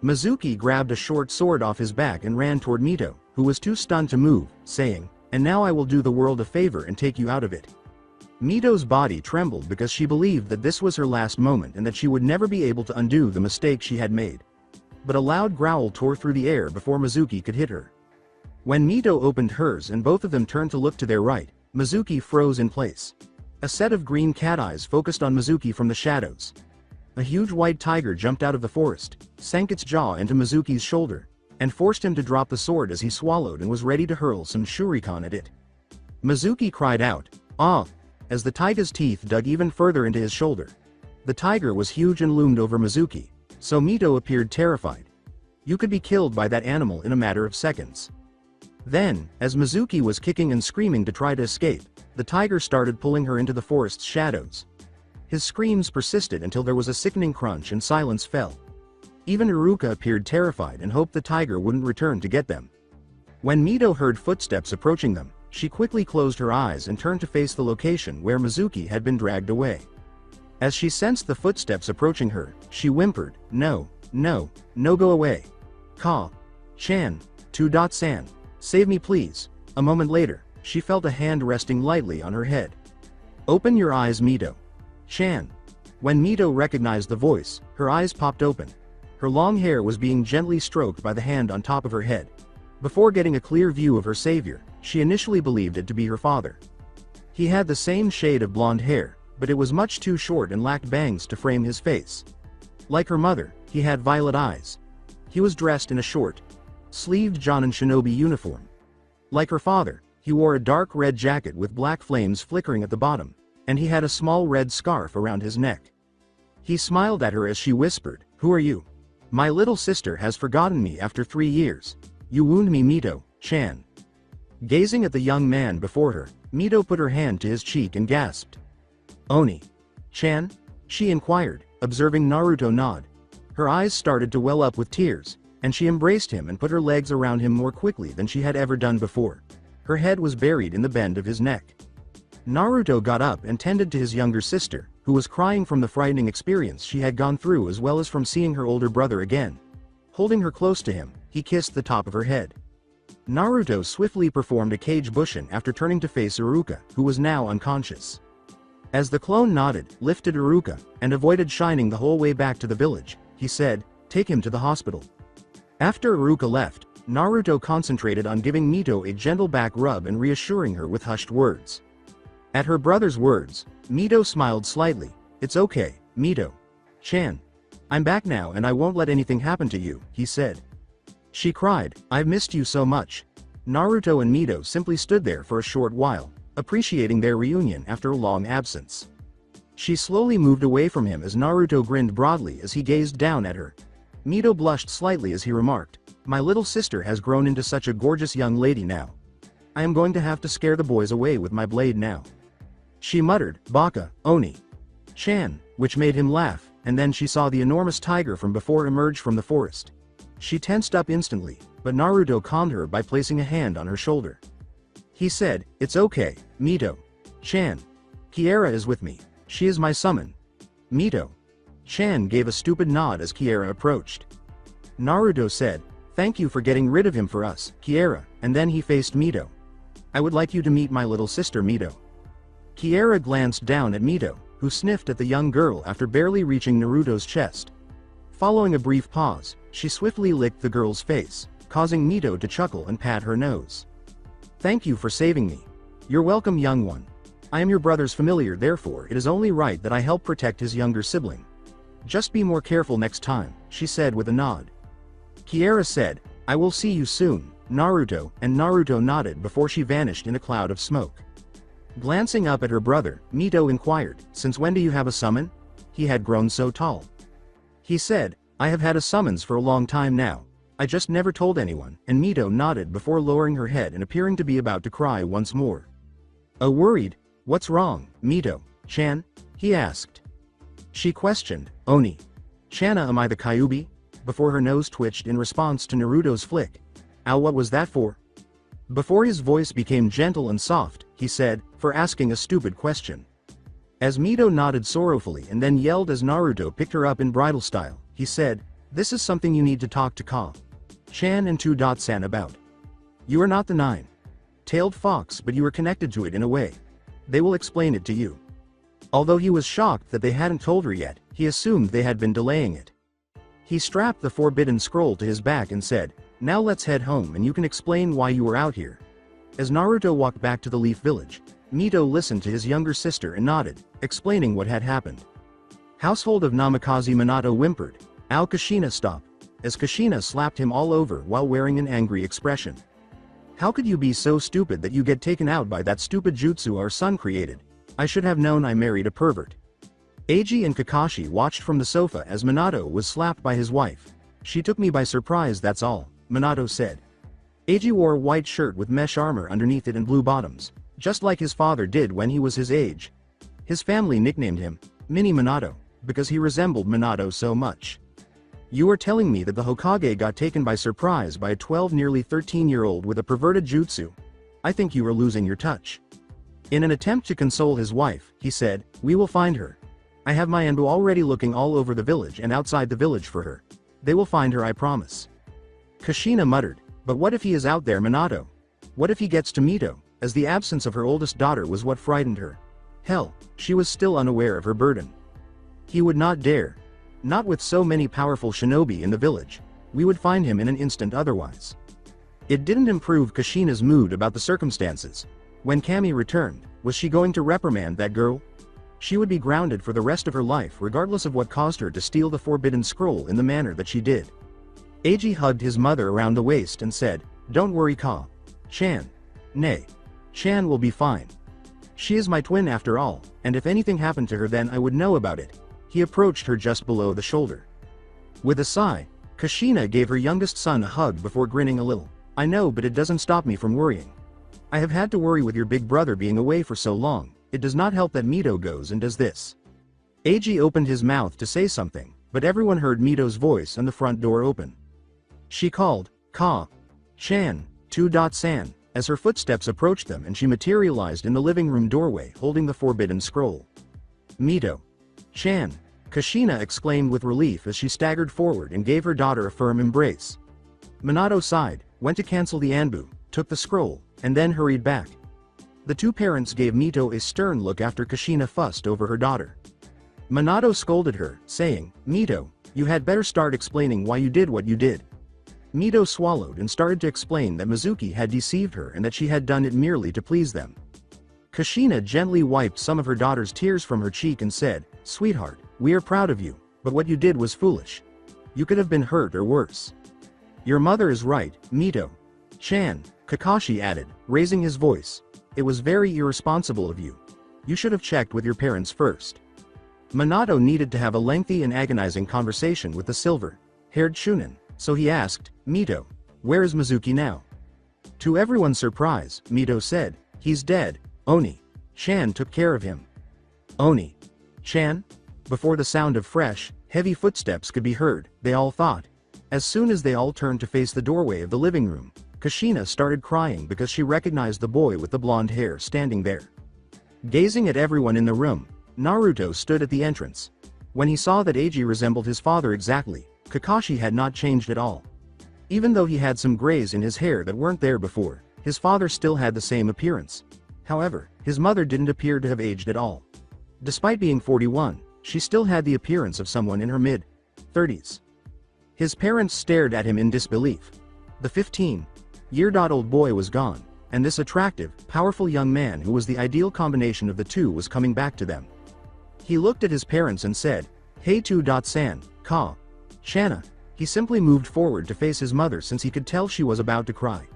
Mizuki grabbed a short sword off his back and ran toward Mito, who was too stunned to move, saying, And now I will do the world a favor and take you out of it. Mito's body trembled because she believed that this was her last moment and that she would never be able to undo the mistake she had made. But a loud growl tore through the air before Mizuki could hit her. When Mito opened hers and both of them turned to look to their right, Mizuki froze in place. A set of green cat eyes focused on Mizuki from the shadows. A huge white tiger jumped out of the forest, sank its jaw into Mizuki's shoulder, and forced him to drop the sword as he swallowed and was ready to hurl some shuriken at it. Mizuki cried out, Ah! As the tiger's teeth dug even further into his shoulder. The tiger was huge and loomed over Mizuki, so Mito appeared terrified. You could be killed by that animal in a matter of seconds. Then, as Mizuki was kicking and screaming to try to escape, the tiger started pulling her into the forest's shadows. His screams persisted until there was a sickening crunch and silence fell. Even Iruka appeared terrified and hoped the tiger wouldn't return to get them. When Mito heard footsteps approaching them, she quickly closed her eyes and turned to face the location where Mizuki had been dragged away. As she sensed the footsteps approaching her, she whimpered, No, go away. Chan, 2.san. Save me please. A moment later, she felt a hand resting lightly on her head. Open your eyes, Mito. Chan. When Mito recognized the voice, her eyes popped open. Her long hair was being gently stroked by the hand on top of her head. Before getting a clear view of her savior, she initially believed it to be her father. He had the same shade of blonde hair, but it was much too short and lacked bangs to frame his face. Like her mother, he had violet eyes. He was dressed in a short, sleeved Jonin shinobi uniform. Like her father, he wore a dark red jacket with black flames flickering at the bottom, and he had a small red scarf around his neck. He smiled at her as she whispered, Who are you? My little sister has forgotten me after 3 years. You wound me, Mito, Chan. Gazing at the young man before her, Mito put her hand to his cheek and gasped. Oni. Chan? She inquired, observing Naruto nod. Her eyes started to well up with tears, and she embraced him and put her legs around him more quickly than she had ever done before. Her head was buried in the bend of his neck. Naruto got up and tended to his younger sister, who was crying from the frightening experience she had gone through as well as from seeing her older brother again. Holding her close to him, he kissed the top of her head. Naruto swiftly performed a cage bushin after turning to face Iruka, who was now unconscious. As the clone nodded, lifted Iruka, and avoided shining the whole way back to the village, he said, Take him to the hospital. After Iruka left, Naruto concentrated on giving Mito a gentle back rub and reassuring her with hushed words. At her brother's words, Mito smiled slightly. It's okay, Mito. Chan. I'm back now and I won't let anything happen to you, he said. She cried, I've missed you so much. Naruto and Mito simply stood there for a short while, appreciating their reunion after a long absence. She slowly moved away from him as Naruto grinned broadly as he gazed down at her. Mito blushed slightly as he remarked, My little sister has grown into such a gorgeous young lady now. I am going to have to scare the boys away with my blade now. She muttered, Baka, Oni. Chan, which made him laugh, and then she saw the enormous tiger from before emerge from the forest. She tensed up instantly, but Naruto calmed her by placing a hand on her shoulder. He said, It's okay, Mito. Chan. Kiera is with me. She is my summon. Mito. Chan gave a stupid nod as Kiera approached. Naruto said, Thank you for getting rid of him for us, Kiera, and then he faced Mito. I would like you to meet my little sister Mito. Kiera glanced down at Mito, who sniffed at the young girl after barely reaching Naruto's chest. Following a brief pause, she swiftly licked the girl's face, causing Mito to chuckle and pat her nose. "Thank you for saving me. You're welcome, young one. I am your brother's familiar, therefore it is only right that I help protect his younger sibling. Just be more careful next time," she said with a nod. Kiera said, "I will see you soon, Naruto," and Naruto nodded before she vanished in a cloud of smoke. Glancing up at her brother, Mito inquired, "Since when do you have a summon?" He had grown so tall. He said, "I have had a summons for a long time now. I just never told anyone," and Mito nodded before lowering her head and appearing to be about to cry once more. Worried, "What's wrong, Mito-chan?" he asked. She questioned, "Oni Chana, am I the Kyuubi?" before her nose twitched in response to Naruto's flick. "Ow, what was that for?" Before his voice became gentle and soft, he said, "For asking a stupid question." As Mito nodded sorrowfully and then yelled as Naruto picked her up in bridal style, he said, "This is something you need to talk to Ka-chan and 2-san about. You are not the nine-tailed fox, but you are connected to it in a way. They will explain it to you." Although he was shocked that they hadn't told her yet, he assumed they had been delaying it. He strapped the forbidden scroll to his back and said, "Now let's head home and you can explain why you were out here." As Naruto walked back to the Leaf Village, Mito listened to his younger sister and nodded, explaining what had happened. Household of Namikaze Minato whimpered, "Ow, Kushina, stop," as Kushina slapped him all over while wearing an angry expression. "How could you be so stupid that you get taken out by that stupid jutsu our son created? I should have known I married a pervert." Eiji and Kakashi watched from the sofa as Minato was slapped by his wife. "She took me by surprise, that's all," Minato said. Eiji wore a white shirt with mesh armor underneath it and blue bottoms, just like his father did when he was his age. His family nicknamed him Mini Minato, because he resembled Minato so much. "You are telling me that the Hokage got taken by surprise by a 12 nearly 13-year-old with a perverted jutsu? I think you are losing your touch." In an attempt to console his wife, he said, "We will find her. I have my Anbu already looking all over the village and outside the village for her. They will find her, I promise." Kushina muttered, "But what if he is out there, Minato? What if he gets to Mito?" As the absence of her oldest daughter was what frightened her. Hell, she was still unaware of her burden. He would not dare. Not with so many powerful shinobi in the village. We would find him in an instant otherwise. It didn't improve Kushina's mood about the circumstances. When Kami returned, was she going to reprimand that girl? She would be grounded for the rest of her life regardless of what caused her to steal the forbidden scroll in the manner that she did. Eiji hugged his mother around the waist and said, "Don't worry, Ka-chan. Nay. Chan will be fine. She is my twin after all, and if anything happened to her then I would know about it." He approached her just below the shoulder. With a sigh, Kushina gave her youngest son a hug before grinning a little. "I know, but it doesn't stop me from worrying. I have had to worry with your big brother being away for so long. It does not help that Mito goes and does this." Eiji opened his mouth to say something, but everyone heard Mito's voice and the front door open. She called, "Ka-chan, 2-san," as her footsteps approached them and she materialized in the living room doorway holding the forbidden scroll. "Mito-chan," Kushina exclaimed with relief as she staggered forward and gave her daughter a firm embrace. Minato sighed, went to cancel the Anbu, took the scroll, and then hurried back. The two parents gave Mito a stern look after Kushina fussed over her daughter. Minato scolded her, saying, "Mito, you had better start explaining why you did what you did." Mito swallowed and started to explain that Mizuki had deceived her and that she had done it merely to please them. Kushina gently wiped some of her daughter's tears from her cheek and said, "Sweetheart, we are proud of you, but what you did was foolish. You could have been hurt or worse." "Your mother is right, Mito-chan," Kakashi added, raising his voice. "It was very irresponsible of you. You should have checked with your parents first." Minato needed to have a lengthy and agonizing conversation with the silver-haired Chunin, so he asked, "Mito, where is Mizuki now?" To everyone's surprise, Mito said, "He's dead. Oni-chan took care of him." "Oni-chan?" Before the sound of fresh, heavy footsteps could be heard, they all thought. As soon as they all turned to face the doorway of the living room, Kushina started crying because she recognized the boy with the blonde hair standing there. Gazing at everyone in the room, Naruto stood at the entrance. When he saw that Eiji resembled his father exactly, Kakashi had not changed at all. Even though he had some grays in his hair that weren't there before, his father still had the same appearance. However, his mother didn't appear to have aged at all. Despite being 41, she still had the appearance of someone in her mid-30s. His parents stared at him in disbelief. The 15-year-old boy was gone, and this attractive, powerful young man who was the ideal combination of the two was coming back to them. He looked at his parents and said, "Hey 2-san, ka. Shanna." He simply moved forward to face his mother since he could tell she was about to cry.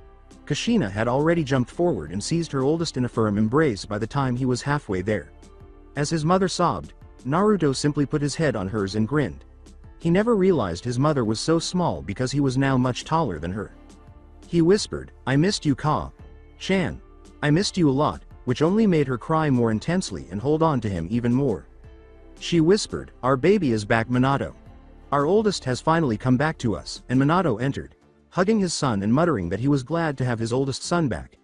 Kushina had already jumped forward and seized her oldest in a firm embrace by the time he was halfway there. As his mother sobbed, Naruto simply put his head on hers and grinned. He never realized his mother was so small because he was now much taller than her. He whispered, "I missed you, Ka-chan. I missed you a lot," which only made her cry more intensely and hold on to him even more. She whispered, "Our baby is back, Minato. Our oldest has finally come back to us," and Minato entered, hugging his son and muttering that he was glad to have his oldest son back.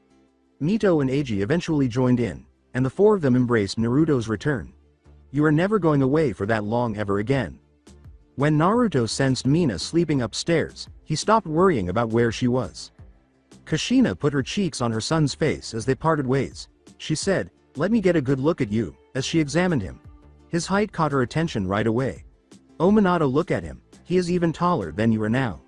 Mito and Eiji eventually joined in, and the four of them embraced Naruto's return. "You are never going away for that long ever again." When Naruto sensed Mina sleeping upstairs, he stopped worrying about where she was. Kushina put her cheeks on her son's face as they parted ways. She said, "Let me get a good look at you," as she examined him. His height caught her attention right away. "Oh Minato, look at him, he is even taller than you are now."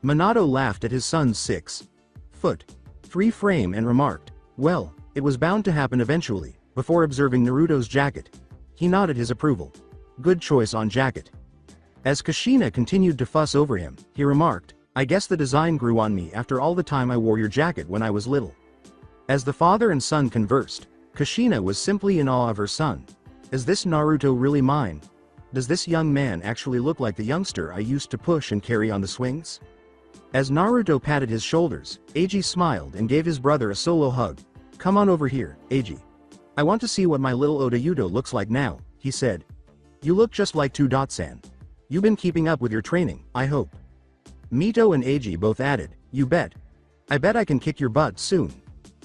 Minato laughed at his son's 6'3" frame and remarked, "Well, it was bound to happen eventually," before observing Naruto's jacket. He nodded his approval. "Good choice on jacket." As Kushina continued to fuss over him, he remarked, "I guess the design grew on me after all the time I wore your jacket when I was little." As the father and son conversed, Kushina was simply in awe of her son. "Is this Naruto really mine? Does this young man actually look like the youngster I used to push and carry on the swings?" As Naruto patted his shoulders, Eiji smiled and gave his brother a solo hug. "Come on over here, Eiji. I want to see what my little Odayudo looks like now," he said. "You look just like 2-san. You've been keeping up with your training, I hope." Mito and Eiji both added, "You bet. I bet I can kick your butt soon,"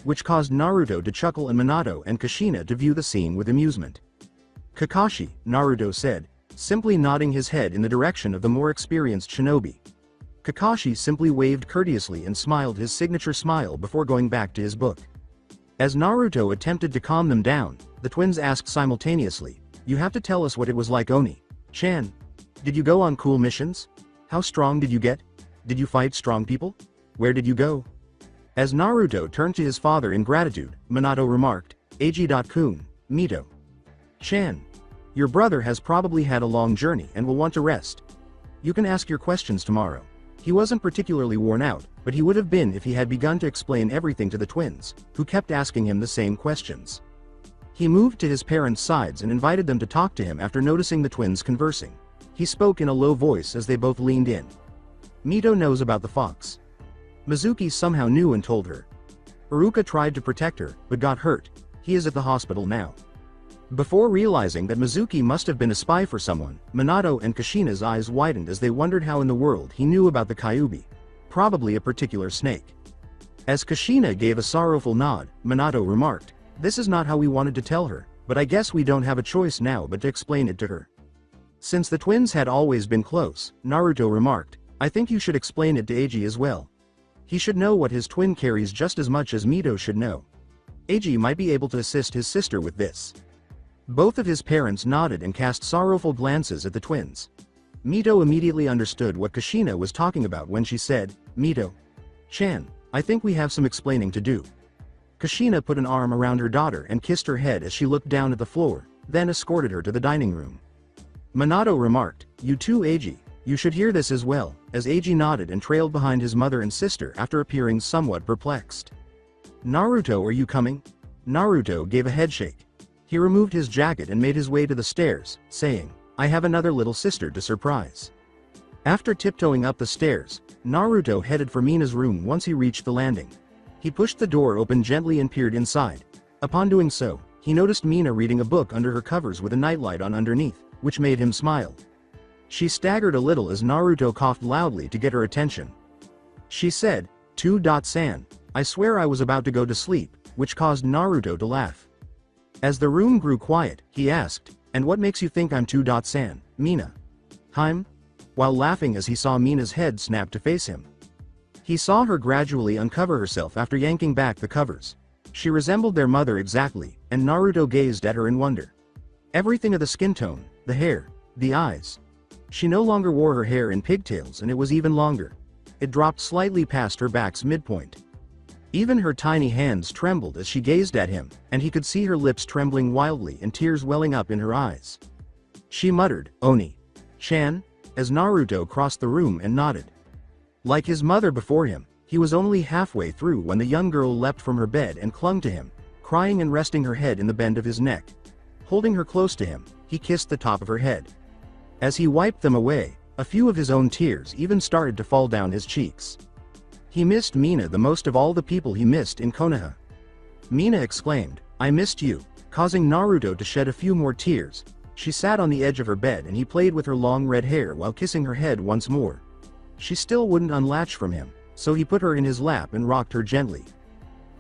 which caused Naruto to chuckle and Minato and Kushina to view the scene with amusement. "Kakashi," Naruto said, simply nodding his head in the direction of the more experienced shinobi. Kakashi simply waved courteously and smiled his signature smile before going back to his book. As Naruto attempted to calm them down, the twins asked simultaneously, "You have to tell us what it was like, Oni-chan. Did you go on cool missions? How strong did you get? Did you fight strong people? Where did you go?" As Naruto turned to his father in gratitude, Minato remarked, "Eiji-kun, Mito-chan. Your brother has probably had a long journey and will want to rest. You can ask your questions tomorrow." He wasn't particularly worn out, but he would have been if he had begun to explain everything to the twins, who kept asking him the same questions. He moved to his parents' sides and invited them to talk to him after noticing the twins conversing. He spoke in a low voice as they both leaned in. "Mito knows about the fox. Mizuki somehow knew and told her. Iruka tried to protect her, but got hurt. He is at the hospital now." Before realizing that Mizuki must have been a spy for someone, Minato and Kushina's eyes widened as they wondered how in the world he knew about the Kyuubi. Probably a particular snake. As Kushina gave a sorrowful nod, Minato remarked, "This is not how we wanted to tell her, but I guess we don't have a choice now but to explain it to her." Since the twins had always been close, Naruto remarked, "I think you should explain it to Eiji as well. He should know what his twin carries just as much as Mito should know. Eiji might be able to assist his sister with this." Both of his parents nodded and cast sorrowful glances at the twins. Mito immediately understood what Kushina was talking about when she said, "Mito-chan, I think we have some explaining to do." Kushina put an arm around her daughter and kissed her head as she looked down at the floor, then escorted her to the dining room. Minato remarked, "You too, Eiji, you should hear this as well," as Eiji nodded and trailed behind his mother and sister after appearing somewhat perplexed. "Naruto, are you coming?" Naruto gave a headshake. He removed his jacket and made his way to the stairs, saying, "I have another little sister to surprise." After tiptoeing up the stairs, Naruto headed for Mina's room once he reached the landing. He pushed the door open gently and peered inside. Upon doing so, he noticed Mina reading a book under her covers with a nightlight on underneath, which made him smile. She staggered a little as Naruto coughed loudly to get her attention. She said, 2-san, I swear I was about to go to sleep, which caused Naruto to laugh. As the room grew quiet, he asked, "And what makes you think I'm 2-san, Mina?" While laughing as he saw Mina's head snap to face him. He saw her gradually uncover herself after yanking back the covers. She resembled their mother exactly, and Naruto gazed at her in wonder. Everything of the skin tone, the hair, the eyes. She no longer wore her hair in pigtails and it was even longer. It dropped slightly past her back's midpoint. Even her tiny hands trembled as she gazed at him, and he could see her lips trembling wildly and tears welling up in her eyes. She muttered, "Oni-chan?" as Naruto crossed the room and nodded. Like his mother before him, he was only halfway through when the young girl leapt from her bed and clung to him, crying and resting her head in the bend of his neck. Holding her close to him, he kissed the top of her head. As he wiped them away, a few of his own tears even started to fall down his cheeks. He missed Mina the most of all the people he missed in Konoha. Mina exclaimed, "I missed you," causing Naruto to shed a few more tears. She sat on the edge of her bed and he played with her long red hair while kissing her head once more. She still wouldn't unlatch from him, so he put her in his lap and rocked her gently.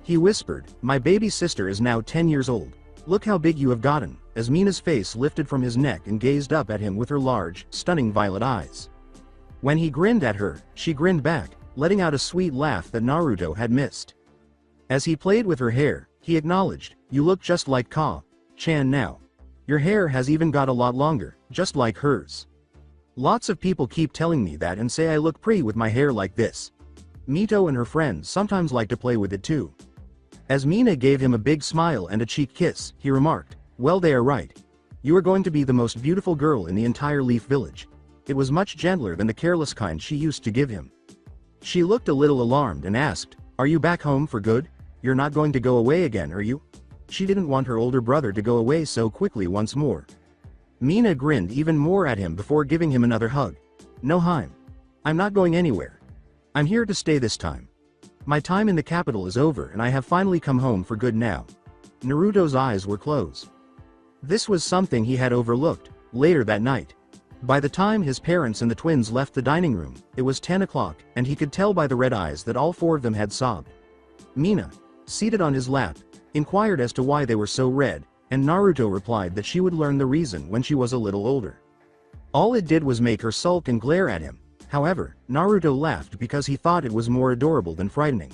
He whispered, "My baby sister is now 10 years old. Look how big you have gotten," as Mina's face lifted from his neck and gazed up at him with her large, stunning violet eyes. When he grinned at her, she grinned back, letting out a sweet laugh that Naruto had missed. As he played with her hair, he acknowledged, "You look just like Ka-chan now. Your hair has even got a lot longer, just like hers. Lots of people keep telling me that and say I look pretty with my hair like this. Mito and her friends sometimes like to play with it too." As Mina gave him a big smile and a cheek kiss, he remarked, "Well, they are right. You are going to be the most beautiful girl in the entire Leaf Village." It was much gentler than the careless kind she used to give him. She looked a little alarmed and asked, "Are you back home for good? You're not going to go away again, are you?" She didn't want her older brother to go away so quickly once more. Mina grinned even more at him before giving him another hug. "No, Haim. I'm not going anywhere. I'm here to stay this time. My time in the capital is over and I have finally come home for good now." Naruto's eyes were closed. This was something he had overlooked. Later that night, by the time his parents and the twins left the dining room, it was 10 o'clock, and he could tell by the red eyes that all four of them had sobbed. Mina, seated on his lap, inquired as to why they were so red, and Naruto replied that she would learn the reason when she was a little older. All it did was make her sulk and glare at him. However, Naruto laughed because he thought it was more adorable than frightening.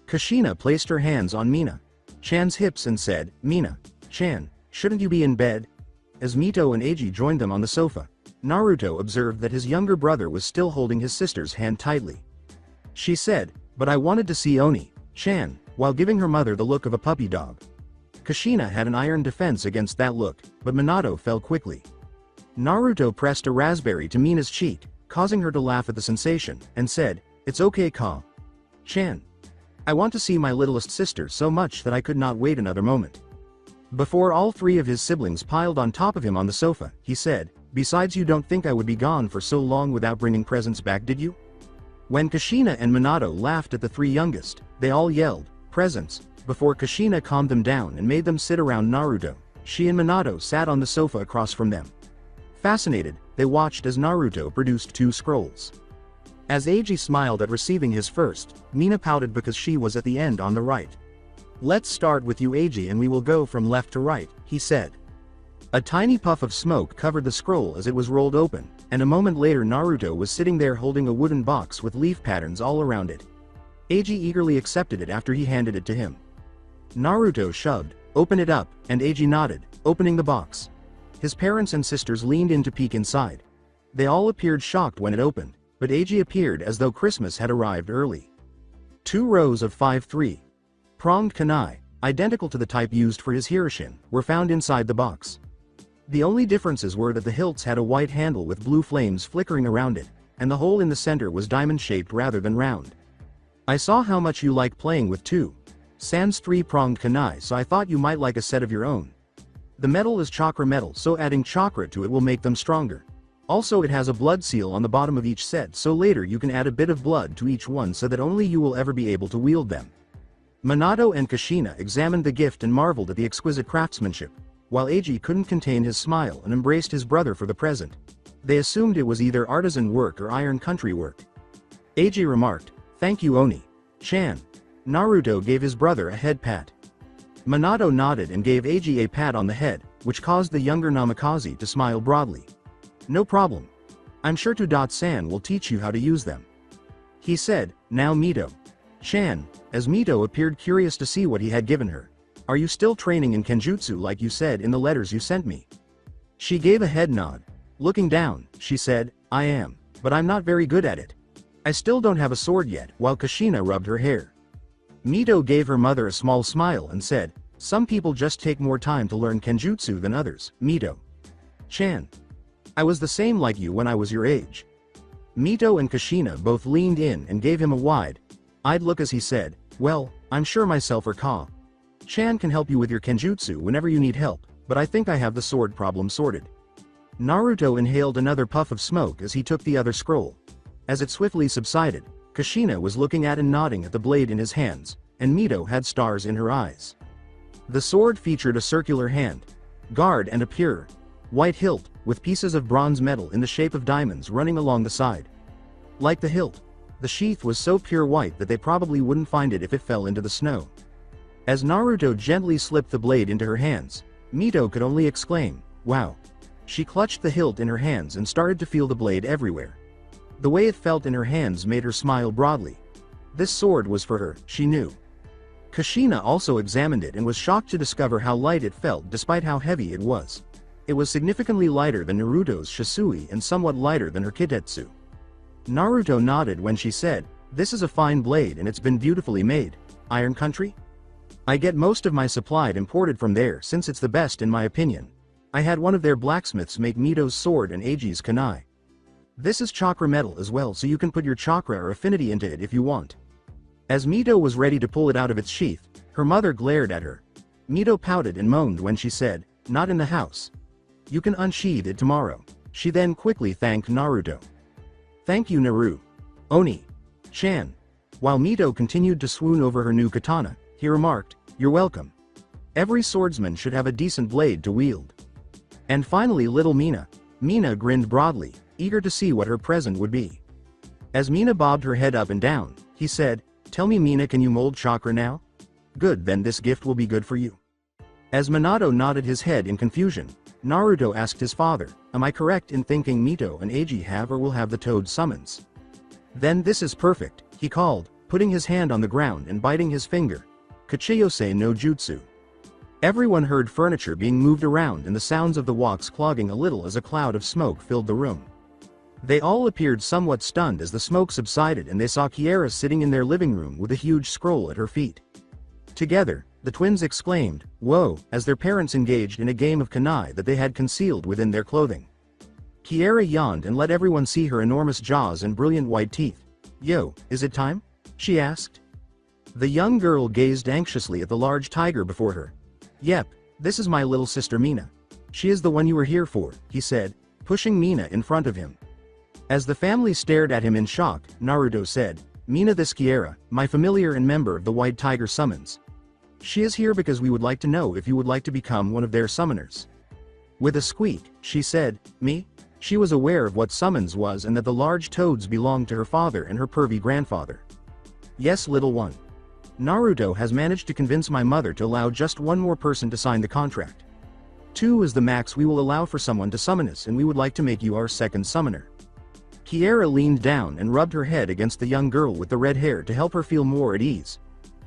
Kushina placed her hands on Mina-chan's hips and said, "Mina-chan, shouldn't you be in bed?" As Mito and Eiji joined them on the sofa, Naruto observed that his younger brother was still holding his sister's hand tightly. She said, "But I wanted to see Oni-chan," while giving her mother the look of a puppy dog. Kushina had an iron defense against that look, but Minato fell quickly. Naruto pressed a raspberry to Mina's cheek, causing her to laugh at the sensation, and said, "It's okay, Ka-chan. I want to see my littlest sister so much that I could not wait another moment." Before all three of his siblings piled on top of him on the sofa, he said, "Besides, you don't think I would be gone for so long without bringing presents back, did you?" When Kushina and Minato laughed at the three youngest, they all yelled, "Presents," before Kushina calmed them down and made them sit around Naruto. She and Minato sat on the sofa across from them. Fascinated, they watched as Naruto produced 2 scrolls. As Eiji smiled at receiving his first, Mina pouted because she was at the end on the right. "Let's start with you, Eiji, and we will go from left to right," he said. A tiny puff of smoke covered the scroll as it was rolled open, and a moment later Naruto was sitting there holding a wooden box with leaf patterns all around it. Eiji eagerly accepted it after he handed it to him. Naruto shoved, "Open it up," and Eiji nodded, opening the box. His parents and sisters leaned in to peek inside. They all appeared shocked when it opened, but Eiji appeared as though Christmas had arrived early. 2 rows of 5 3-pronged kunai, identical to the type used for his Hiroshin, were found inside the box. The only differences were that the hilts had a white handle with blue flames flickering around it, and the hole in the center was diamond-shaped rather than round. "I saw how much you like playing with sans 3-pronged kunai, so I thought you might like a set of your own. The metal is chakra metal, so adding chakra to it will make them stronger. Also, it has a blood seal on the bottom of each set, so later you can add a bit of blood to each one so that only you will ever be able to wield them." Minato and Kushina examined the gift and marveled at the exquisite craftsmanship, while Eiji couldn't contain his smile and embraced his brother for the present. They assumed it was either artisan work or iron country work. Eiji remarked, "Thank you, Oni-chan." Naruto gave his brother a head pat. Minato nodded and gave Eiji a pat on the head, which caused the younger Namikaze to smile broadly. "No problem. I'm sure San will teach you how to use them," he said. "Now Mito-chan," as Mito appeared curious to see what he had given her. "Are you still training in Kenjutsu like you said in the letters you sent me?" She gave a head nod. Looking down, she said, I am, but I'm not very good at it. I still don't have a sword yet, while Kushina rubbed her hair. Mito gave her mother a small smile and said, some people just take more time to learn kenjutsu than others, Mito. Chan. I was the same like you when I was your age. Mito and Kushina both leaned in and gave him a wide-eyed look as he said, well, I'm sure myself or Chan can help you with your kenjutsu whenever you need help, but I think I have the sword problem sorted. Naruto inhaled another puff of smoke as he took the other scroll. As it swiftly subsided, Kushina was looking at and nodding at the blade in his hands, and Mito had stars in her eyes. The sword featured a circular hand, guard and a pure, white hilt, with pieces of bronze metal in the shape of diamonds running along the side. Like the hilt, the sheath was so pure white that they probably wouldn't find it if it fell into the snow. As Naruto gently slipped the blade into her hands, Mito could only exclaim, wow. She clutched the hilt in her hands and started to feel the blade everywhere. The way it felt in her hands made her smile broadly. This sword was for her, she knew. Kushina also examined it and was shocked to discover how light it felt despite how heavy it was. It was significantly lighter than Naruto's Shisui and somewhat lighter than her Kitetsu. Naruto nodded when she said, this is a fine blade and it's been beautifully made. Iron Country? I get most of my supply imported from there since it's the best in my opinion. I had one of their blacksmiths make Mito's sword and Eiji's kunai. This is chakra metal as well, so you can put your chakra or affinity into it if you want. As Mito was ready to pull it out of its sheath, her mother glared at her. Mito pouted and moaned when she said, not in the house. You can unsheathe it tomorrow. She then quickly thanked Naruto. Thank you Naru. Oni. Chan. While Mito continued to swoon over her new katana, he remarked, you're welcome. Every swordsman should have a decent blade to wield. And finally little Mina. Mina grinned broadly, eager to see what her present would be. As Mina bobbed her head up and down, he said, tell me Mina, can you mold chakra now? Good, then this gift will be good for you. As Minato nodded his head in confusion, Naruto asked his father, am I correct in thinking Mito and Eiji have or will have the toad summons? Then this is perfect, he called, putting his hand on the ground and biting his finger. Kachiyose no jutsu. Everyone heard furniture being moved around and the sounds of the walks clogging a little as a cloud of smoke filled the room. They all appeared somewhat stunned as the smoke subsided and they saw Kiera sitting in their living room with a huge scroll at her feet. Together, the twins exclaimed, whoa, as their parents engaged in a game of kunai that they had concealed within their clothing. Kiera yawned and let everyone see her enormous jaws and brilliant white teeth. Yo, is it time? She asked. The young girl gazed anxiously at the large tiger before her. Yep, this is my little sister Mina. She is the one you were here for, he said, pushing Mina in front of him. As the family stared at him in shock, Naruto said, Mina, this Kiera, my familiar and member of the White Tiger Summons. She is here because we would like to know if you would like to become one of their summoners. With a squeak, she said, me? She was aware of what summons was and that the large toads belonged to her father and her pervy grandfather. Yes, little one. Naruto has managed to convince my mother to allow just one more person to sign the contract. 2 is the max we will allow for someone to summon us, and we would like to make you our second summoner. Kiera leaned down and rubbed her head against the young girl with the red hair to help her feel more at ease.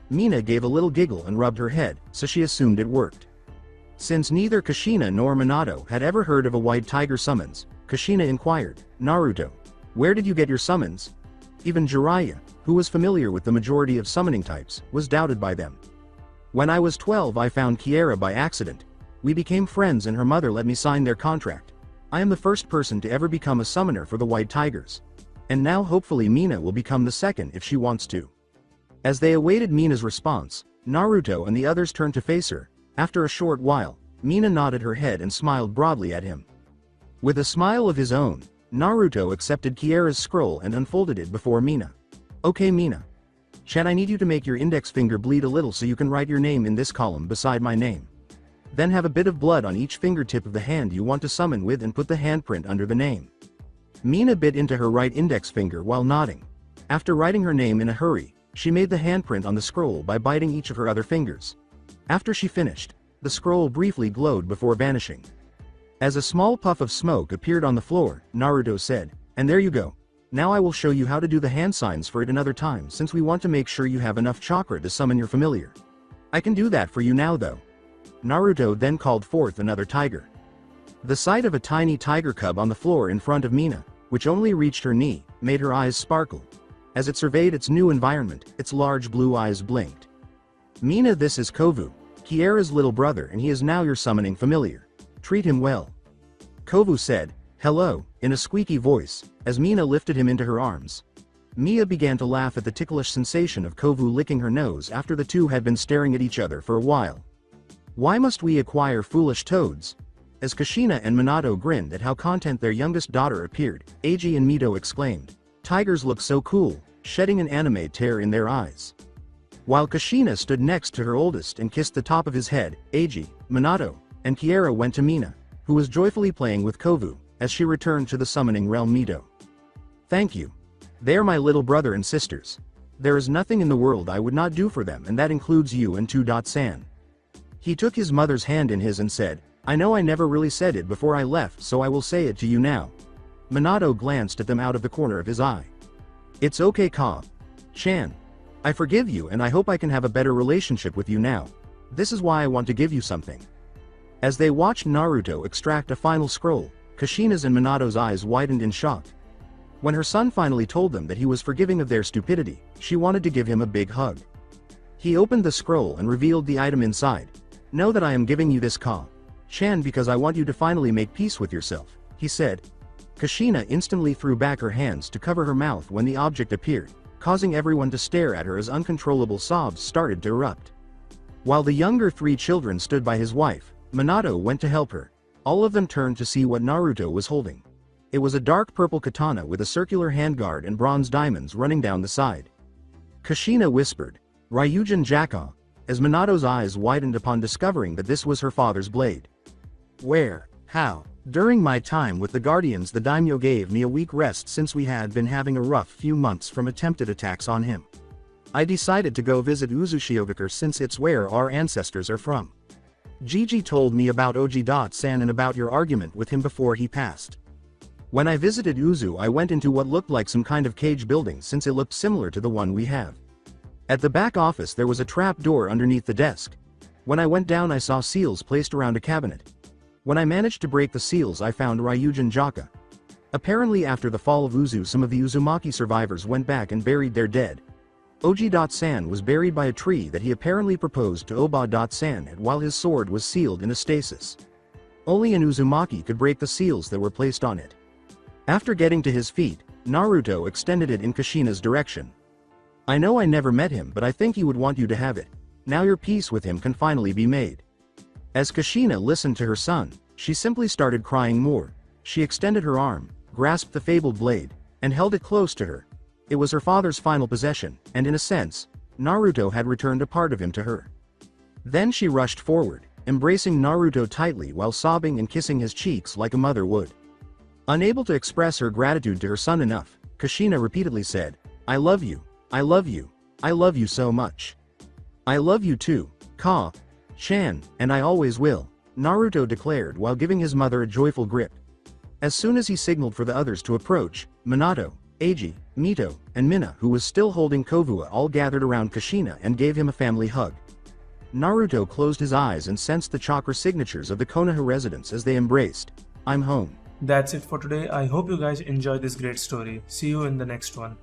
Mina gave a little giggle and rubbed her head, so she assumed it worked. Since neither Kushina nor Minato had ever heard of a White Tiger summons, Kushina inquired, Naruto, where did you get your summons? Even Jiraiya, who was familiar with the majority of summoning types, was doubted by them. When I was 12 I found Kiera by accident. We became friends and her mother let me sign their contract. I am the first person to ever become a summoner for the White Tigers. And now hopefully Mina will become the second if she wants to. As they awaited Mina's response, Naruto and the others turned to face her. After a short while, Mina nodded her head and smiled broadly at him. With a smile of his own, Naruto accepted Kiera's scroll and unfolded it before Mina. Okay Mina. Chan, I need you to make your index finger bleed a little so you can write your name in this column beside my name. Then have a bit of blood on each fingertip of the hand you want to summon with and put the handprint under the name. Mina bit into her right index finger while nodding. After writing her name in a hurry, she made the handprint on the scroll by biting each of her other fingers. After she finished, the scroll briefly glowed before vanishing. As a small puff of smoke appeared on the floor, Naruto said, and there you go. Now I will show you how to do the hand signs for it another time since we want to make sure you have enough chakra to summon your familiar. I can do that for you now though. Naruto then called forth another tiger. The sight of a tiny tiger cub on the floor in front of Mina, which only reached her knee, made her eyes sparkle. As it surveyed its new environment, its large blue eyes blinked. Mina, this is Kovu, Kiera's little brother, and he is now your summoning familiar. Treat him well. Kovu said, hello, in a squeaky voice, as Mina lifted him into her arms. Mia began to laugh at the ticklish sensation of Kovu licking her nose after the two had been staring at each other for a while. Why must we acquire foolish toads? As Kushina and Minato grinned at how content their youngest daughter appeared, Eiji and Mito exclaimed, tigers look so cool, shedding an anime tear in their eyes. While Kushina stood next to her oldest and kissed the top of his head, Eiji, Minato, and Kiera went to Mina, who was joyfully playing with Kovu, as she returned to the summoning realm Mito. Thank you. They are my little brother and sisters. There is nothing in the world I would not do for them, and that includes you and 2.San. He took his mother's hand in his and said, I know I never really said it before I left, so I will say it to you now. Minato glanced at them out of the corner of his eye. It's okay, Chan. I forgive you, and I hope I can have a better relationship with you now. This is why I want to give you something. As they watched Naruto extract a final scroll, Kushina's and Minato's eyes widened in shock. When her son finally told them that he was forgiving of their stupidity, she wanted to give him a big hug. He opened the scroll and revealed the item inside. Know that I am giving you this Chan because I want you to finally make peace with yourself, he said. Kushina instantly threw back her hands to cover her mouth when the object appeared, causing everyone to stare at her as uncontrollable sobs started to erupt. While the younger three children stood by his wife, Minato went to help her. All of them turned to see what Naruto was holding. It was a dark purple katana with a circular handguard and bronze diamonds running down the side. Kushina whispered, Ryujin Jaka, as Minato's eyes widened upon discovering that this was her father's blade. Where? How? During my time with the Guardians, the daimyo gave me a week rest since we had been having a rough few months from attempted attacks on him. I decided to go visit Uzushiogakure since it's where our ancestors are from. Gigi told me about Oji.San and about your argument with him before he passed. When I visited Uzu, I went into what looked like some kind of cage building since it looked similar to the one we have. At the back office there was a trap door underneath the desk. When I went down I saw seals placed around a cabinet. When I managed to break the seals I found Ryujin Jaka. Apparently after the fall of Uzu, some of the Uzumaki survivors went back and buried their dead. Oji.San was buried by a tree that he apparently proposed to Oba.San at while his sword was sealed in a stasis. Only an Uzumaki could break the seals that were placed on it. After getting to his feet, Naruto extended it in Kushina's direction. I know I never met him, but I think he would want you to have it. Now your peace with him can finally be made. As Kushina listened to her son, she simply started crying more. She extended her arm, grasped the fabled blade, and held it close to her. It was her father's final possession, and in a sense, Naruto had returned a part of him to her. Then she rushed forward, embracing Naruto tightly while sobbing and kissing his cheeks like a mother would. Unable to express her gratitude to her son enough, Kushina repeatedly said, I love you, I love you, I love you so much. I love you too, Chan, and I always will, Naruto declared while giving his mother a joyful grip. As soon as he signaled for the others to approach, Minato, Eiji, Mito, and Mina, who was still holding Kovu, all gathered around Kushina and gave him a family hug. Naruto closed his eyes and sensed the chakra signatures of the Konoha residents as they embraced. I'm home. That's it for today. I hope you guys enjoyed this great story. See you in the next one.